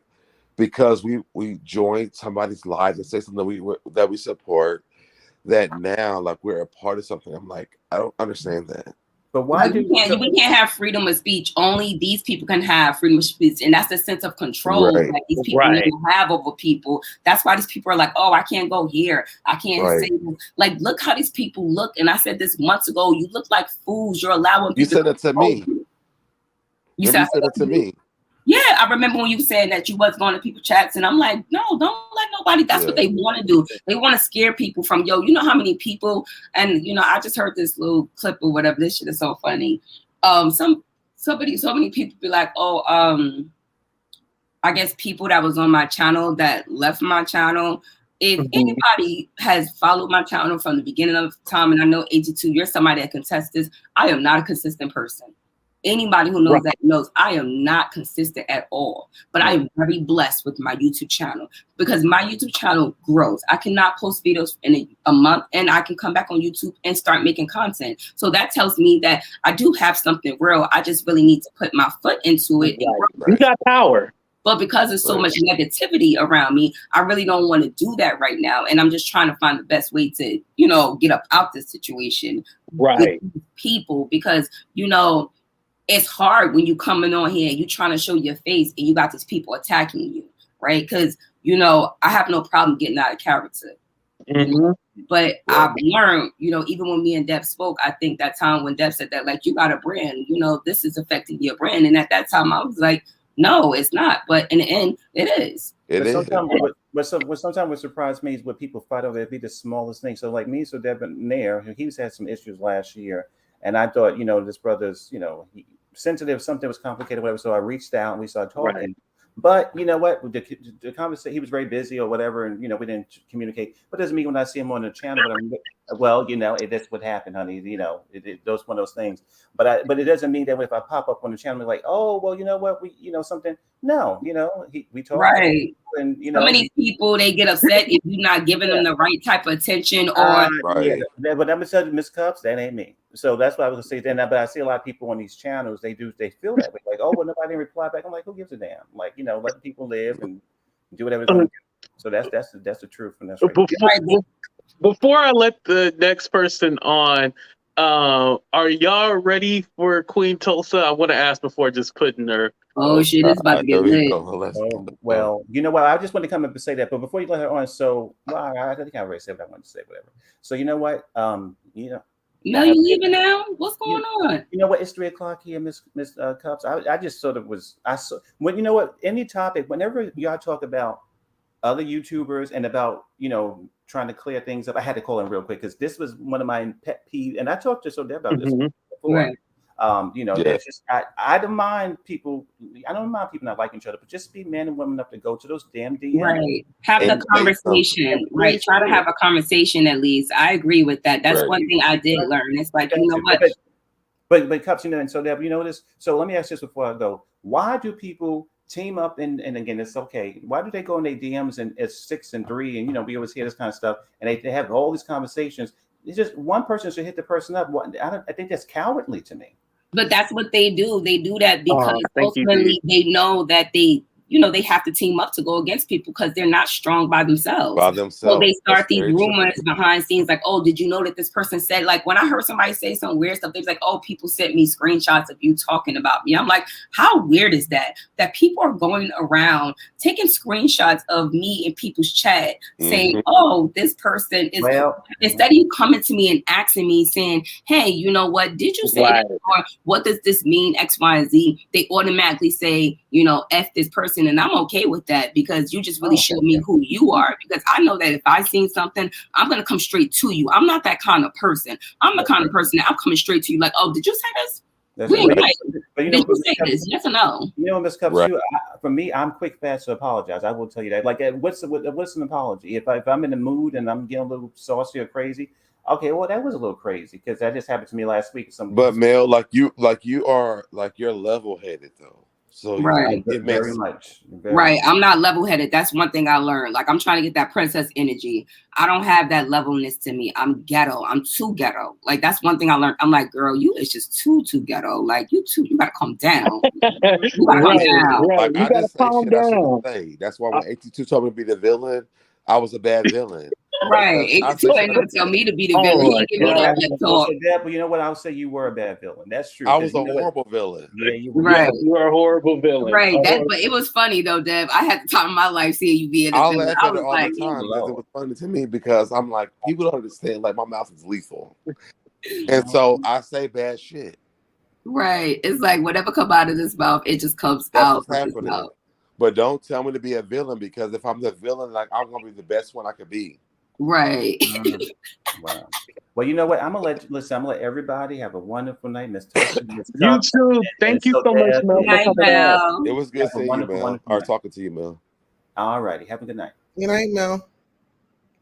because we join somebody's lives and say something that we support, that now like we're a part of something. I'm like, I don't understand that. But why we can't have freedom of speech? Only these people can have freedom of speech, and that's the sense of control that these people need to have over people. That's why these people are like, oh, I can't go here, I can't say this. Like, look how these people look. And I said this months ago. You look like fools. You're allowing people. You said it to me. You said it to me. Yeah, I remember when you said that you was going to people chats, and I'm like, no, don't let nobody. That's what they want to do. They want to scare people from, you know how many people, and I just heard this little clip or whatever. This shit is so funny. So many people be like, oh, I guess people that was on my channel that left my channel. If anybody has followed my channel from the beginning of time, and I know 82, you're somebody that contests this, I am not a consistent person. Anybody who knows that knows I am not consistent at all, but I am very blessed with my YouTube channel because my YouTube channel grows. I cannot post videos in a month and I can come back on YouTube and start making content. So that tells me that I do have something real. I just really need to put my foot into it. You got power. But because there's so much negativity around me, I really don't want to do that right now. And I'm just trying to find the best way to, get up out this situation with people because, it's hard when you coming on here and you trying to show your face and you got these people attacking you, right? Because, I have no problem getting out of character. But I've learned, even when me and Deb spoke, I think that time when Deb said that, like, you got a brand, this is affecting your brand. And at that time, I was like, no, it's not. But in the end, it is. Sometimes what surprised me is what people fight over. It'd be the smallest thing. So like me, so Deb and Nair, he's had some issues last year. And I thought, this brother's, sensitive, something was complicated, whatever. So I reached out and we started talking. But you know what? The conversation, he was very busy or whatever, and we didn't communicate. But doesn't mean when I see him on the channel, that's what happened, honey. Those one of those things. But it doesn't mean that if I pop up on the channel, like, oh well, you know what? We something. No, we talk. Right. And so many people they get upset if you're not giving them the right type of attention or. But I'm gonna tell you, Miss Cups, that ain't me. So that's why I was gonna say then. But I see a lot of people on these channels. They feel that way. Like, oh well, nobody didn't reply back. I'm like, who gives a damn? Like, let people live and do whatever. So that's the truth. And that's right. Before I let the next person on, are y'all ready for Queen Tulsa? I want to ask before just putting her. Oh shit, it's about to get lit. Well, you know what? I just want to come up and say that, but before you let her on, I think I already said what I wanted to say, whatever. So you know what? No, you leaving now? What's going on? You know what? It's 3:00 here, Miss Cups. I just sort of was. When you know what? Any topic, whenever y'all talk about other YouTubers and about trying to clear things up, I had to call in real quick because this was one of my pet peeves, and I talked to Deb about this before. Right. It's just I don't mind people. I don't mind people not liking each other, but just be men and women enough to go to those damn DMs. Right. Have the conversation. Right. Try to have a conversation at least. I agree with that. That's one thing I did learn. It's like, you know what? But Cups, and so Deb, this. So let me ask this before I go. Why do people team up and again, it's okay. Why do they go in their DMs and it's 6 and 3 and we always hear this kind of stuff and they have all these conversations? It's just one person should hit the person up. I think that's cowardly to me. But that's what they do. They do that because ultimately they know that they have to team up to go against people because they're not strong by themselves. So they start these rumors behind scenes like, oh, did you know that this person said, like when I heard somebody say some weird stuff, they're like, oh, people sent me screenshots of you talking about me. I'm like, how weird is that? That people are going around taking screenshots of me in people's chat saying, oh, this person is, instead of you coming to me and asking me saying, hey, you know what, did you say that? Or what does this mean, X, Y, and Z? They automatically say, F this person. And I'm okay with that because you just really showed me who you are, because I know that if I seen something, I'm going to come straight to you. I'm not that kind of person. I'm the kind of person that I'm coming straight to you like, oh, did you say this? That's right. But did you say this? Yes or no? Ms. Cups, for me, I'm quick, fast to apologize. I will tell you that. Like, what's an apology? If I'm in the mood and I'm getting a little saucy or crazy, okay, well, that was a little crazy because that just happened to me last week. But Mel, you're level-headed though. So it makes very much. I'm not level-headed. That's one thing I learned. Like I'm trying to get that princess energy. I don't have that levelness to me. I'm ghetto. I'm too ghetto. Like that's one thing I learned. I'm like, girl, you is just too ghetto. Like you gotta calm down. You gotta calm down. Right. You gotta calm down. That's why when 82 told me to be the villain, I was a bad villain. Right. 82 ain't gonna tell me to be the villain. He give me that lip talk. But you know what? I'll say you were a bad villain. That's true. I was a horrible villain. Yeah, you were. Right. You were a horrible villain. Right. But it was funny though, Deb. I had the time of my life seeing you being a villain. I was all the time because it was funny to me because I'm like, people don't understand. Like my mouth is lethal, and so I say bad shit. Right. It's like whatever comes out of this mouth, it just comes out. But don't tell me to be a villain because if I'm the villain, like I'm gonna be the best one I could be. Right. Wow. Well, you know what? I'm gonna let everybody have a wonderful night, Miss Tulsa. You too. Thank you so much, Mel. It was good seeing you, Mel. Or talking to you, Mel. All righty. Have a good night. Good night, Mel.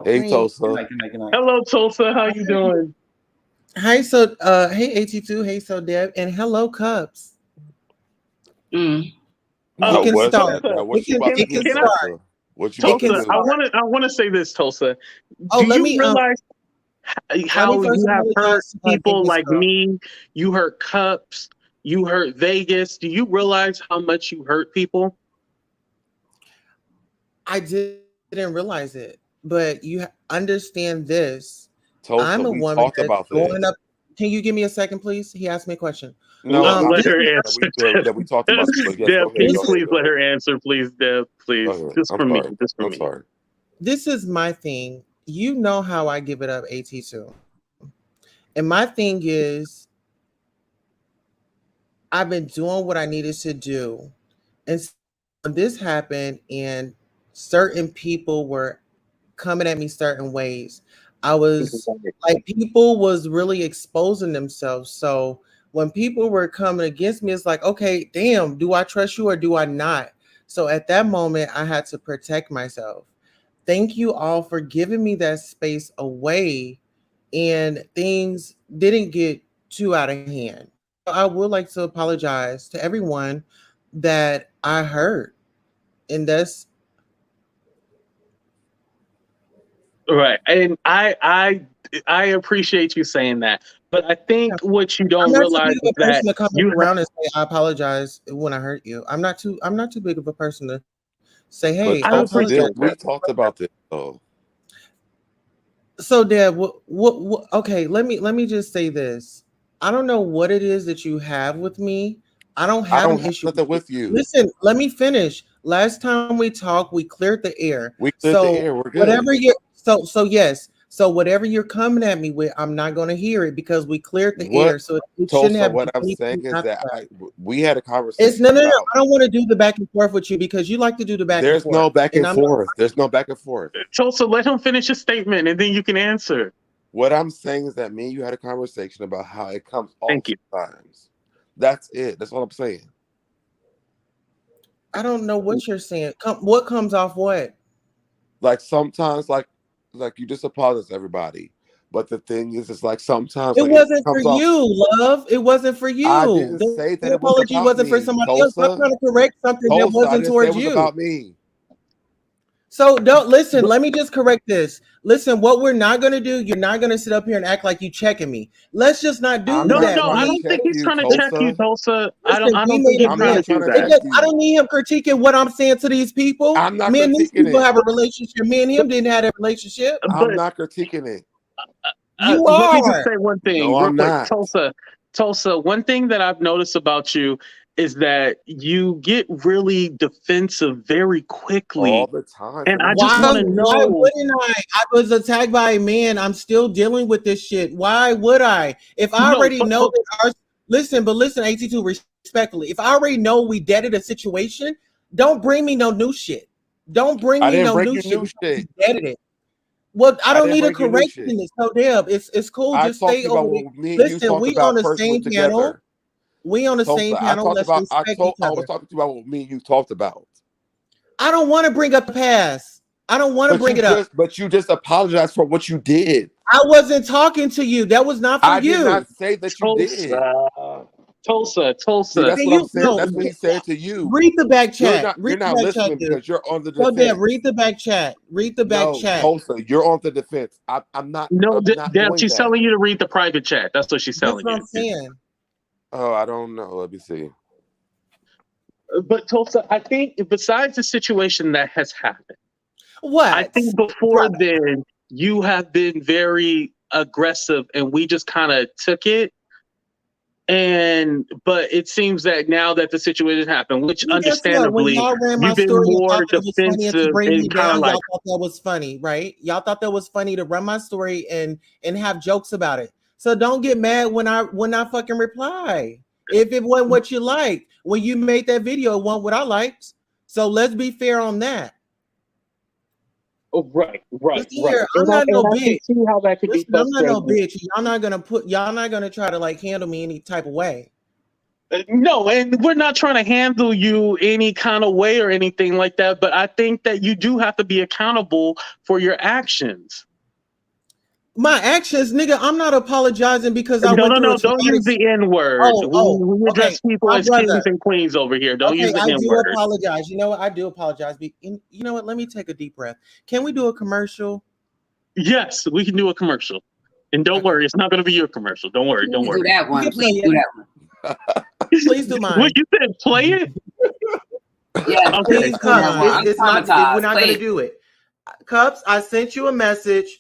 Hey, Tulsa. Good night. Hello, Tulsa. How you doing? Hi, hey 82. Hey, Deb, and hello, Cups. You can start. Tulsa, I want to say this, Tulsa. Do you realize how you have hurt people like me? You hurt Cups. You hurt Vegas. Do you realize how much you hurt people? I didn't realize it, but you understand this. Tulsa, I'm a woman that's going up. Can you give me a second, please? He asked me a question. No, let her answer. We talked about this. Deb, please let her answer, please, Deb, please. Just for me. Sorry. This is my thing. You know how I give it up, AT2. And my thing is, I've been doing what I needed to do. And when this happened and certain people were coming at me certain ways, I was like, people was really exposing themselves. So when people were coming against me, it's like, okay, damn, do I trust you or do I not? So at that moment, I had to protect myself. Thank you all for giving me that space away and things didn't get too out of hand. I would like to apologize to everyone that I hurt. And that's right. And I appreciate you saying that. But I think what you don't realize is that you around and say I apologize when I hurt you. I'm not too big of a person to say, hey, I apologize. We talked about this though. So Deb, what okay, let me just say this. I don't know what it is that you have with me. I don't have an issue with you. Listen, let me finish. Last time we talked, we cleared the air. We cleared the air. We're good. Whatever you yes. So whatever you're coming at me with, I'm not going to hear it because we cleared the air. So it shouldn't have. What I'm saying is that we had a conversation. It's no. I don't want to do the back and forth with you because you like to do the back. There's and forth. No back and forth. There's no back and forth. So let him finish his statement and then you can answer. What I'm saying is that me and you had a conversation about how it comes all times. That's it. That's what I'm saying. I don't know what you're saying. What comes off what? Like sometimes, like you just apologize to everybody. But the thing is, it's like sometimes it wasn't for you, love. It wasn't for you. I didn't say that the apology wasn't for somebody else. I'm trying to correct something that wasn't towards you. About me. So don't listen. Let me just correct this. Listen, what we're not gonna do, you're not gonna sit up here and act like you checking me. Let's just not do that. No. I don't think he's trying to check you, Tulsa. I don't think he's trying to do that. I don't need him critiquing what I'm saying to these people. I'm not me and these people it. have a relationship. Me and him didn't have a relationship. I'm not critiquing it. You are. Let me just say one thing, no, real I'm quick, not. Tulsa. One thing that I've noticed about you is that you get really defensive very quickly all the time. And I just want to know. Why wouldn't I? I was attacked by a man. I'm still dealing with this shit. Why would I? If I already know that our listen, 82 respectfully. If I already know we deaded a situation, don't bring me no new shit. Don't bring me no new shit. We deaded it. Well, I don't need a correction in this. So Deb, it's cool. Just stay over there. Listen, we on the same panel. We on the same panel. Let's respect each other. I was talking about what me and you talked about. I don't want to bring up the past. I don't want to bring it up. But you just apologized for what you did. I wasn't talking to you. That was not for you. I did not say that you did. Tulsa. See, that's what I'm saying. That's what he said to you. Read the back chat. You're not listening because you're on the defense. Deb, read the back chat. Read the back chat. Tulsa, you're on the defense. I'm not. No, Deb, she's telling you to read the private chat. That's what she's telling you. That's what I'm saying. Oh, I don't know. Let me see. But Tulsa, I think besides the situation that has happened, I think before then you have been very aggressive, and we just kind of took it. But it seems that now that the situation happened, which understandably you've been more defensive and kind of like. Y'all thought that was funny, right? Y'all thought that was funny to run my story and have jokes about it. So don't get mad when I fucking reply. If it wasn't what you liked, when you made that video, it wasn't what I liked. So let's be fair on that. Oh, right. I'm not no bitch. I'm not no bitch. Y'all not gonna try to like handle me any type of way. No, and we're not trying to handle you any kind of way or anything like that. But I think that you do have to be accountable for your actions. My actions, nigga, I'm not apologizing because I went through No, don't use the N-word. We address people as kings and queens over here. Don't use the N-word. I do apologize. You know what? I do apologize. You know what? Let me take a deep breath. Can we do a commercial? Yes, we can do a commercial. And don't worry, it's not going to be your commercial. Don't worry. Do that one. Please do that one. Please do mine. What you said? Play it? Yeah. Okay. Please come. It's not. We're not going to do it. Cups, I sent you a message.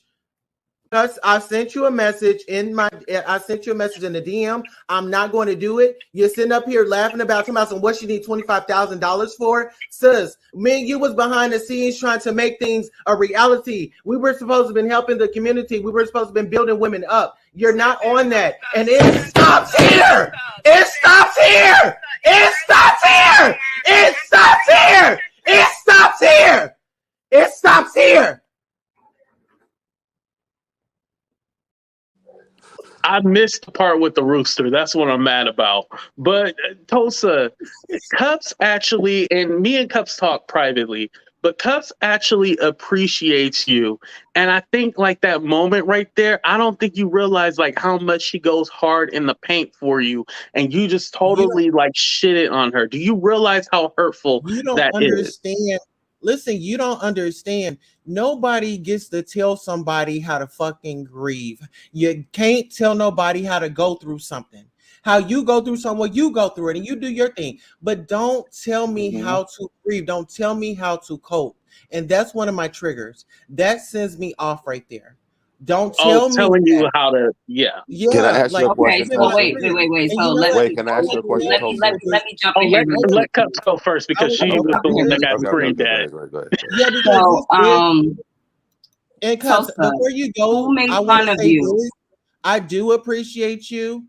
I sent you a message in the DM. I'm not going to do it. You're sitting up here laughing about what you need $25,000 for. Sis, me and you was behind the scenes trying to make things a reality. We were supposed to have been helping the community. We were supposed to have been building women up. You're not on that. And it stops here. It stops here. It stops here. It stops here. It stops here. It stops here. I missed the part with the rooster. That's what I'm mad about. But Tulsa, Cups actually, and me and Cups talk privately, but Cups actually appreciates you. And I think like that moment right there, I don't think you realize like how much she goes hard in the paint for you. And you just totally like shit it on her. Do you realize how hurtful that is? Listen, you don't understand. Nobody gets to tell somebody how to fucking grieve. You can't tell nobody how to go through something. How you go through something, you go through it and you do your thing. But don't tell me how to grieve. Don't tell me how to cope. And that's one of my triggers. That sends me off right there. Don't tell me telling you how to, yeah. Can I ask you a question? So wait. So can I ask you a question? Let me jump in here. Let Cups go first because she was the one that got screamed at. Yeah, because and Cups, before you go, I want to say this. I do appreciate you.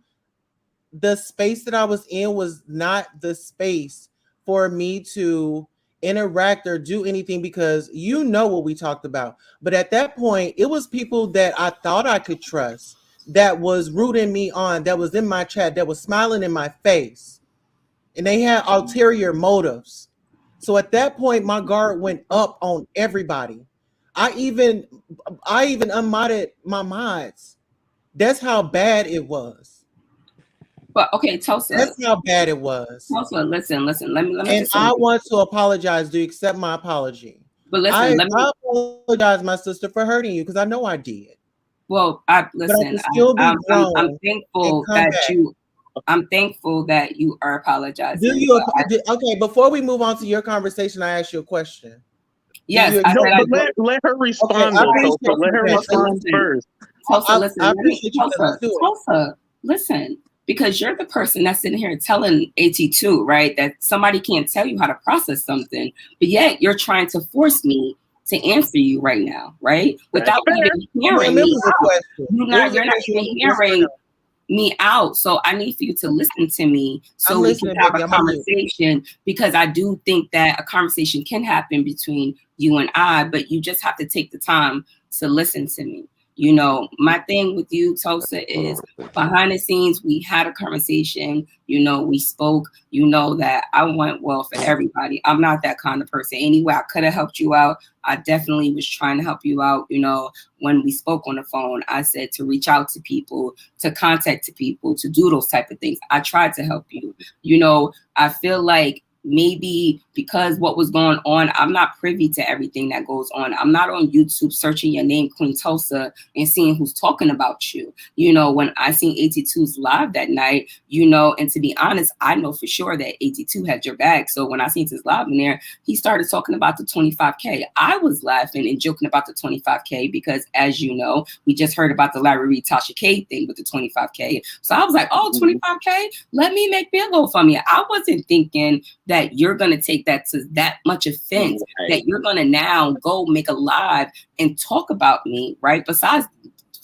The space that I was in was not the space for me to interact or do anything because you know what we talked about. But at that point, it was people that I thought I could trust that was rooting me on, that was in my chat, that was smiling in my face. And they had ulterior motives. So at that point, my guard went up on everybody. I even unmodded my mods. That's how bad it was. But okay, Tulsa. That's how bad it was. Tulsa, listen. Let me. And I want to apologize. Do you accept my apology? But listen, I apologize, my sister, for hurting you because I know I did. Well, I'm thankful that you. I'm thankful that you are apologizing. Okay, before we move on to your conversation, I asked you a question. Yes, let her respond. Let her respond first. Tulsa, listen, because you're the person that's sitting here telling AT2, right, that somebody can't tell you how to process something, but yet you're trying to force me to answer you right now, right? Without even hearing me out. You're not even hearing me out. So I need for you to listen to me so we can have a conversation, because I do think that a conversation can happen between you and I, but you just have to take the time to listen to me. You know, my thing with you, Tulsa, is behind the scenes, we had a conversation, you know, we spoke, you know, that I want well for everybody. I'm not that kind of person. Anyway, I could have helped you out. I definitely was trying to help you out. You know, when we spoke on the phone, I said to reach out to people, to contact people, to do those type of things. I tried to help you. You know, I feel like maybe because what was going on, I'm not privy to everything that goes on. I'm not on YouTube searching your name, Queen Tulsa, and seeing who's talking about you. You know, when I seen 82's live that night, you know, and to be honest, I know for sure that 82 had your back. So when I seen his live in there, he started talking about the 25K. I was laughing and joking about the 25K because, as you know, we just heard about the Larry Reid, Tasha K thing with the 25K. So I was like, oh, 25K, let me make Bilbo for me. I wasn't thinking that you're going to take that to that much offense, that you're going to now go make a live and talk about me, right? Besides,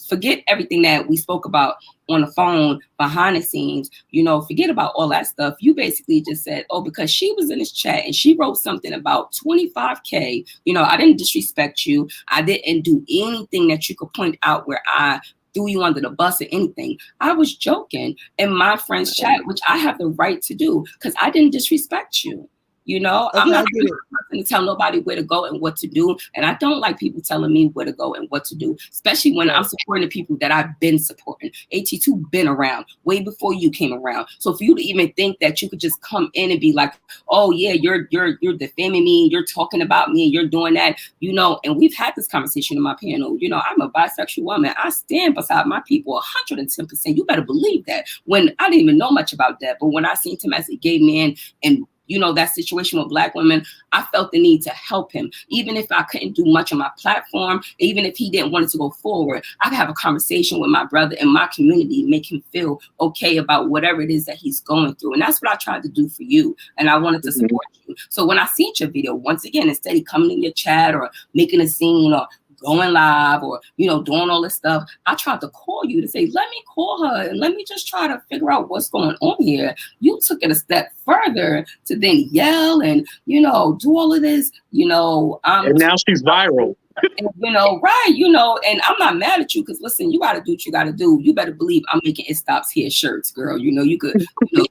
forget everything that we spoke about on the phone, behind the scenes, you know, forget about all that stuff. You basically just said, oh, because she was in this chat and she wrote something about 25K, you know, I didn't disrespect you. I didn't do anything that you could point out where I threw you under the bus or anything. I was joking in my friend's chat, which I have the right to do because I didn't disrespect you. You know, okay, I'm not going to tell nobody where to go and what to do. And I don't like people telling me where to go and what to do, especially when I'm supporting the people that I've been supporting. AT2 been around way before you came around. So for you to even think that you could just come in and be like, oh yeah, you're defaming me, you're talking about me, and you're doing that, you know, and we've had this conversation in my panel. You know, I'm a bisexual woman. I stand beside my people 110%. You better believe that. When I didn't even know much about that, but when I seen him as a gay man and you know, that situation with Black women, I felt the need to help him. Even if I couldn't do much on my platform, even if he didn't want it to go forward, I could have a conversation with my brother in my community, make him feel okay about whatever it is that he's going through. And that's what I tried to do for you. And I wanted to support you. So when I seen your video, once again, instead of coming in your chat or making a scene or going live or, you know, doing all this stuff, I tried to call you to say, let me call her and let me just try to figure out what's going on here. You took it a step further to then yell and, you know, do all of this, you know. And now she's viral. And, you know, right, you know, and I'm not mad at you because, listen, you got to do what you got to do. You better believe I'm making It Stops Here shirts, girl. You know, you could, you know,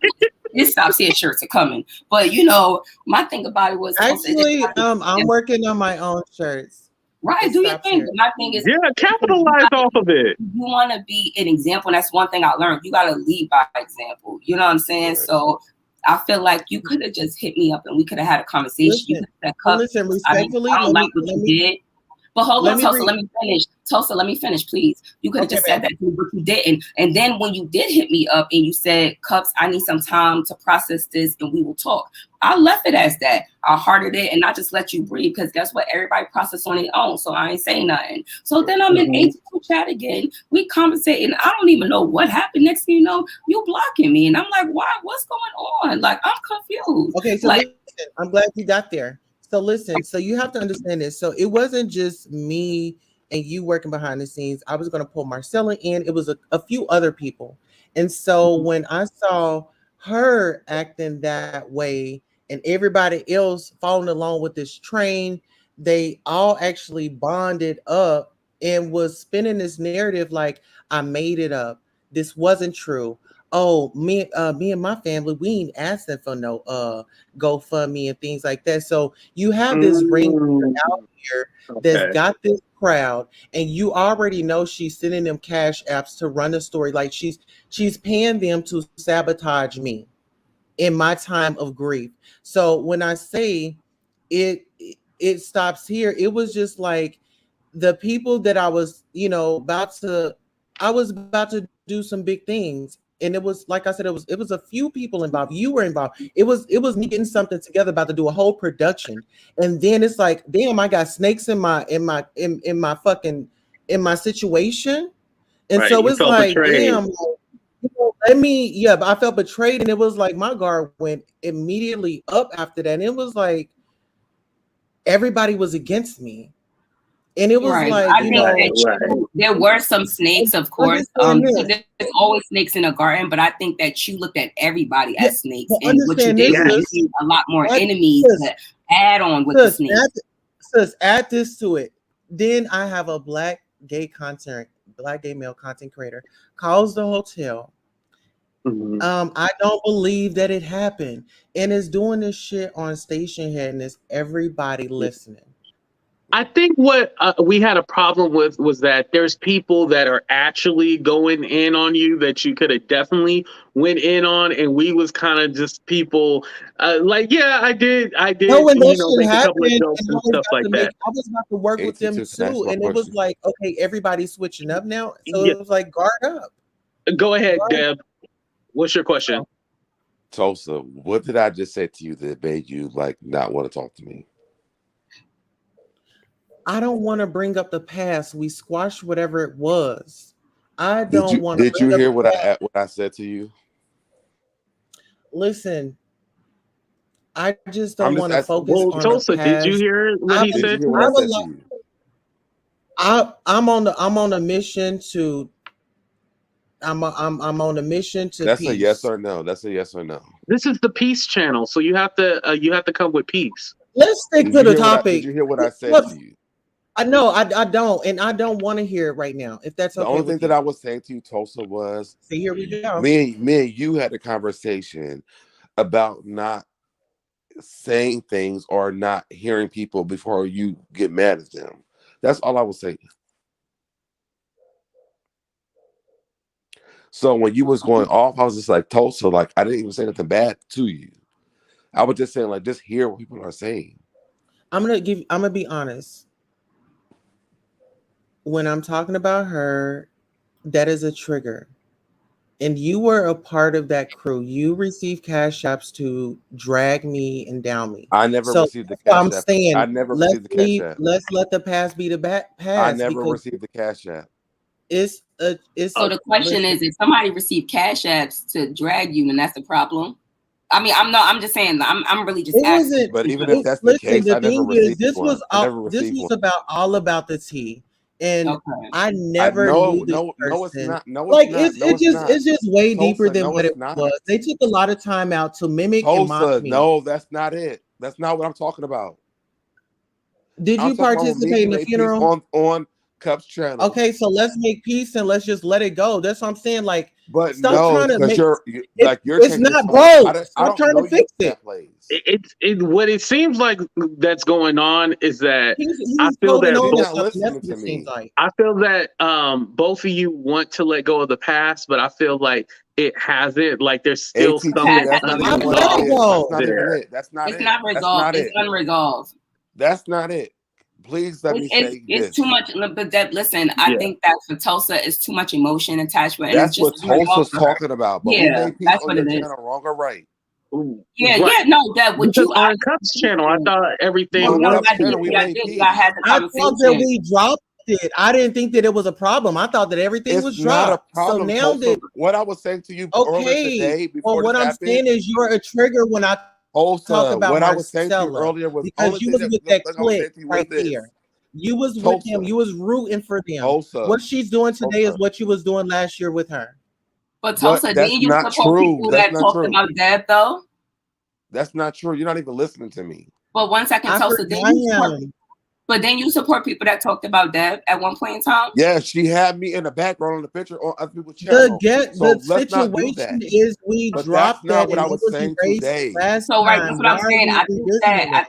It Stops Here shirts are coming. But, you know, my thing about it was. Actually, I'm working on my own shirts. Right, do your thing. But my thing is, capitalize off of it. You want to be an example. And that's one thing I learned. You got to lead by example. You know what I'm saying? So I feel like you could have just hit me up and we could have had a conversation. Listen, respectfully, I don't like what you did. But hold on, Tulsa, let me finish. Tulsa, let me finish, please. You could have just said that, but you didn't. And then when you did hit me up and you said, Cups, I need some time to process this and we will talk. I left it as that. I hearted it and I just let you breathe because guess what? Everybody process on their own. So I ain't saying nothing. So then I'm in 82 chat again. We conversating. I don't even know what happened. Next thing you know, you blocking me. And I'm like, why? What's going on? Like, I'm confused. Okay, so like, listen, I'm glad you got there. So listen, so you have to understand this. So it wasn't just me and you working behind the scenes. I was going to pull Marcella in. It was a few other people. And so when I saw her acting that way and everybody else following along with this train, they all actually bonded up and was spinning this narrative like, I made it up. This wasn't true. Oh, me and my family, we ain't asking for no GoFundMe and things like that. So you have this ring out here that's got this crowd, and you already know she's sending them cash apps to run the story. Like she's paying them to sabotage me in my time of grief. So when I say it, it stops here. It was just like the people that I was, about to do some big things. And it was, like I said, it was a few people involved. You were involved. It was me getting something together, about to do a whole production. And then it's like, damn, I got snakes in my situation. And so it's like, damn, but I felt betrayed. And it was like my guard went immediately up after that. And it was like everybody was against me. And it was like, I think that there were some snakes, of course. There's always snakes in a garden, but I think that you looked at everybody as snakes. And what you did was you need a lot more enemies to add on with the snakes. Add this to it. Then I have a black gay male content creator calls the hotel. I don't believe that it happened, and is doing this shit on station head, and it's everybody listening. I think what we had a problem with was that there's people that are actually going in on you that you could have definitely went in on, and we was kind of just people like, yeah, I did. No, when that shit happened, and stuff like that. I was about to work with them too, and it was like, okay, everybody's switching up now, so it was like, guard up. Go ahead, Deb. What's your question? Tulsa, what did I just say to you that made you like not want to talk to me? I don't want to bring up the past. We squashed whatever it was. I don't want to. Did you hear what I said to you? Listen, I just don't want to focus on Tulsa, the past. did you hear what he said? I'm on a mission to. I'm on a mission to. That's peace. A yes or no. That's a yes or no. This is the peace channel, so you have to come with peace. Let's stick to the topic. Did you hear what I said to you? I know I don't, and I don't want to hear it right now. If that's okay. The only thing that I was saying to you, Tulsa, was here we go. Me and you had a conversation about not saying things or not hearing people before you get mad at them. That's all I was saying. So when you was going off, I was just like, Tulsa, like I didn't even say nothing bad to you. I was just saying, like, just hear what people are saying. I'm gonna be honest. When I'm talking about her, that is a trigger. And you were a part of that crew. You received cash apps to drag me and down me. I never received the cash app. I'm saying, I never received the cash app. Let's let the past be the past. I never received the cash app. So the question is, if somebody received cash apps to drag you, then that's the problem. I mean, I'm just saying, I'm really just asking. But even if that's the case, I never received this one. This was all about the tea. And I never knew this person. It's just way deeper than what it was. They took a lot of time out to mimic and mock me. No, that's not it. That's not what I'm talking about. Did you participate in the funeral? On Cup's channel. Okay, so let's make peace and let's just let it go. That's what I'm saying. Like, but stop no, trying to make it's not broke. Stop trying to fix it. What it seems like that's going on is that I feel that both of you want to let go of the past, but I feel like it hasn't. Like there's still something that's not it. It's not resolved. It's unresolved. That's not it. Please let me say it's too much. But listen, I think that for Tulsa, it's too much emotion attached with it. That's what Tulsa's talking about. But that's what it is. Wrong or right? That would you on Cup's channel? I thought everything. I had the conversation. I thought that we dropped it. I didn't think that it was a problem. I thought that everything was dropped. Not a problem, so now that what I was saying to you earlier today, before what I'm saying is you're a trigger when I talk about what I was saying to you earlier was because you was with that clip right there. You was with him. You was rooting for them. What she's doing today is what you was doing last year with her. But Tulsa, didn't you support people that talked about Deb though? That's not true. You're not even listening to me. But 1 second, Tulsa, then you support people that talked about Deb at one point in time? Yeah, she had me in the background on the picture on other people's channel. The situation is we dropped that. What I was saying today. So that's what I'm saying. I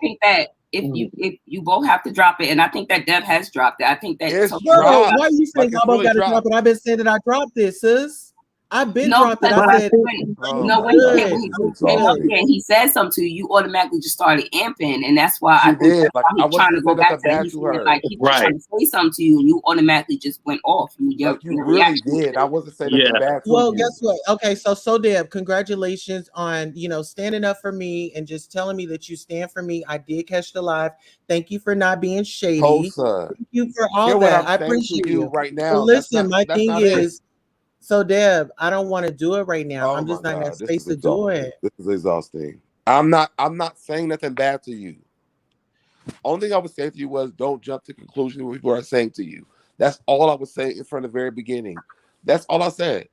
think that if you both have to drop it, and I think that Deb has dropped it. I think that it's why are you saying I both got to drop it? I've been saying that I dropped this, sis. I've been No, dropped it. because I said, when he came up here and he said something to you, you automatically just started amping, and that's why I think that's why he's trying to go back to that. He's like he's trying to say something to you, and you automatically just went off. You really did. I wasn't saying nothing bad to you. Well, guess what? Okay, so Deb, congratulations on standing up for me and just telling me that you stand for me. I did catch the live. Thank you for not being shady. Tulsa. Thank you for all that. I appreciate you right now. So listen, my thing is. So Deb, I don't want to do it right now. I'm just not in that space to do it. This is exhausting. I'm not saying nothing bad to you. Only thing I would say to you was don't jump to conclusions what people are saying to you. That's all I was saying from the very beginning. That's all I said.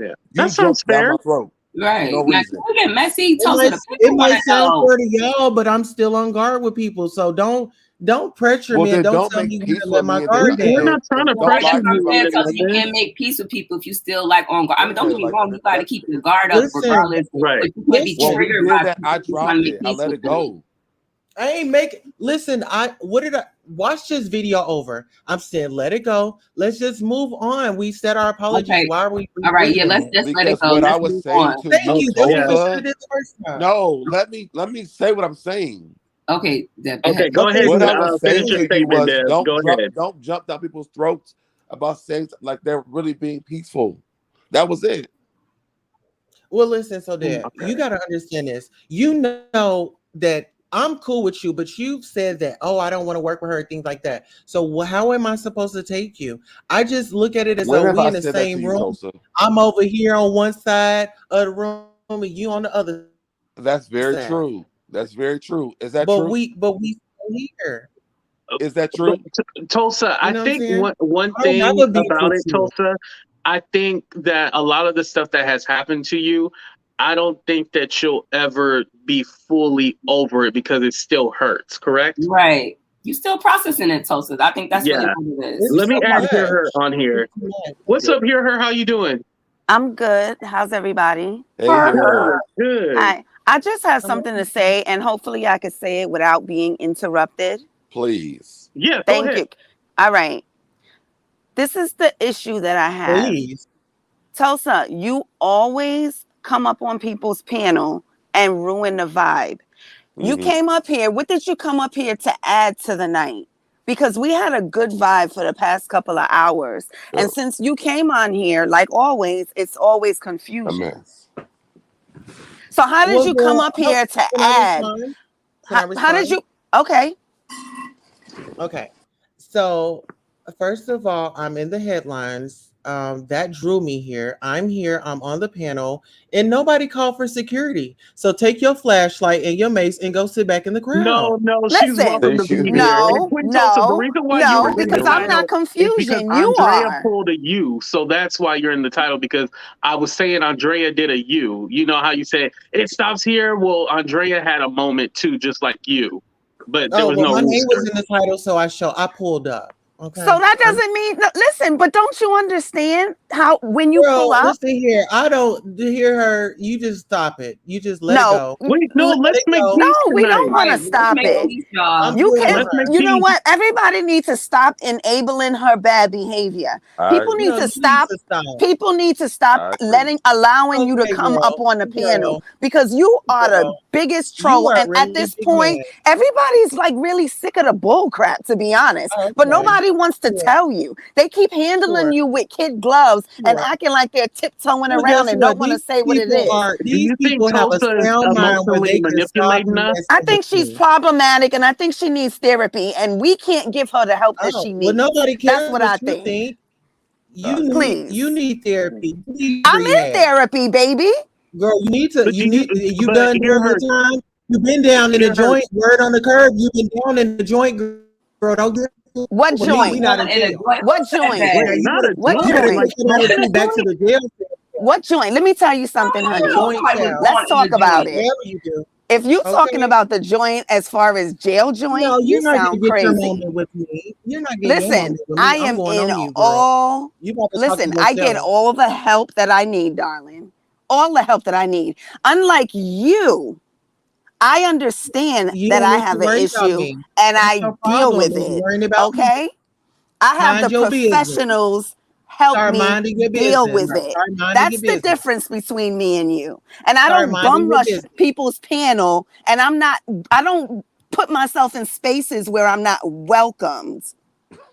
Yeah, that sounds fair. Down my throat. Right. No reason. Get messy. It might sound fair to y'all, but I'm still on guard with people. So don't pressure me and don't tell me when to let my guard down. We're not trying to pressure you. So you can't make peace with people if you still like on guard. I mean, don't get me wrong, you got to keep your guard up regardless. Right. But you can't be triggered by that. I dropped it. I let it go. I ain't making. Listen, watch this video over? I'm saying let it go. Let's just move on. We said our apologies. Okay. Why are we? All right, yeah, let's just let it go. What I was saying to you, Tulsa, no, let me say what I'm saying. Okay, go ahead. What I was saying to you was don't jump down people's throats about saying like they're really being peaceful. That was it. Well, listen, so Dad, you got to understand this. You know that I'm cool with you, but you've said that, oh, I don't want to work with her, things like that. So how am I supposed to take you? I just look at it as though we in the same room. I'm over here on one side of the room and you on the other. That's very true. That's very true. Is that true? But we still here. Is that true? Tulsa, I think one thing about it, Tulsa, I think that a lot of the stuff that has happened to you, I don't think that you'll ever be fully over it because it still hurts, correct? Right. You still processing it, Tulsa. I think that's really what it is. Let me add Hear Her on here. What's up, Hear Her? How you doing? I'm good. How's everybody? Hey, good. Hi. I just have something to say, and hopefully I could say it without being interrupted. Please. Yeah, Thank you. All right. This is the issue that I have. Please. Tulsa, you always come up on people's panel and ruin the vibe. You came up here. What did you come up here to add to the night? Because we had a good vibe for the past couple of hours. And since you came on here, like always, it's always confusion. So how did you come up here to add? How did you? Okay. Okay. So first of all, I'm in the headlines. That drew me here. I'm here. I'm on the panel, and nobody called for security. So take your flashlight and your mace and go sit back in the crowd. No, she's welcome to be here. The reason why you were because I'm not confusing. You Andrea pulled a U, so that's why you're in the title. Because I was saying Andrea did a U. You know how you say it stops here. Well, Andrea had a moment too, just like you, but there was no. My name was in the title, so I pulled up. Okay. So that doesn't mean listen, but don't you understand how when you pull up? Listen here, I don't hear her. You just stop it. You just let it go. Wait, let's make peace. No, we don't want to stop it. You can. You know what? Everybody needs to stop enabling her bad behavior. People need to stop. People need to stop allowing you to come up on the panel because you are the biggest troll. And at this point, everybody's like really sick of the bull crap, to be honest. But nobody wants to tell you. They keep handling you with kid gloves and acting like they're tiptoeing around and don't want to say what it is. These people have a sound mind where they manipulating us. I think she's problematic and I think she needs therapy and we can't give her the help that she needs. Well, nobody cares. That's what I think. You need therapy. I'm in therapy, baby. Girl, you done during the time. You've been down in the joint. Word on the curb. You've been down in the joint, girl. Don't get. What joint? What joint? What joint? Back to the jail. What joint? Let me tell you something, honey. Let's talk about it. If you're talking about the joint as far as jail joint, you sound crazy. With me. You're not listen, I am in all. Listen, I get all the help that I need, darling. All the help that I need. Unlike you. I understand that I have an issue and I deal with it. Okay? I have the professionals help me deal with it. That's the difference between me and you. And I don't bum rush people's panel, and I don't put myself in spaces where I'm not welcomed.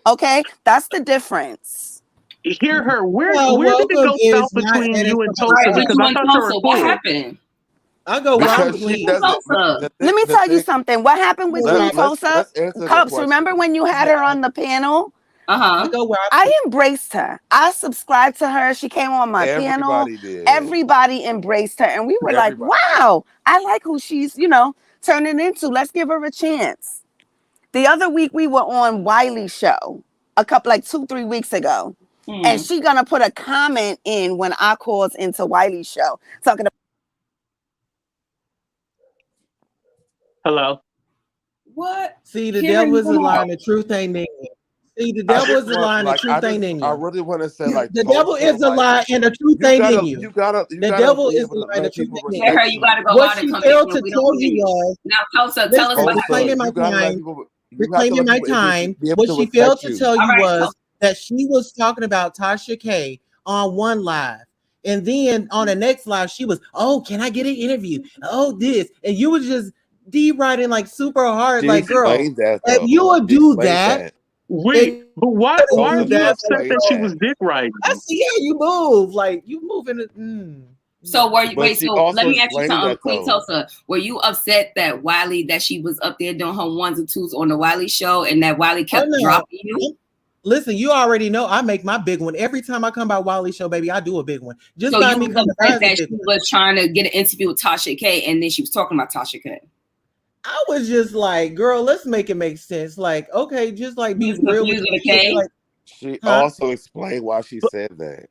Okay, that's the difference. Hear her. Where did it go south between you and Tulsa? Because I thought you were cool. What happened? I'll go because she doesn't. Let me tell you something. What happened with Queen Tulsa? Cups, remember when you had her on the panel? I embraced her. I subscribed to her. She came on my panel. Everybody embraced her. And we were like, wow, I like who she's, turning into. Let's give her a chance. The other week we were on Wiley's show, 2-3 weeks ago. And she gonna put a comment in when I calls into Wiley's show talking about. Hello. What? See, the devil is a lie, the truth ain't in you. See, the devil is a lie, and the truth ain't in you. I really want to say, the devil is a lie, and the truth ain't in you. The devil is a lie, and the truth ain't in you. You gotta go what she failed to tell you was, now Tulsa, tell us what happened. Reclaiming my time. What she failed to tell you was that she was talking about Tasha K on one live. And then on the next live, she was, oh, can I get an interview? Oh, this. And you was just deriding like super hard. Like, girl, if you would do that. Wait, but why are you upset that she was dick riding? I see how you move. Like, you moving it. So let me ask you something, Queen Tulsa. Were you upset that Wiley, that she was up there doing her ones and twos on the Wiley show and that Wiley kept dropping you? Listen, you already know I make my big one. Every time I come by Wiley show, baby, I do a big one. Just so you me that she was trying to get an interview with Tasha K and then she was talking about Tasha K. I was just like, girl, let's make it make sense. Like, okay, just like be real with okay. Like, she also explained why she said that.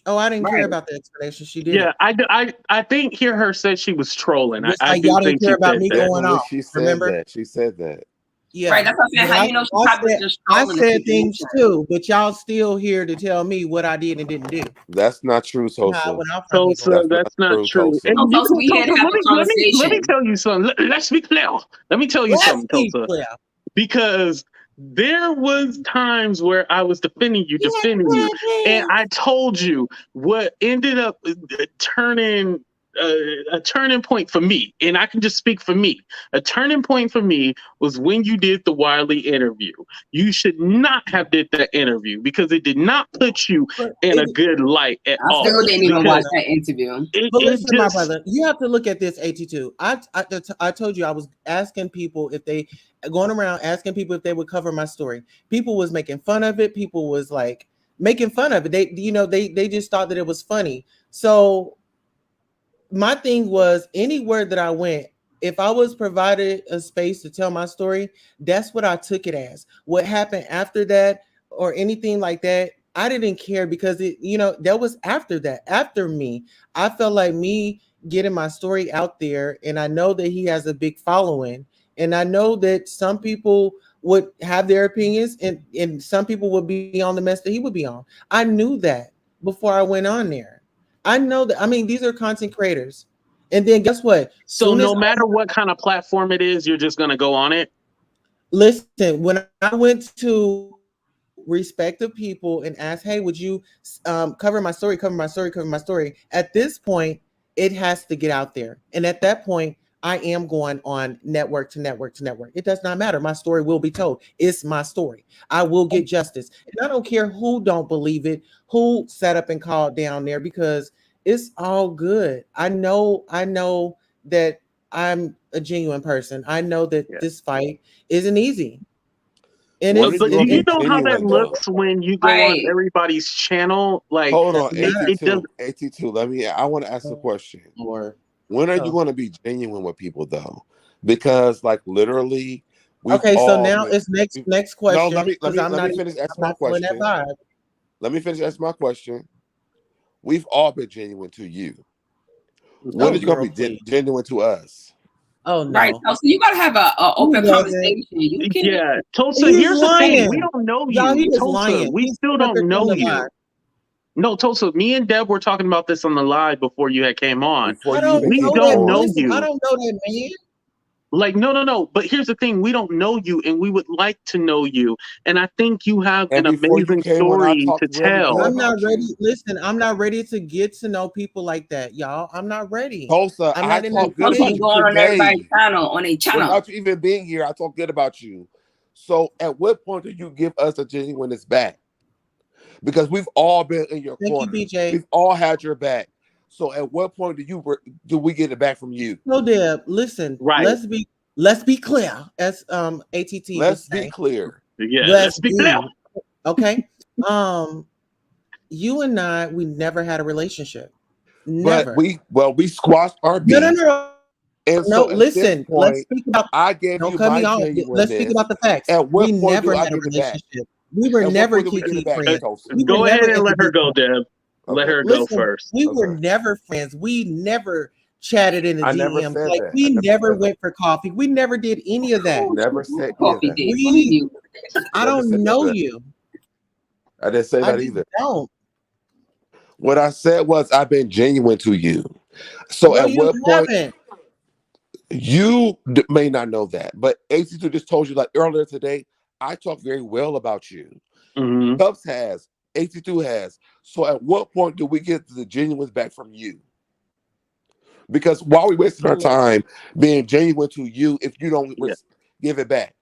Oh, I didn't care about the explanation. She did. Yeah, I think hear her said she was trolling. I y'all didn't care about me going off. She said remember? That. She said that. Yeah, right. That's what I'm saying. How you know she probably just trolling? I said things too, but y'all still here to tell me what I did and didn't do. That's not true, Tulsa. Tulsa, that's not true. Let me tell you something. Let's be clear. Let me tell you something, Tulsa. Because there was times where I was defending you, and I told you what ended up turning a turning point for me, and I can just speak for me. A turning point for me was when you did the Wiley interview. You should not have did that interview because it did not put you in a good light at all. I still didn't even watch that interview. But listen, my brother, you have to look at this 82. I told you I was asking people if they going around asking people if they would cover my story. People was making fun of it. People was like making fun of it. They just thought that it was funny. So my thing was anywhere that I went, if I was provided a space to tell my story, that's what I took it as. What happened after that or anything like that, I didn't care because that was after that. After me, I felt like me getting my story out there, and I know that he has a big following, and I know that some people would have their opinions, and some people would be on the mess that he would be on. I knew that before I went on there. I know that. I mean, these are content creators. And then guess what? So no matter what kind of platform it is, you're just going to go on it? Listen, when I went to respective people and asked, hey, would you cover my story? At this point, it has to get out there. And at that point, I am going on network to network. It does not matter. My story will be told. It's my story. I will get justice. And I don't care who don't believe it, who sat up and called down there, because it's all good. I know that I'm a genuine person. I know that this fight isn't easy. And but do you know how that looks when you go on everybody's channel? Like, hold on, 82. I want to ask a question. When are you going to be genuine with people, though? Because, like, literally, so now it's next question. No, let me finish asking my question. Let me finish asking my question. We've all been genuine to you. When are you going to be genuine to us? Oh, no. Right. So you got to have an open conversation. Yeah. Tulsa, here's the thing. We don't know you. Tulsa, we still don't know you. No, Tulsa, me and Deb were talking about this on the live before you had came on. We don't know you. I don't know that man. Like, no. But here's the thing: we don't know you, and we would like to know you. And I think you have an amazing story to tell. I'm not ready. Listen, I'm not ready to get to know people like that, y'all. I'm not ready. Tulsa, I'm not I talk good about you on everybody's channel, on a channel. Without you even being here, I talk good about you. So, at what point do you give us a genuineness back? Because we've all been in your corner. Thank you, BJ. We've all had your back. So at what point do we get it back from you? No, Deb, listen. Right. Let's be clear. As ATT. Let's be clear. Yeah. Let's be clear. Okay. You and I, we never had a relationship. Never. But we squashed our beef. No. And so listen. Point, let's speak about. I gave don't you cut my me off. Let's speak about the facts. At what we point never do I had a give it back? relationship. We were never kiki friends. Go ahead and let her go, Deb. Let her go first. We were never friends. We never chatted in the DM. Like that. we never went for coffee. We never did any of that. Never said coffee date. I don't know you. I didn't say that either. Don't. What I said was I've been genuine to you. So at what point you may not know that, but AC2 just told you like earlier today, I talk very well about you. Tubbs has, AC2 has. So at what point do we get the genuine back from you? Because why are we wasting our time being genuine to you if you don't give it back?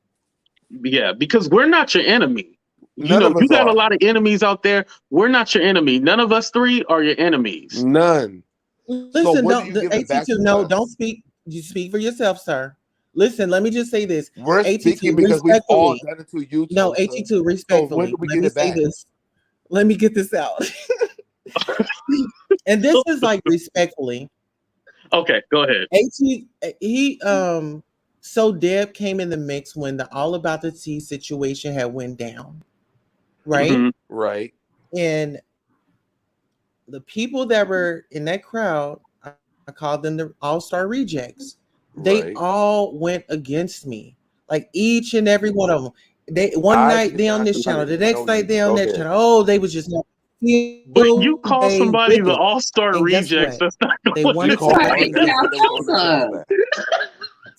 Yeah, because we're not your enemy. You got a lot of enemies out there. We're not your enemy. None of us three are your enemies. None. Listen, don't speak. You speak for yourself, sir. Listen, let me just say this. We're speaking because we've all done it to you. No, AT2, respectfully. So let me say this. Let me get this out. And this is like respectfully. Okay, go ahead. So Deb came in the mix when the All About the Tea situation had went down. Right? Right. And the people that were in that crowd, I called them the All-Star Rejects. They all went against me. Like each and every one of them. One night they on this channel, the next night they on that channel. Oh, they was just not. But you call somebody the All-Star Rejects. That's not they wanted to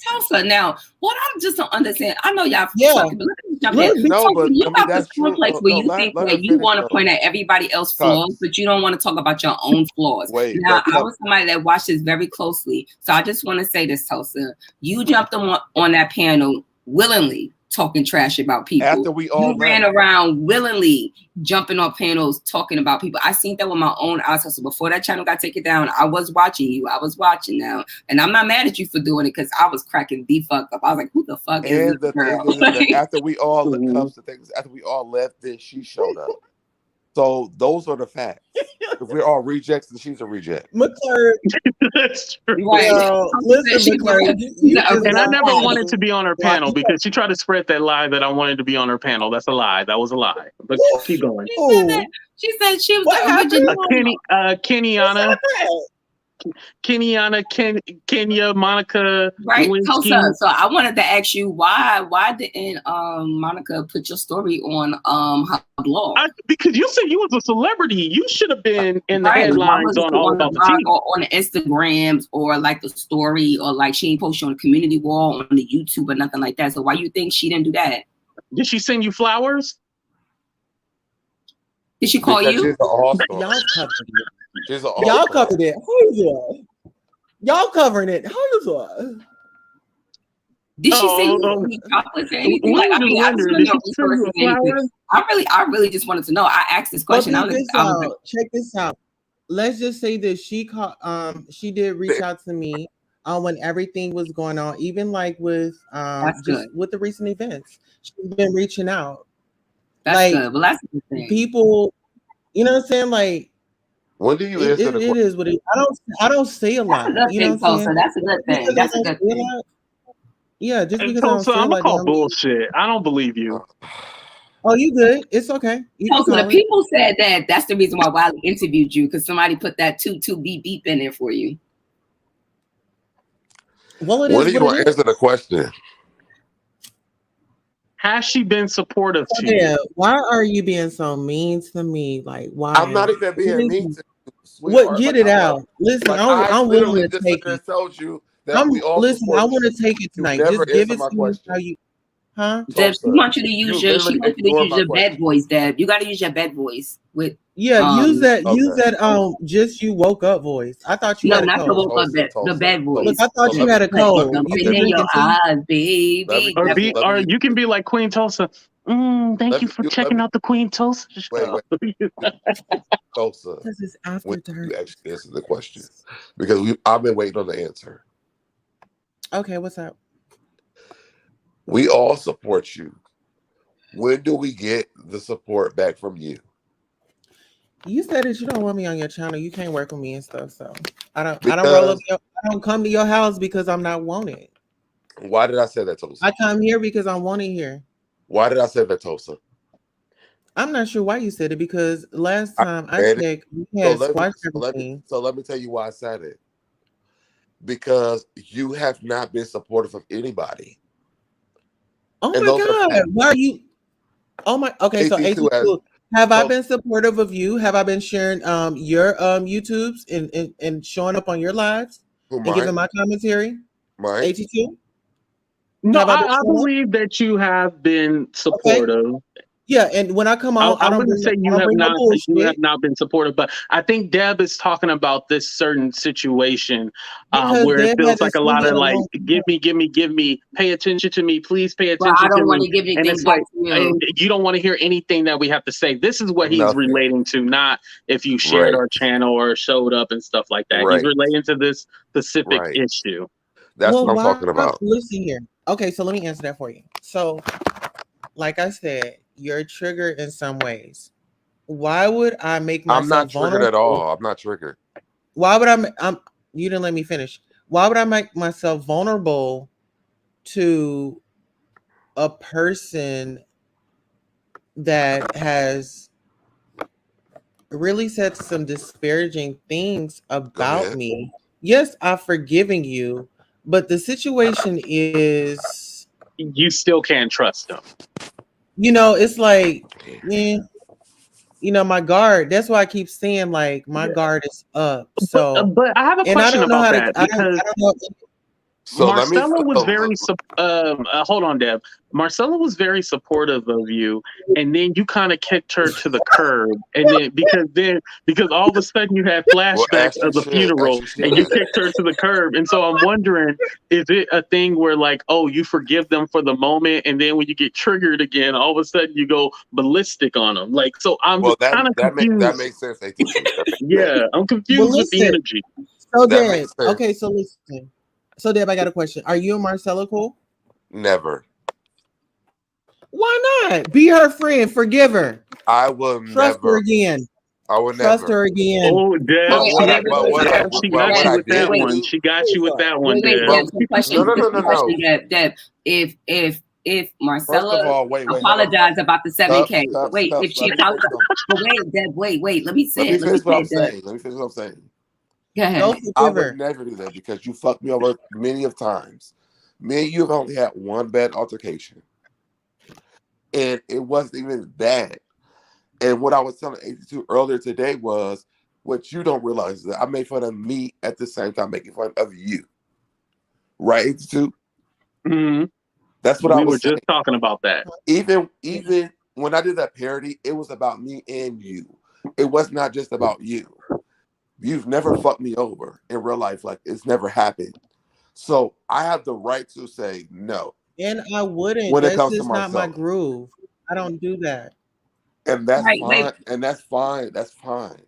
Tulsa. Now, what I just don't understand, I know y'all talking, but let me jump in. You got this place where you think that you want to point at everybody else's flaws, but you don't want to talk about your own flaws. Now, I was somebody that watched this very closely, so I just want to say this, Tulsa. You jumped on that panel willingly, talking trash about people. After we all ran around willingly jumping on panels talking about people. I seen that with my own eyes. So before that channel got taken down, I was watching you. I was watching now. And I'm not mad at you for doing it because I was cracking the fuck up. I was like, who the fuck is this girl? After we all after we all left, then she showed up. So those are the facts. If we're all rejects, then she's a reject. McClure. That's true. Right. Listen, McClure, and I never wanted to be on her panel because she tried to spread that lie that I wanted to be on her panel. That's a lie. That was a lie. But keep going. She said she was Kenya, Monica, right? Tulsa. So I wanted to ask you why didn't Monica put your story on her blog? Because you said you was a celebrity. You should have been in the headlines on all about the TV, or on the Instagrams, or like the story, or like she ain't posted on the community wall on the YouTube or nothing like that. So why you think she didn't do that? Did she send you flowers? Did she call you? Y'all covered it. Y'all covering it. Did she say any chocolates or anything? Like, I mean, I just want to know this person anything. I really just wanted to know. I asked this question. Check this out. Let's just say that she did reach out to me when everything was going on, even like with with the recent events. She's been reaching out. That's good. Well, that's the thing. People, you know what I'm saying? Like, when do you answer the question? It is what it. I don't say a lot. That's a good thing. That's a good thing. That's a good thing. Yeah, just because I'm gonna call bullshit. I don't believe you. Oh, you good? It's okay. So the people said that's the reason why Wiley interviewed you, because somebody put that 2 beep beep in there for you. Well, when are you gonna answer the question? Has she been supportive to you? Why are you being so mean to me? Like, why? I'm not even being mean to you. What? Get it out. Listen, I'm willing to take it. Told you Listen, I want to take it tonight. Just give it to me how you. Huh? Deb, she wants you to use your bed voice, Deb. You got to use your bed voice with. Use that. Just you woke up voice. I thought you had a cold. No, not the woke up the bed voice. Look, I thought you had a cold. You can your eyes, baby. Or you can be like Queen Tulsa. Thank you for checking out the Queen Tulsa show. Wait. Tulsa. This is after dark. You actually answer the question because I've been waiting on the answer. Okay, what's up? We all support you. When do we get the support back from you? You said that you don't want me on your channel. You can't work with me and stuff. So I don't come to your house because I'm not wanted. Why did I say that, Tulsa? I come here because I'm wanted here. Why did I say that, Tulsa? I'm not sure why you said it because last time I said we had squash everything. So let me tell you why I said it. Because you have not been supportive of anybody. Oh my God! Why are you? Oh my. Okay, so AT2, have I been supportive of you? Have I been sharing your YouTubes and showing up on your lives and giving my commentary? Mine? AT2. No, I believe that you have been supportive. Okay. Yeah, and when I come on, I wouldn't say you have not been supportive, but I think Deb is talking about this certain situation where it feels like a lot of like, give me, pay attention to me, please pay attention to me. I don't want to give anything back to you. And you don't want to hear anything that we have to say. This is what he's relating to, not if you shared our channel or showed up and stuff like that. He's relating to this specific issue. That's what I'm talking about. Listen here. Okay, so let me answer that for you. So, like I said, you're triggered in some ways. Why would I make myself vulnerable? I'm not triggered at all. I'm not triggered. Why would you didn't let me finish. Why would I make myself vulnerable to a person that has really said some disparaging things about me? Yes, I've forgiven you, but the situation is you still can't trust them. It's like, my guard. That's why I keep saying like my guard is up. So, but I have a question about that because Marcella was very hold on, Deb. Marcella was very supportive of you, and then you kind of kicked her to the curb, and then because all of a sudden you had flashbacks of the funeral, and you kicked her to the curb, and so I'm wondering, is it a thing where like, oh, you forgive them for the moment, and then when you get triggered again, all of a sudden you go ballistic on them? Like, so I'm kind of confused. That makes sense. Yeah, I'm confused with the energy. So Deb, okay, so listen. So Deb, I got a question. Are you and Marcella cool? Never. Why not? Be her friend. Forgive her. I will trust her again. I will trust her again. Oh, Deb, she got you with that one. She got you with that one, Deb. No. Deb, if Marcella apologized about the 7K, if she apologized, wait, let me say it. Let me finish what I'm saying. Go ahead. I would never do that because you fucked me over many of times. Me and you have only had one bad altercation. And it wasn't even bad. And what I was telling AT2 earlier today was, what you don't realize is that I made fun of me at the same time making fun of you. Right, AT2? Mm-hmm. That's what I was just talking about that. Even when I did that parody, it was about me and you. It was not just about you. You've never fucked me over in real life. Like, it's never happened. So I have the right to say no. And I wouldn't. When it comes to Marcella. Not my groove. I don't do that. And that's fine. And that's fine. That's fine.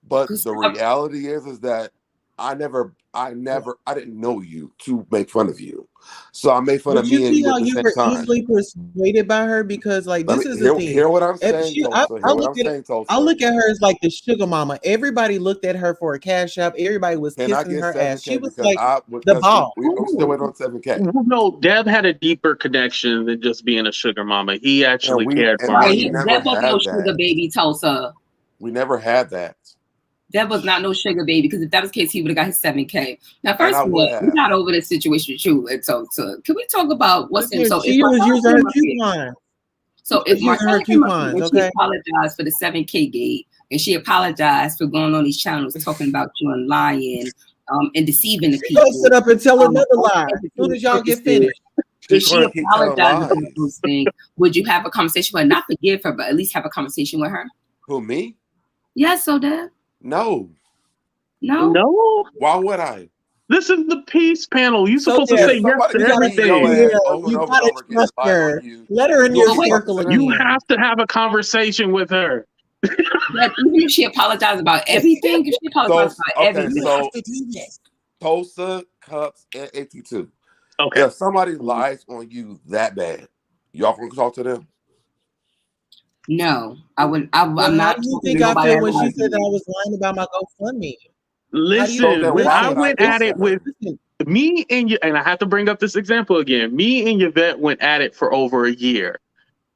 But the reality is that I didn't know you to make fun of you. So I made fun of me and you at the same time. You were easily persuaded by her because, like, this is the thing. Hear what I'm saying, I look at her as like the sugar mama. Everybody looked at her for a cash app. Everybody was kissing her ass. She was like the ball. We're still waiting on 7K. No, Deb had a deeper connection than just being a sugar mama. He actually cared for her. Deb was no sugar baby, Tulsa. We never had that. That was not no sugar baby, because if that was the case, he would have got his 7K. Now, first of all, we're not over this situation with you. And so can we talk about what's in? So she was using her coupon. So if Marcella came up and she apologized for the 7K gate, and she apologized for going on these channels talking about you and lying and deceiving the She people. gonna sit up and tell another lie as soon as y'all get finished. If she apologizes for those things, would you have a conversation with her? Not forgive her, but at least have a conversation with her. Who, me? Yes, so Deb. No. No. Why would I? This is the peace panel. You're supposed to say yes to everything. You gotta trust her. Let her in your circle again. You have to have a conversation with her. But even if she apologizes about everything, if she apologizes about everything, so Tulsa, Cups, and 82. Okay. If somebody lies on you that bad, y'all gonna talk to them? No, I wouldn't. I'm not. How do you think I feel when she said that I was lying about my GoFundMe? Listen, when I went at it with me and you, and I have to bring up this example again. Me and Yvette went at it for over a year.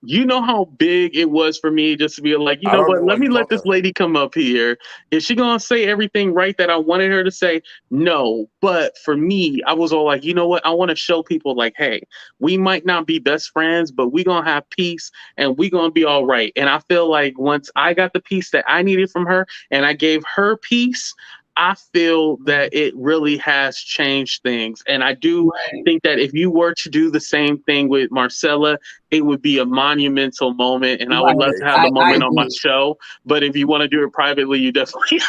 You know how big it was for me just to be like, you know what, let me let this lady come up here. Is she going to say everything right that I wanted her to say? No. But for me, I was all like, you know what? I want to show people like, hey, we might not be best friends, but we're going to have peace and we're going to be all right. And I feel like once I got the peace that I needed from her and I gave her peace, I feel that it really has changed things. And I do think that if you were to do the same thing with Marcella, it would be a monumental moment. And I would love to have the moment on my show. But if you want to do it privately, you definitely.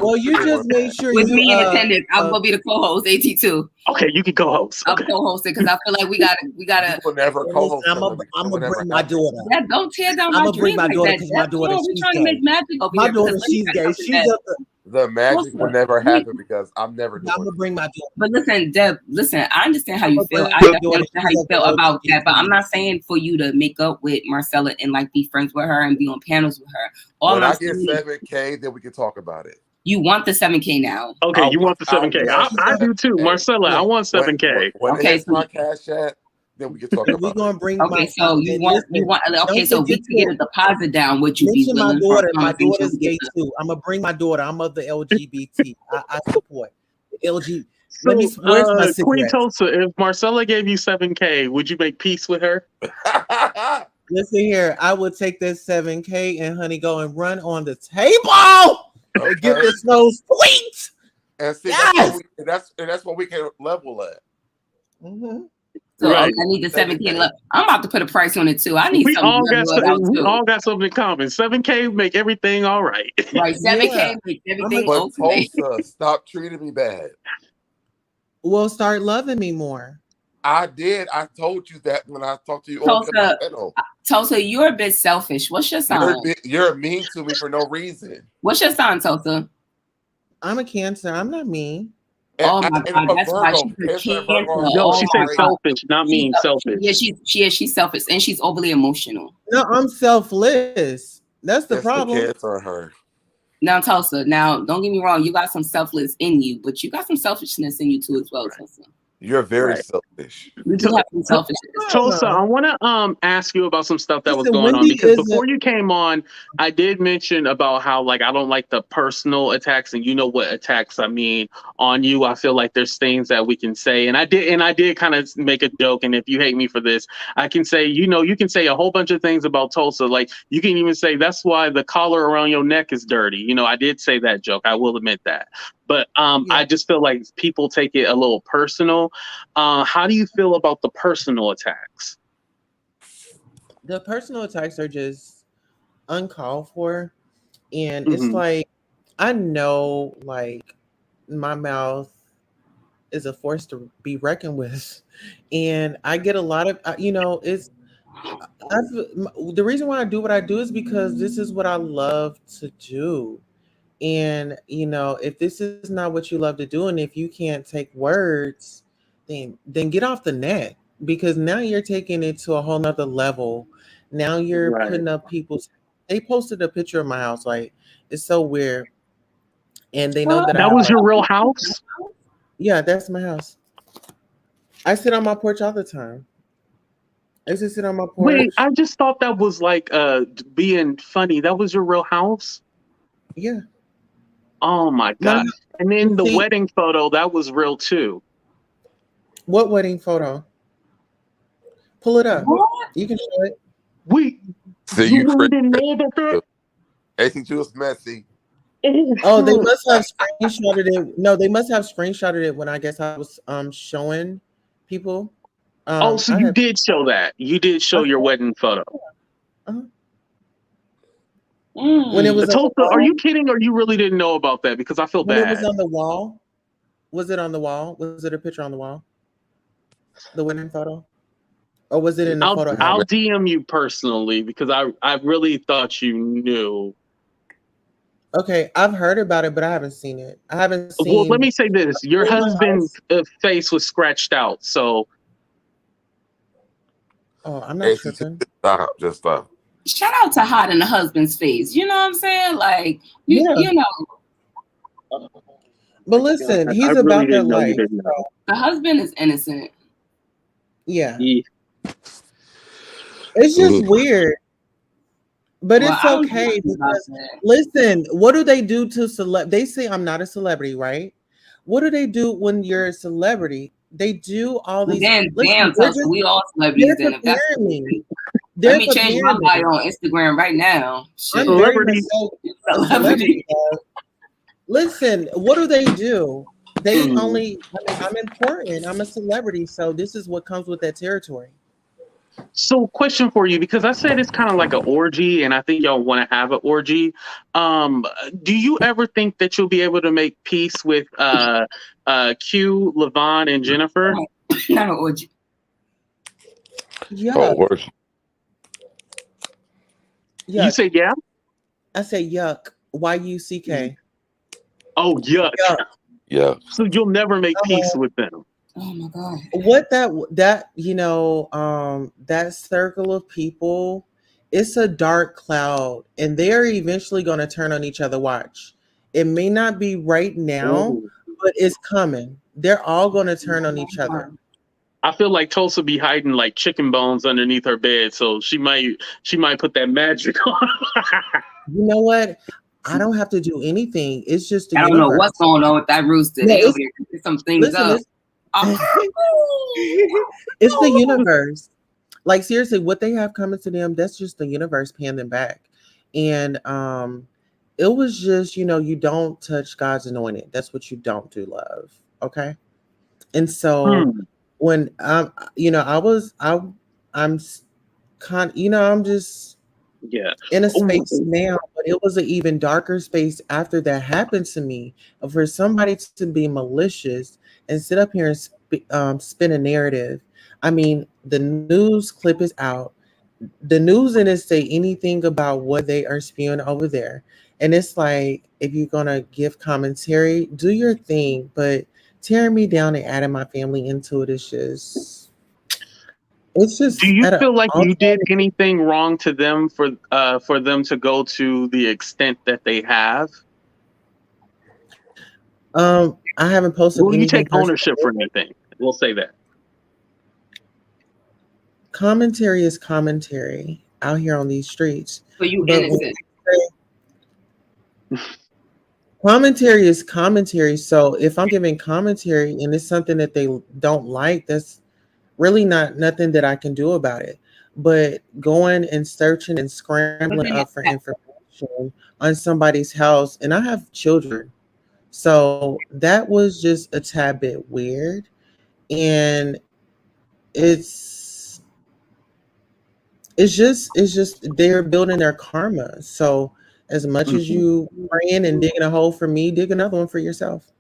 Well, you just make sure with me in attendance. I'm gonna be the co-host, AT2. Okay, you can co-host. I'm co-hosting because I feel like we gotta. Will never co-host. I'm gonna bring my daughter. Yeah, don't tear down my I'm gonna bring my daughter because my daughter. We're trying to make magic over my here. daughter, she's gay. She's up. The magic will never happen because I'm never doing it. I'm gonna bring my daughter. But listen, Deb, I understand how you feel. I definitely understand how you feel about that. But I'm not saying for you to make up with Marcella and like be friends with her and be on panels with her. When I get 7K, then we can talk about it. You want the 7K now? Okay, you want the 7K. I do too, Marcella. I want 7K. Okay, so my cash app. Then we can talk about. We're gonna bring. Okay, so you want. Okay, so we can get a deposit down. Would you be willing? My daughter's gay too. I'm gonna bring my daughter. I'm of the LGBT. I support LG. So, where's my Queen Tulsa, if Marcella gave you 7K, would you make peace with her? Listen here, I would take this 7K and honey go and run on the table and give this no sweet. And see, that's what we can level at. Mm-hmm. So I need the 7K. I'm about to put a price on it too. I need something. We all got something in common. 7K make everything all right. Right, 7K make everything okay. Tulsa, stop treating me bad. Well, start loving me more. I did. I told you that when I talked to you. Tulsa, you're a bit selfish. What's your sign? You're mean to me for no reason. What's your sign, Tulsa? I'm a Cancer. I'm not mean. Oh my God, that's why she's a Cancer. No, she said selfish, not mean. Selfish. Yeah, she's selfish and she's overly emotional. No, I'm selfless. That's the problem. The Cancer her. Now, Tulsa. Now, don't get me wrong. You got some selfless in you, but you got some selfishness in you too as well, Tulsa. You're very selfish. You do have some selfishness. Tulsa, I want to ask you about some stuff that was going on because before you came on, I did mention about how like I don't like the personal attacks, and you know what attacks I mean on you. I feel like there's things that we can say, and I did kind of make a joke. And if you hate me for this, I can say you can say a whole bunch of things about Tulsa. Like you can even say that's why the collar around your neck is dirty. I did say that joke. I will admit that. But I just feel like people take it a little personal. How do you feel about the personal attacks? The personal attacks are just uncalled for. And it's like, I know like my mouth is a force to be reckoned with. And I get a lot of, the reason why I do what I do is because this is what I love to do. And, if this is not what you love to do, and if you can't take words, then get off the net, because now you're taking it to a whole nother level. Now you're putting up they posted a picture of my house. Like, it's so weird. And they know that was your real house? Yeah, that's my house. I sit on my porch all the time. I used to sit on my porch. Wait, I just thought that was like being funny. That was your real house? Yeah. Oh my God. And then the wedding photo, that was real too. What wedding photo? Pull it up. What? You can show it. You didn't know about that? AT2 is messy. Oh, they must have screen screenshotted it. No, they must have screenshotted it when I guess I was showing people. So you did show that. You did show your wedding photo. When it was Tulsa, are you kidding or you really didn't know about that? Because I feel bad. When it was on the wall. Was it on the wall? Was it a picture on the wall? The wedding photo? Or was it in the photo? I'll DM you personally because I really thought you knew. Okay, I've heard about it, but I haven't seen it. I haven't seen. Well, let me say this: your husband's face was scratched out, so. Oh, I'm not tripping. Just stop. Shout out to Hot in the husband's face. You know what I'm saying? Like, you know. But listen, he's about that life. The husband is innocent. Yeah. It's just weird. But it's okay because listen, what do they do to celeb? They say I'm not a celebrity, right? What do they do when you're a celebrity? They do all these. So we all celebrities. Then let me change my bio on Instagram right now. Celebrity. Listen, what do they do? They only. I mean, I'm important. I'm a celebrity, so this is what comes with that territory. So, question for you, because I said it's kind of like an orgy, and I think y'all want to have an orgy. Do you ever think that you'll be able to make peace with Q, Levon, and Jennifer? Not an orgy. Yeah. Orgy. You say yeah? I say yuck. Y-U-C-K. Oh, yuck. Yeah. So you'll never make peace with them. Oh my God. What that that circle of people, it's a dark cloud and they're eventually going to turn on each other. Watch. It may not be right now, but it's coming. They're all going to turn on each other. I feel like Tulsa be hiding like chicken bones underneath her bed, so she might put that magic on. You know what? I don't have to do anything. It's just the I don't know what's going on with that rooster. Some things up. It's the universe. Like seriously, what they have coming to them, that's just the universe paying them back. And it was just, you don't touch God's anointed. That's what you don't do, love. Okay. And so when I'm just in a space now, but it was an even darker space after that happened to me. For somebody to be malicious and sit up here and spin a narrative. I mean, the news clip is out. The news didn't say anything about what they are spewing over there. And it's like, if you're going to give commentary, do your thing. But tearing me down and adding my family into it is just... Do you feel like you did anything wrong to them for them to go to the extent that they have? I haven't posted. Will you take ownership for anything? We'll say that. Commentary is commentary out here on these streets. So you innocent. Commentary is commentary. So if I'm giving commentary and it's something that they don't like, that's really nothing that I can do about it. But going and searching and scrambling up for information on somebody's house, and I have children, so that was just a tad bit weird. And it's just they're building their karma. So as much as you praying and digging a hole for me, dig another one for yourself.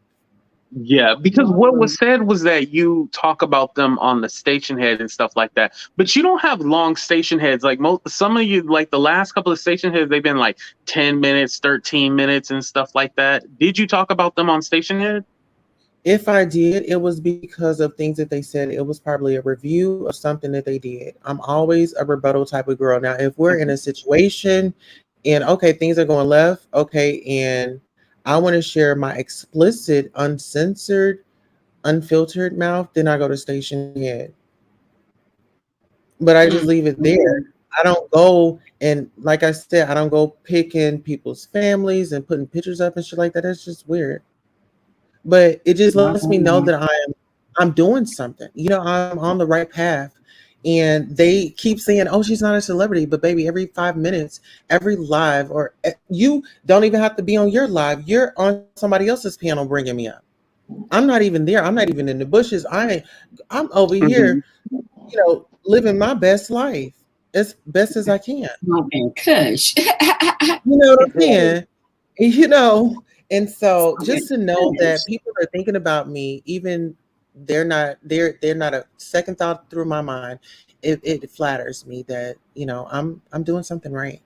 Yeah, because what was said was that you talk about them on the station head and stuff like that, but you don't have long station heads. Like some of you, like the last couple of station heads, they've been like 10 minutes, 13 minutes and stuff like that. Did you talk about them on station head? If I did, it was because of things that they said. It was probably a review of something that they did. I'm always a rebuttal type of girl. Now, if we're in a situation and okay, things are going left, okay, and I want to share my explicit, uncensored, unfiltered mouth, then I go to station head. But I just leave it there. I don't go and, like I said, I don't go picking people's families and putting pictures up and shit like that. That's just weird. But it just lets me know that I'm doing something. I'm on the right path. And they keep saying, oh, she's not a celebrity. But baby, every 5 minutes, every live, or you don't even have to be on your live. You're on somebody else's panel bringing me up. I'm not even there. I'm not even in the bushes. I'm over here, living my best life as best as I can. Kush. You know what I'm saying? And so just to know that people are thinking about me, even they're not a second thought through my mind. It flatters me that I'm doing something right.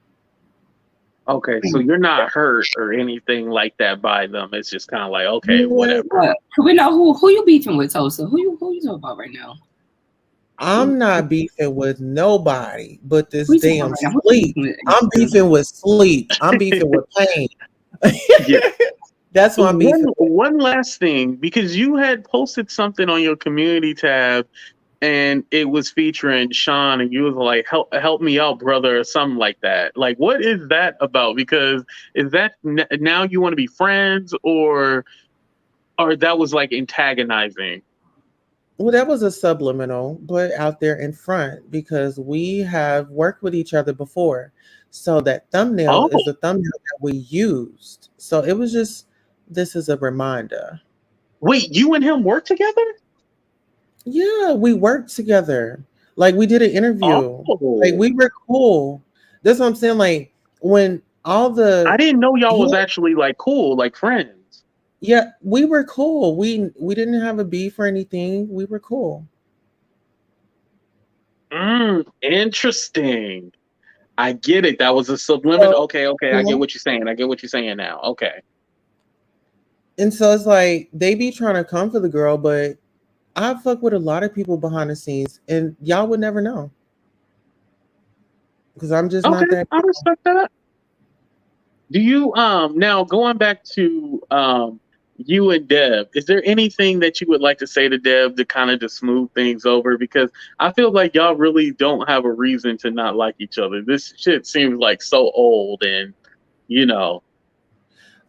Okay, so you're not hurt or anything like that by them. It's just kind of like, okay, whatever. We know who you beefing with, Tulsa. Who you talking about right now? I'm not beefing with nobody but this damn sleep. I'm beefing with sleep. I'm beefing with pain. Yeah. That's what I'm beefing with. One last thing, because you had posted something on your community tab and it was featuring Sean and you was like, help me out, brother, or something like that. Like, what is that about? Because is that now you want to be friends or that was like antagonizing? Well, that was a subliminal, but out there in front, because we have worked with each other before. So that thumbnail is the thumbnail that we used. So it was just, this is a reminder. Wait, you and him work together? Yeah, we worked together. Like, we did an interview. Like, we were cool. That's what I'm saying. Like, when all the... I didn't know y'all was actually like cool, like friends. Yeah, we were cool. We didn't have a beef or anything. We were cool. Interesting. I get it. That was a subliminal. Okay. I get what you're saying. I get what you're saying now. Okay. And so it's like they be trying to come for the girl, but I fuck with a lot of people behind the scenes, and y'all would never know because I'm just not that. I respect that. Do you now going back to you and Deb, is there anything that you would like to say to Deb to kind of just smooth things over? Because I feel like y'all really don't have a reason to not like each other. This shit seems like so old and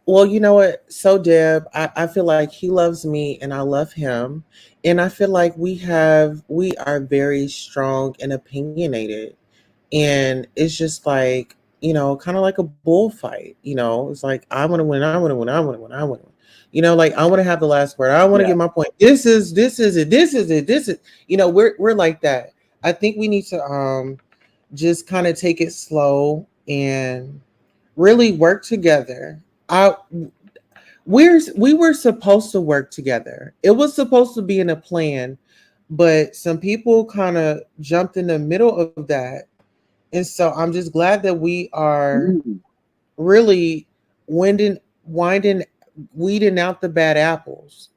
Well, you know what? So Deb, I feel like he loves me and I love him. And I feel like we are very strong and opinionated. And it's just like, kind of like a bullfight. It's like, I want to win, I want to win, I want to win, I want to win. Like, I want to have the last word. I want to get my point. This is it. We're like that. I think we need to just kind of take it slow and really work together. We were supposed to work together. It was supposed to be in a plan, but some people kind of jumped in the middle of that. And so I'm just glad that we are really weeding out the bad apples.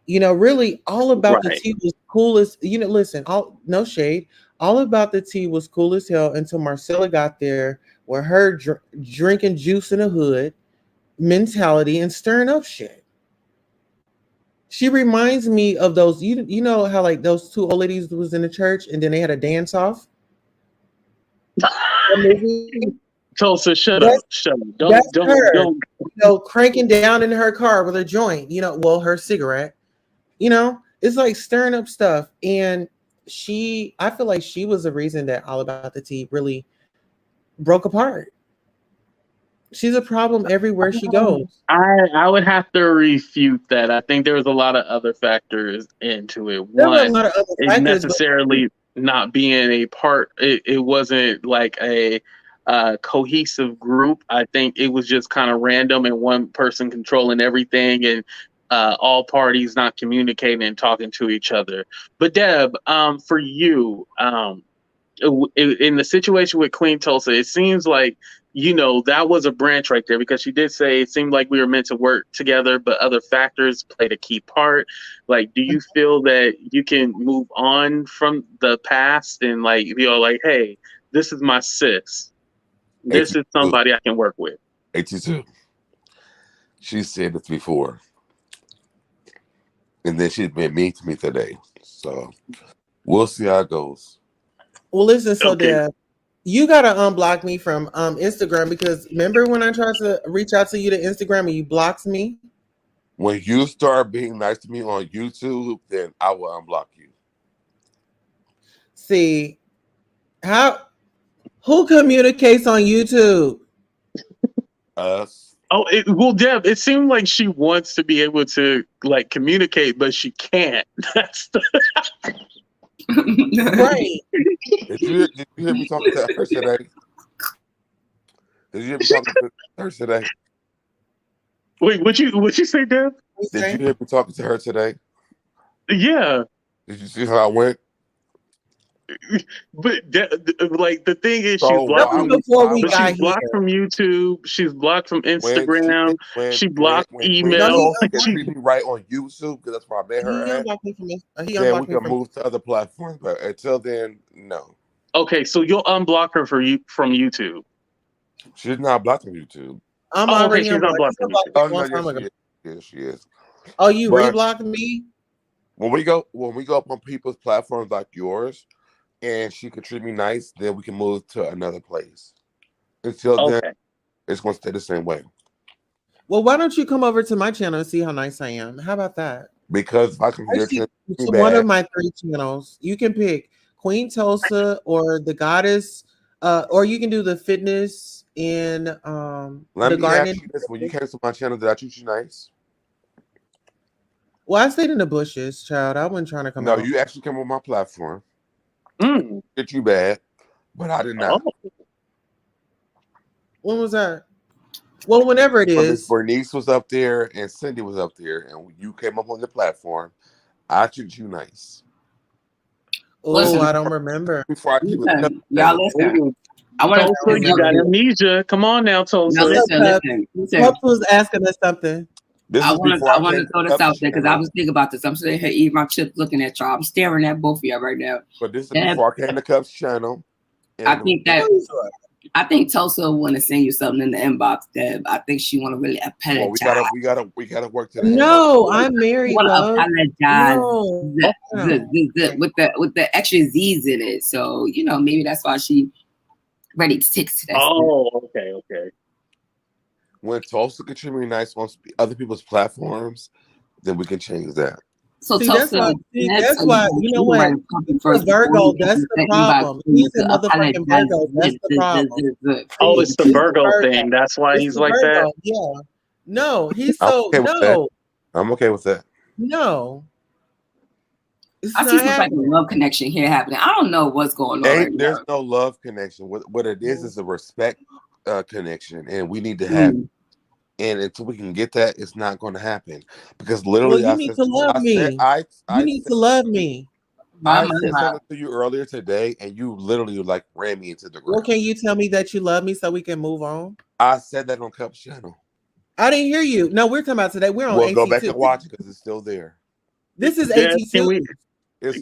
Really all about the tea was cool as, listen, no shade. All about the tea was cool as hell until Marcella got there with her drinking juice in the hood mentality and stirring up shit. She reminds me of those, you know how like those two old ladies was in the church and then they had a dance off. Tulsa, shut up. Don't. Cranking down in her car with a joint, her cigarette. It's like stirring up stuff. And I feel like she was the reason that All About the Tea really broke apart. She's a problem everywhere she goes. I would have to refute that. I think there was a lot of other factors into it. One, it necessarily not being a part. It wasn't like a cohesive group. I think it was just kind of random and one person controlling everything and all parties not communicating and talking to each other. But Deb, for you, in the situation with Queen Tulsa, it seems like that was a branch right there, because she did say it seemed like we were meant to work together, but other factors played a key part. Like, do you feel that you can move on from the past and like, hey, this is my sis. This is somebody I can work with. 82. She said this before. And then she's been mean to me today. So we'll see how it goes. Well, listen, so Deb, you gotta unblock me from Instagram, because remember when I tried to reach out to you to Instagram and you blocked me? When you start being nice to me on YouTube, then I will unblock you. See, who communicates on YouTube? Us. Oh, well, Deb, it seemed like she wants to be able to like communicate, but she can't. That's the right. Did you hear me talking to her today? Did you hear me talking to her today? Wait, what you say, Deb? Did you hear me talking to her today? Yeah. Did you see how I went? But like the thing is, So she's blocked from she's blocked from YouTube. She's blocked from Instagram. She blocked email. When treat me right on YouTube because that's where I met her at. Then we can move to other platforms, but until then, no. Okay, so you'll unblock her from YouTube. She's not blocked on YouTube. I'm already she's not blocked on YouTube. Oh no, yes, she is. Oh, you reblocked me? When we go up on people's platforms like yours, and she can treat me nice, then we can move to another place. Until then, it's going to stay the same way. Well, why don't you come over to my channel and see how nice I am? How about that? Because if I come here to one of my 3 channels, you can pick Queen Tulsa or the Goddess, or you can do the fitness in Let the me garden. ask you this: when you came to my channel, did I treat you nice? Well, I stayed in the bushes, child. I wasn't trying to come. No, out. you actually came on my platform. Did you bad, but I did not. When was that? Well, whenever it is. Bernice was up there and Cindy was up there, and you came up on the platform. I treated you nice. Oh, I don't remember. Before I keep y'all listen. I want to. You got amnesia. Come on now, Tulsa. Now listen. Tulsa was asking us something. I want to throw this out there because I was thinking about this. I'm sitting here eating my chips, looking at y'all. I'm staring at both of y'all right now. But this is before I came to Cubs channel. I think Tulsa want to send you something in the inbox, Deb. I think she want to really apologize. Well, we gotta work to that. No, I'm married. Want to apologize with the extra Z's in it. So maybe that's why she ready to take to that. Oh, okay. When Tulsa can treat me nice on other people's platforms, then we can change that. So see, that's why you know what? Virgo, that's the problem. He's a motherfucking Virgo. That's the problem. Oh, it's the Virgo thing. That's why he's like that. Yeah. No, he's so no. I'm okay with that. No. I see some type of love connection here happening. I don't know what's going on. There's no love connection. What it is a respect connection, and we need to have. And until we can get that, it's not going to happen because literally, you need to love me. You need to love me. I said something to you earlier today, and you literally like ran me into the ground. Well, can you tell me that you love me so we can move on? I said that on Cubs channel. I didn't hear you. No, we're talking about today. We're on. Well, go back and watch it because it's still there. This is AT2.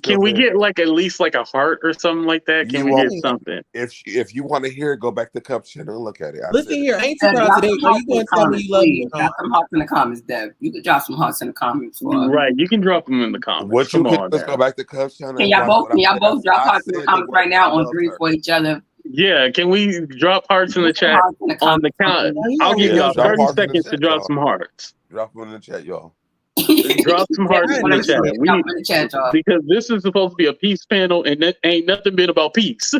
Can we get like at least like a heart or something like that? Can we get something? If you want to hear it, go back to Cubs channel and look at it. Listen here, I ain't too proud today. Are you going to tell me you love me? Drop some hearts in the comments, Deb. You can drop some hearts in the comments. Right, you can drop them in the comments. What you can let's go back to Cubs channel. Can y'all both drop hearts in the comments right now on 3 for each other? Yeah, can we drop hearts in the chat on the count? I'll give y'all 30 seconds to drop some hearts. Drop them in the chat, y'all. Drop some hearts in the chat. Because this is supposed to be a peace panel, and that ain't nothing been about peace.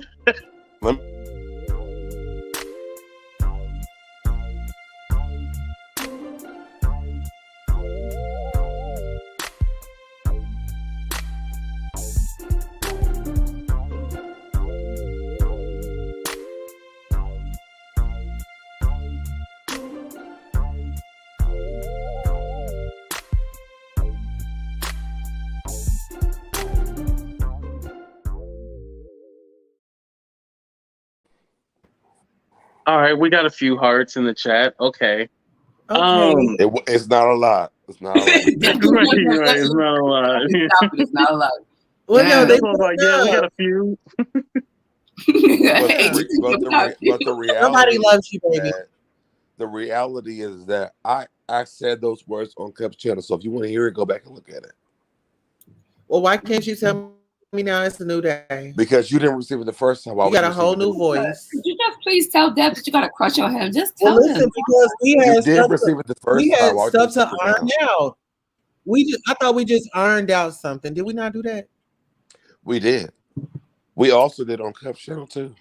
All right, we got a few hearts in the chat. Okay. It's not a lot. It's not a lot. Right, it's not a lot. It's not a lot. Well, no, they we got a few. But the reality, nobody loves you, baby. The reality is that I said those words on Cubs channel. So if you want to hear it, go back and look at it. Well, why can't you tell me now it's a new day? Because you didn't receive it the first time. You got a whole new voice. Could you just please tell Deb that you got a crush on him? Just tell him. Because we had did receive it the first we had time. stuff to iron out. I thought we just ironed out something. Did we not do that? We did. We also did on Cup Channel too.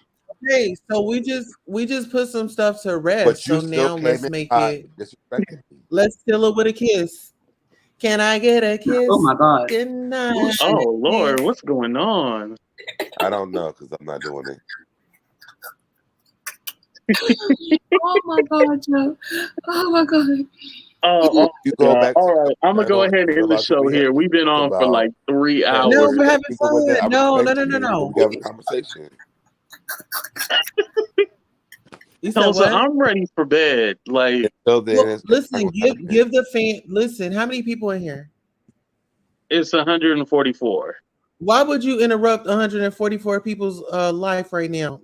Hey, so we just put some stuff to rest. But you so still now came let's in make hot, it. disrespecting me. Let's fill it with a kiss. Can I get a kiss? Oh my God. Good night. Oh Lord, what's going on? I don't know because I'm not doing it. Oh my God, Joe. Oh my God. Oh, You go yeah. back. All right, I'm gonna go channel ahead and end the realize what show we had here. We've been to on for about. like 3 Yeah, hours. No, we're having people with that, fun. I No. respect you. We have a conversation. You said Tulsa, what? I'm ready for bed. Like, So then, Well, listen, give the fan. Listen, how many people in here? it's 144. Why would you interrupt 144 people's life right now?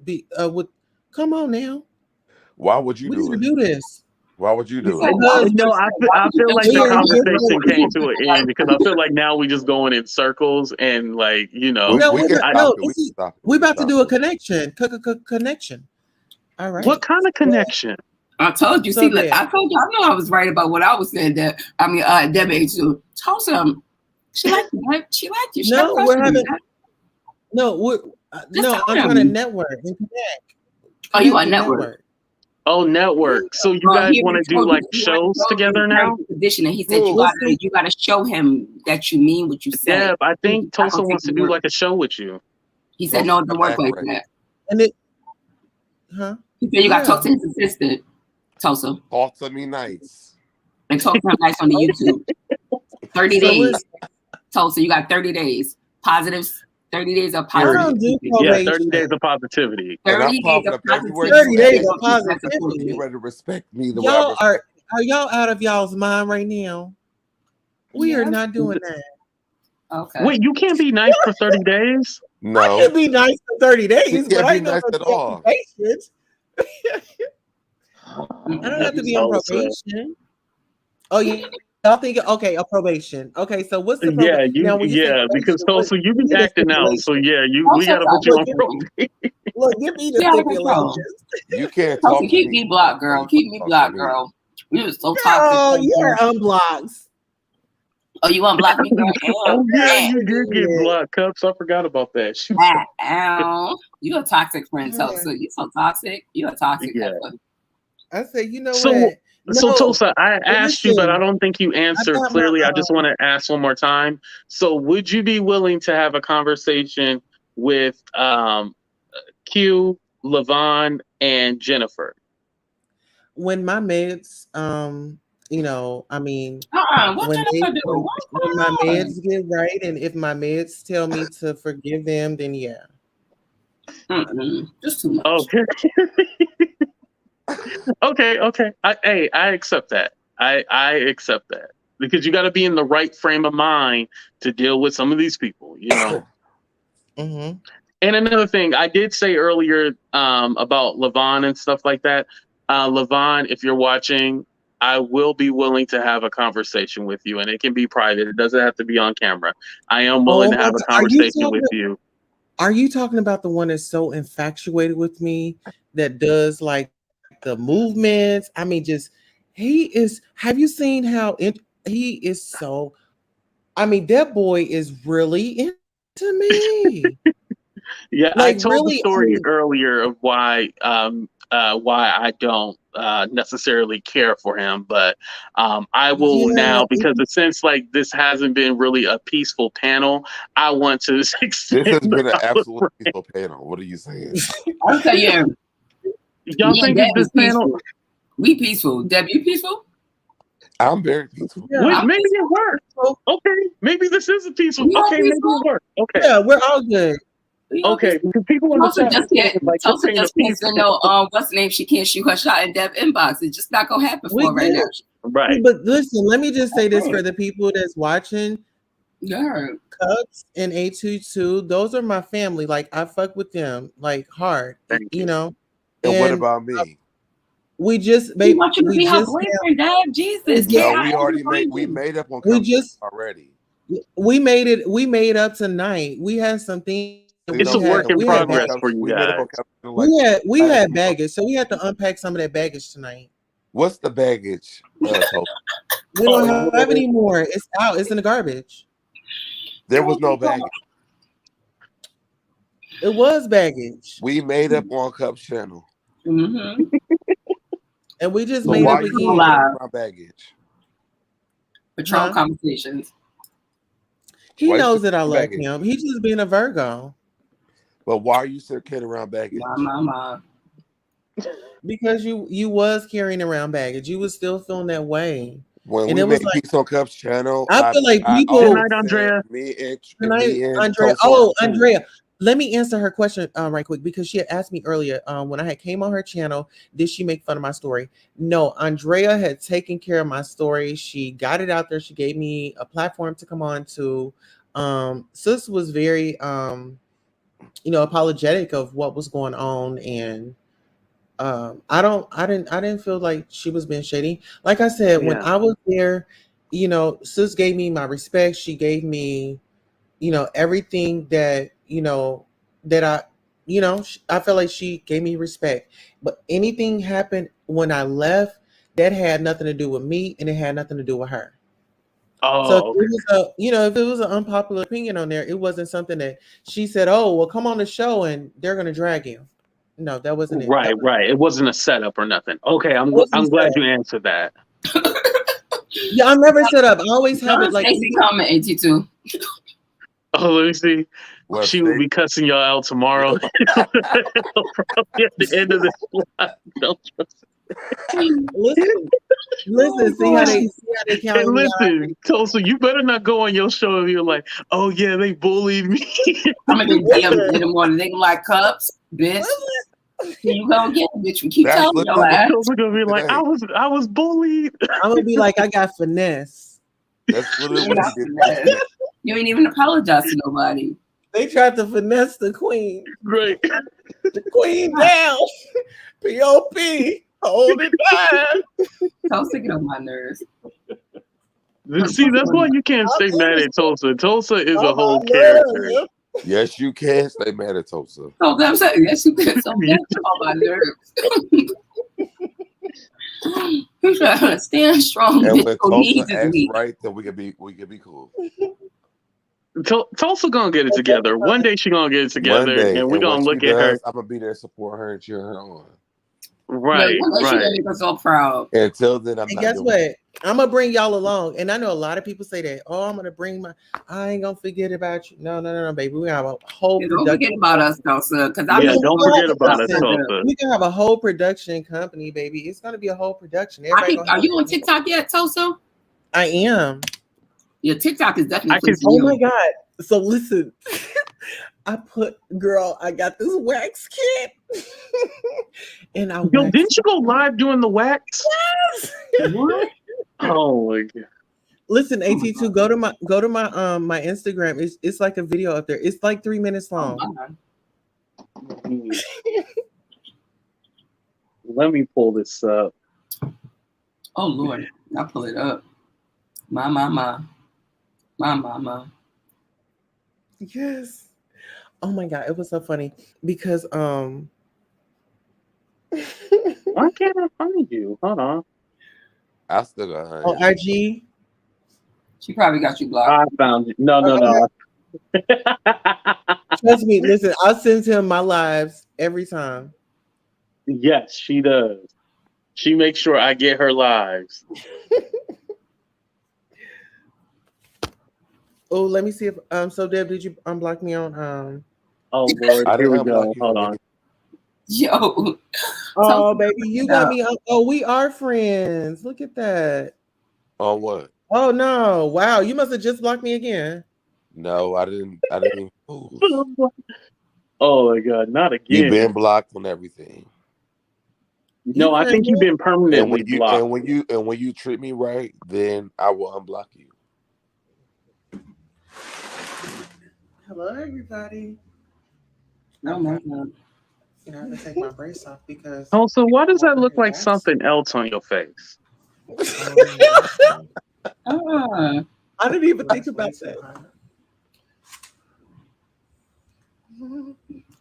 Come on now. Why would you We do need it? to do this. Why would you do it? Because No, I feel like the conversation came to an end because I feel like now we just going in circles and like, you know. No, we we're can not, stop no. it. We're about to do a connection. Connection. All right. What kind of connection? I told you. So See, look, there. I told you. I know I was right about what I was saying. That I mean, Debbie too. Tulsa, she liked you. Right? She liked you. She No, we're having. Right? No, we're no. I'm trying to network and connect. Oh, you want network? Oh, network. So you guys want to do like shows together now? Position, and he said you got to show him that you mean what you say. Yeah, I think Tulsa wants to do like a show with you. He said no, it don't work like that. And it, huh? He said you got to talk to his assistant, Tulsa. Talk to me nice. And talk to him nice on the YouTube. 30 days. Tulsa, you got 30 days. Positives. 30 days of positivity. Yeah, 30 days of positivity. 30 days of positivity. 30 days of positivity. You ready to respect me the y'all way are y'all out of y'all's mind right now? We are not doing that. Okay. Wait, you can't be nice for 30 days? No. I can be nice for 30 days, You but can't I be ain't nice at all. Patience. I don't have to be on probation. Oh, yeah. Y'all think okay, a probation. Okay, so what's the probation? Because Tulsa, you be acting out. So yeah, we gotta put you on probation. Look, give me the stipulations. You can't talk to keep me blocked, girl. Keep me blocked, girl. We were so toxic. Oh, you're unblocked. Oh, you unblocked me, girl? Oh yeah, you did get blocked, Cups. I forgot about that. Ow. You a toxic friend, Tulsa. You so toxic. You a toxic. Yeah. I say, you know what? So Tulsa, I asked you, but I don't think you answered clearly. I just want to ask one more time. So would you be willing to have a conversation with Q, Levon, and Jennifer? When my meds, you know, I mean, when my meds get right, and if my meds tell me to forgive them, then yeah. Just too much. Okay. Okay. I accept that. I accept that because you got to be in the right frame of mind to deal with some of these people, you know. Mm-hmm. And another thing, I did say earlier about Levon and stuff like that. Levon, if you're watching, I will be willing to have a conversation with you, and it can be private. It doesn't have to be on camera. I am willing to have a conversation with you. Are you talking about the one that's so infatuated with me that does like the movements? I mean, he is. Have you seen how he is so? I mean, that boy is really into me. Yeah, like, I told the story earlier of why I don't necessarily care for him, but I will now, because since like this hasn't been really a peaceful panel, I want to extend. This has been an absolute peaceful panel. What are you saying? I'll tell you. Y'all think this panel? We peaceful. Deb, you peaceful? I'm very peaceful. Yeah, wait, maybe it worked. Okay, maybe this is a peaceful. Okay, maybe it worked. Okay. Yeah, we're all good. Okay, because people in the chat Tulsa just can't say no. What's the name? She can't shoot her shot in Deb inbox. It's just not gonna happen for her right now. Right. But listen, let me just say this for the people that's watching. Yeah. Cups and A22, those are my family. Like I fuck with them like hard. You know. And what about me? We just made. You want you to be her boyfriend, Deb? Jesus. No, we made up on. Already. We made it. We made up tonight. We had some things. It's a work in progress for you guys. We had baggage, so we had to unpack some of that baggage tonight. What's the baggage? We don't have any more. It's out. It's in the garbage. There was no baggage. It was baggage. We made up on Cup's channel. Mm-hmm. And we just So made up why again. you around baggage? Patron conversations. He knows that I love him. He's just being a Virgo. But why are you still carrying around baggage? Because you was carrying around baggage. You was still feeling that way. When and we it was made like, Peace on Cup's channel, I feel like people. Good night, Andrea. Andrea. Oh, Andrea. Let me answer her question right quick, because she had asked me earlier when I had came on her channel, did she make fun of my story? No, Andrea had taken care of my story. She got it out there. She gave me a platform to come on to. Sis was very apologetic of what was going on, and I didn't feel like she was being shady. Like I said, when I was there, sis gave me my respect. She gave me, everything that, that I felt like she gave me respect. But anything happened when I left, that had nothing to do with me, and it had nothing to do with her. Oh, so if it was if it was an unpopular opinion on there, it wasn't something that she said, "Oh, well, come on the show and they're gonna drag you." No, that wasn't it. Right. It wasn't a setup or nothing. Okay, I'm glad you answered that. Yeah, I'm never set up. I always have it like. Comment 82. Oh, let me see. She will be cussing y'all out tomorrow. Probably at the end of this live. Listen, see how they count. And listen, Tulsa, you better not go on your show and you're like, oh yeah, they bullied me. I'm gonna DM in the morning. They like cups, bitch. Here you go again, bitch. We keep telling y'all that. Tulsa gonna be like, I was bullied. I'm gonna be like, I got finesse. That's literally what he did. You ain't even apologize to nobody. They tried to finesse the queen. Great. The queen down. P.O.P. Hold it down. Tulsa get on my nerves. See, that's why you can't stay mad at Tulsa. Tulsa is a whole character. Yes, you can stay mad at Tulsa. Oh, I'm saying, yes, you can. So that's on my nerves. He's trying to stand strong. And when Tulsa acts right, then we can be cool. Tulsa gonna get it together. One day she gonna get it together, and we're gonna look at her. I'm gonna be there, support her, and cheer her on. Right. Make her so proud. Until then, I'm. And guess what? I'm gonna bring y'all along, and I know a lot of people say that. Oh, I'm gonna bring I ain't gonna forget about you. No, baby. We have a whole. Don't forget about us, Tulsa. Because don't forget about us, Tulsa. We can have a whole production company, baby. It's gonna be a whole production. Are you on TikTok yet, Tulsa? I am. Your TikTok is definitely. Oh my God! So listen, I got this wax kit, and didn't you go live doing the wax? Yes. What? Oh my God! Listen, AT2, go to my my Instagram. It's like a video up there. It's like 3 minutes long. Let me pull this up. Oh Lord, I'll pull it up. My. Yes. Oh my God, it was so funny because why can't I find you? Hold on. I still got her. On IG. She probably got you blocked. I found you. No. Trust me, listen, I send him my lives every time. Yes, she does. She makes sure I get her lives. Oh, let me see if so Deb, did you unblock me on Oh Lord, here we go. Hold on. Yo. Oh baby, you got me. Oh, we are friends. Look at that. On what? Oh no. Wow, you must have just blocked me again. No, I didn't. Oh my God, not again. You've been blocked on everything. No, I think you've been permanently blocked. And when you treat me right, then I will unblock you. Hello, everybody. Oh my God. I have to take my brace off because. Oh, so why does that look like something else on your face? I didn't even think about that.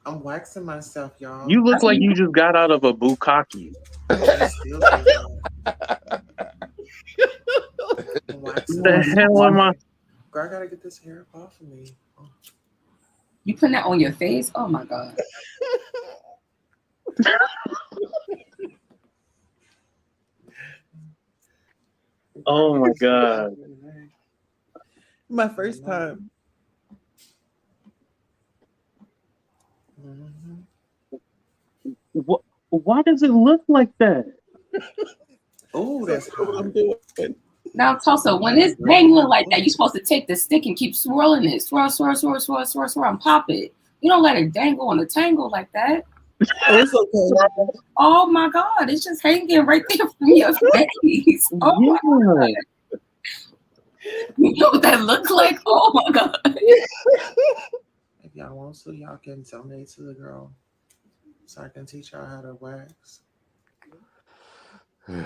I'm waxing myself, y'all. You look like you just got out of a bukkake. What the hell am I? Girl, I gotta get this hair off of me. You putting that on your face? Oh my god. Oh my god. My first time. Why does it look like that? Oh, that's what I'm doing. Now, Tulsa, when it's dangling like that, you're supposed to take the stick and keep swirling it. Swirl, swirl, swirl, swirl, swirl, swirl, and pop it. You don't let it dangle on the tangle like that. Oh, it's okay. Oh my god, it's just hanging right there from your face. Oh my god. You know what that look like? Oh my god. If y'all want to, y'all can donate to the girl so I can teach y'all how to wax.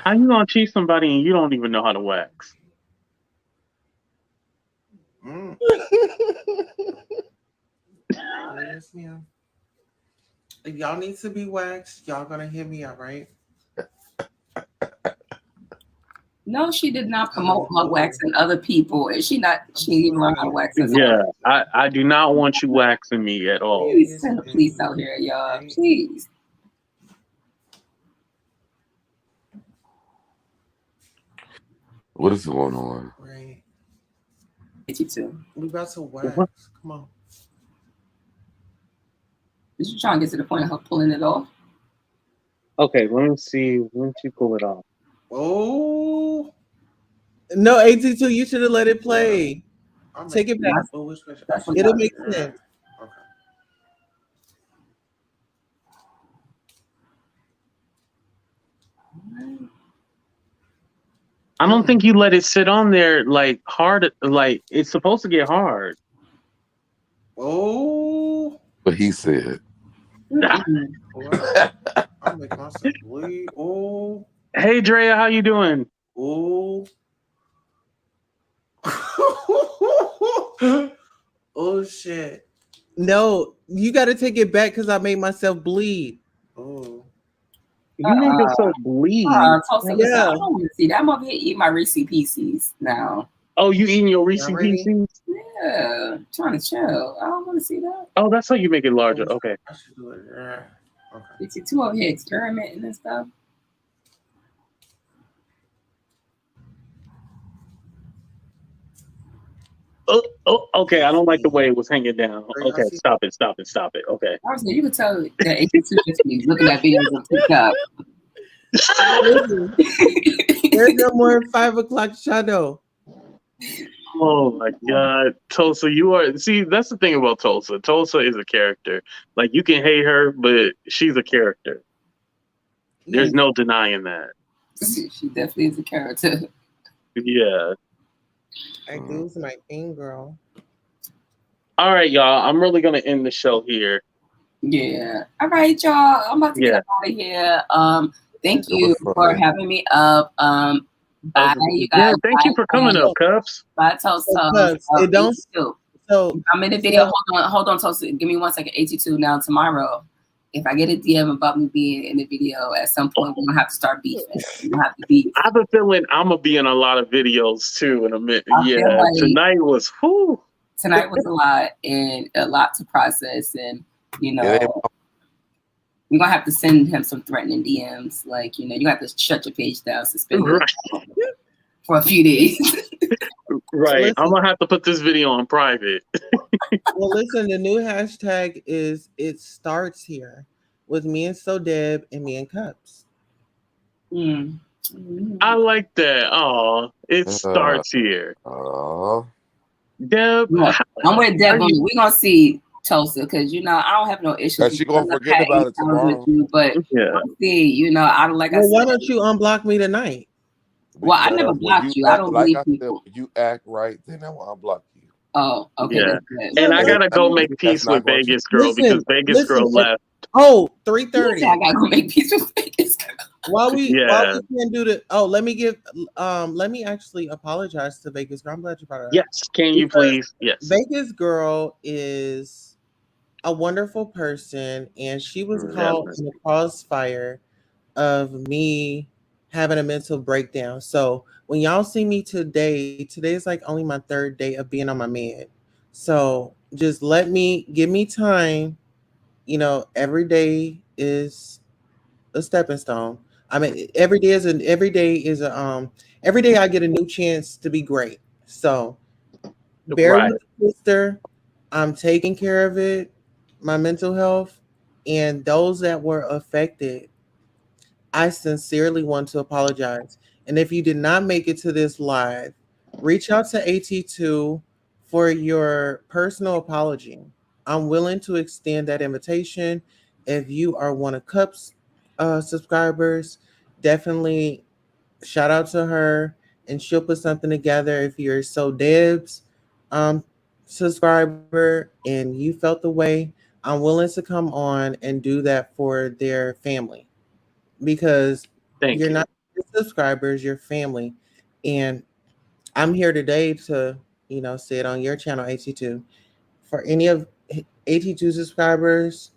How you gonna teach somebody and you don't even know how to wax? Yes, ma'am. If y'all need to be waxed, y'all gonna hit me up, right? No, she did not promote her waxing other people, and she didn't even learn how to wax herself. Yeah, I do not want you waxing me at all. Please send the police out here, y'all. Please. What is going on? Right. 82. We about to wax. Come on. Is you trying to get to the point of her pulling it off? Okay, let me see. When she pull it off? Oh. No, 82, you should have let it play. Take it back. It'll make sense. Okay. I don't think you let it sit on there like hard. Like it's supposed to get hard. Oh. But he said. I'll make myself bleed. Oh. Hey, Drea, how you doing? Oh. Oh shit. No, you got to take it back because I made myself bleed. Oh. You made yourself bleed. Tulsa, listen, I don't want to see that. I'm over here eating my Reese Pieces now. Oh, you eating your Reese Pieces? Yeah, trying to chill. I don't want to see that. Oh, that's how you make it larger. Okay. I should do it. Yeah. Okay. 52 over here experimenting and stuff. Oh, okay. I don't like the way it was hanging down. Okay, stop it. Okay. Honestly, you could tell that 82 just be looking at videos on TikTok. There's no more 5 o'clock shadow. Oh my God, Tulsa, you are. See, that's the thing about Tulsa. Tulsa is a character. Like you can hate her, but she's a character. There's no denying that. She definitely is a character. Yeah. I lose my thing, girl. All right, y'all. I'm really gonna end the show here. Yeah. All right, y'all. I'm about to get out of here. Thank you for having me up. Bye, you guys. Yeah, thank you for coming up, Cups. Bye, Tulsa. It don't. So I'm in the video. Hold on, Tulsa. Give me 1 second. 82 now. Tomorrow, if I get a DM about me being in the video, at some point we're gonna have to start beefing. We're gonna have to beef. I have a feeling I'm gonna be in a lot of videos too in a minute. Yeah, like tonight was whew. Tonight was a lot and a lot to process, and you know. We're gonna have to send him some threatening DMs. Like, you know, you have to shut your page down, suspend for a few days. Right. Listen, I'm gonna have to put this video on private. Well, listen, the new hashtag is "It Starts Here" with me and Deb and me and Cups. I like that. Oh, it starts here. Deb, I'm with Deb. We're gonna see Tulsa, because you know I don't have no issues. She gonna forget about it tomorrow. But see, you know, I don't like. Well, why don't you unblock me tonight? Well, I never blocked you. I don't believe people. When you act right, then I will unblock you. Oh, okay. Yeah. And I gotta go make peace with Vegas Girl because Vegas Girl left. Oh, 3:30. I gotta go make peace with Vegas Girl. While we can't do the let me actually apologize to Vegas Girl. I'm glad you brought it up. Yes, can you please? Yes. Vegas Girl is a wonderful person, and she was caught in the crossfire of me having a mental breakdown. So when y'all see me today is like only my 3rd day of being on my med. So just give me time. You know, every day is a stepping stone. I mean, every day is every day I get a new chance to be great. So bear with the sister. I'm taking care of it, my mental health, and those that were affected. I sincerely want to apologize. And if you did not make it to this live, reach out to AT2 for your personal apology. I'm willing to extend that invitation. If you are one of Cup's subscribers, definitely shout out to her and she'll put something together. If you're So Deb's subscriber and you felt the way, I'm willing to come on and do that for their family, because you're not your subscribers, your family. And I'm here today to, you know, say it on your channel, AT2. For any of AT2 subscribers,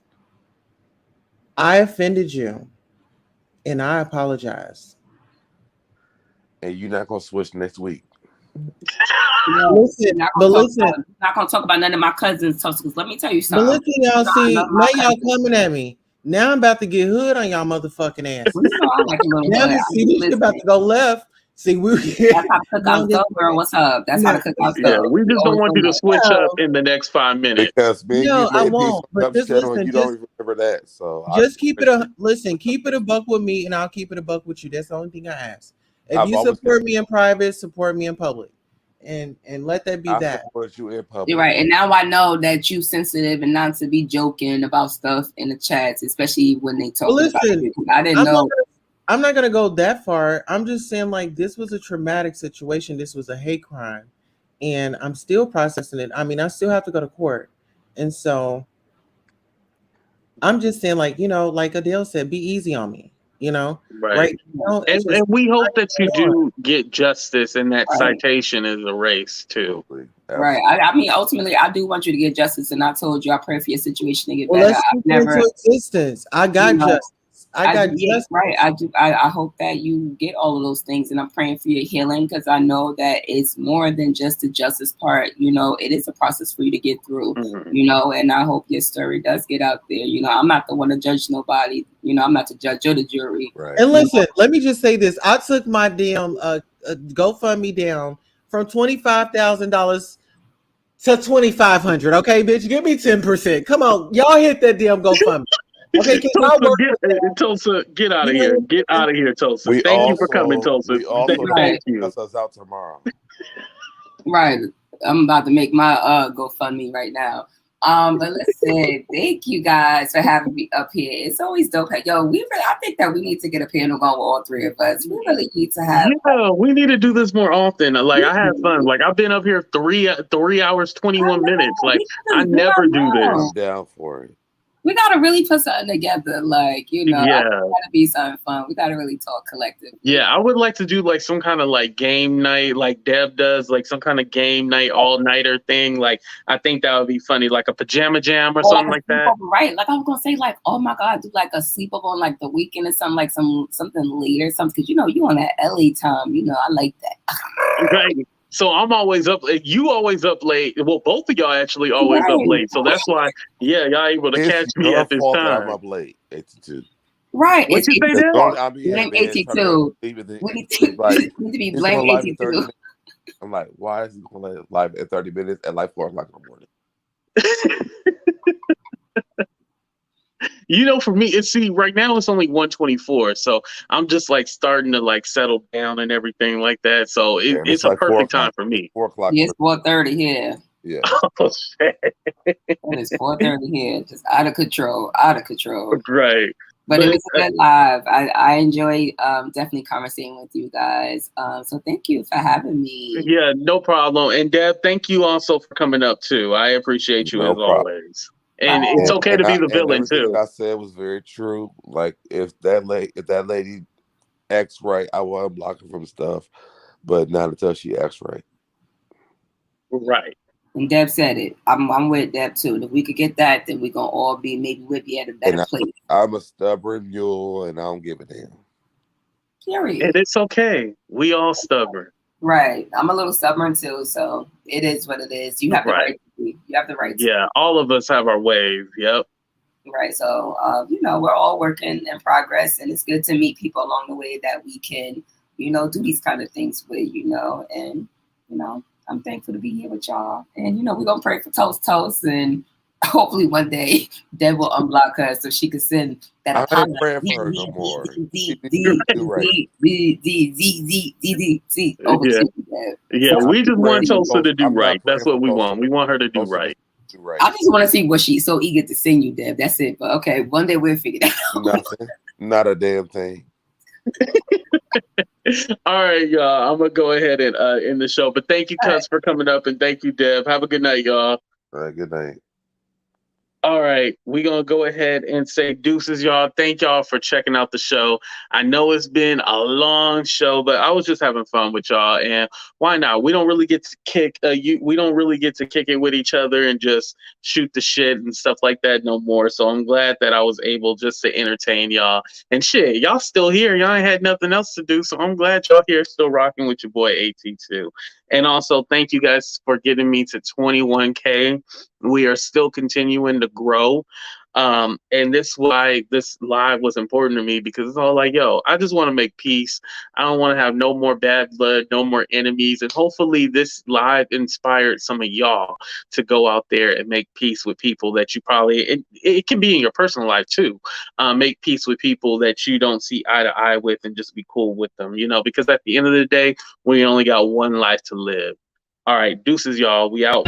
I offended you and I apologize. And you're not gonna switch next week. Listen, not gonna talk about none of my cousins. Because let me tell you something. But listen, y'all, see, now y'all coming at me. Now I'm about to get hood on y'all motherfucking ass. Well, you know, I like a little now see, this shit about to go left. See, that's how the cookouts go, girl. What's up? That's how the cookouts go. Yeah, we just don't want you to switch up in the next 5 minutes. Because me, no, I made won't. But just listen, you don't even remember that. So just keep it a buck with me, and I'll keep it a buck with you. That's the only thing I ask. If you support me in private, support me in public, and let that be that. Support you in public. You're right, and now I know that you sensitive and not to be joking about stuff in the chats, especially when they talk about it. I didn't know. I'm not gonna go that far. I'm just saying, like, this was a traumatic situation. This was a hate crime, and I'm still processing it. I mean, I still have to go to court, and so I'm just saying, like, you know, like Adele said, be easy on me. You know, right? Now, and we hope that you do get justice, and that citation is erased too. Right. I mean, ultimately, I do want you to get justice, and I told you I pray for your situation to get better. Let's keep into existence. I got justice. I got justice. Right. I hope that you get all of those things, and I'm praying for your healing, because I know that it's more than just the justice part. You know, it is a process for you to get through. You know, and I hope your story does get out there. You know, I'm not the one to judge nobody. You know, I'm not the judge or the jury. Right. And listen, let me just say this: I took my damn GoFundMe down from $25,000 to $2,500. Okay, bitch, give me 10%. Come on, y'all hit that damn GoFundMe. Okay, Tulsa, get out of here. Get out of here, Tulsa. Thank you for coming, Tulsa. Thank you. Cuss us out tomorrow. Right. I'm about to make my GoFundMe right now. But listen, thank you guys for having me up here. It's always dope. Yo, I think that we need to get a panel going with all three of us. We really need to have. Yeah, we need to do this more often. Like, I have fun. Like, I've been up here 3 hours 21 minutes. Like, I never do this. I'm down for it. We gotta really put something together, like, you know, yeah. Gotta be something fun. We gotta really talk collectively. Yeah, I would like to do like some kind of like game night, like Deb does, like some kind of game night all-nighter thing. Like, I think that would be funny, like a pajama jam or something like that. Right, like I was gonna say, like, oh my God, do like a sleepover on like the weekend or something, like something later, something, because you know you on that LA time. You know, I like that. Right. So I'm always up. You always up late. Well, both of y'all actually always up late. So that's why, yeah, y'all able to catch me at this time. I'm up late, 82. Right. What you say there? Blame 82. We need to be blamed 82. I'm like, why is he going to live at 30 minutes at like 4 o'clock in the morning? You know, for me, right now it's only 1:24, so I'm just like starting to like settle down and everything like that. So it's like a perfect time for me. 4 o'clock. Yes, 4:30 here. Yeah. Oh shit! It is 4:30 here, just out of control. Right. But it was a good live. I enjoy definitely conversating with you guys. So thank you for having me. Yeah, no problem. And Deb, thank you also for coming up too. I appreciate you as always. And it's okay to be the villain too. I said was very true. Like if that lady acts right, I will unblock her from stuff, but not until she acts right. Right. And Deb said it. I'm with Deb too. If we could get that, then we're gonna all be we'll be at a better place. I'm a stubborn mule, and I don't give a damn. Period. And it's okay. We all stubborn. Right. I'm a little stubborn too, so it is what it is. You have the right to be. You have the right to Yeah, all of us have our ways. Yep. Right. So, we're all working in progress, and it's good to meet people along the way that we can, do these kind of things with, and, I'm thankful to be here with y'all. And, we're going to pray for Toast, and hopefully one day Deb will unblock her so she can send that I ain't praying for her no more. Yeah, we just want Tulsa to do right. That's what we want. We want her to do right. I just want to see what she's so eager to send you, Deb. That's it. But okay, one day we'll figure that out. Nothing. Not a damn thing. All right, y'all. I'm gonna go ahead and end the show. But thank you, Cuz, for coming up, and thank you, Deb. Have a good night, y'all. All right, good night. All right, we're going to go ahead and say deuces, y'all. Thank y'all for checking out the show. I know it's been a long show, but I was just having fun with y'all, and why not? We don't really get to kick it with each other and just shoot the shit and stuff like that no more. So I'm glad that I was able just to entertain y'all. And shit, y'all still here. Y'all ain't had nothing else to do, so I'm glad y'all here still rocking with your boy AT2. And also, thank you guys for getting me to 21K. We are still continuing to grow. And this why this live was important to me, because it's all like, yo, I just want to make peace. I don't want to have no more bad blood, no more enemies. And hopefully this live inspired some of y'all to go out there and make peace with people that you probably, it can be in your personal life too. Make peace with people that you don't see eye to eye with and just be cool with them, because at the end of the day, we only got one life to live. All right, deuces, y'all. We out.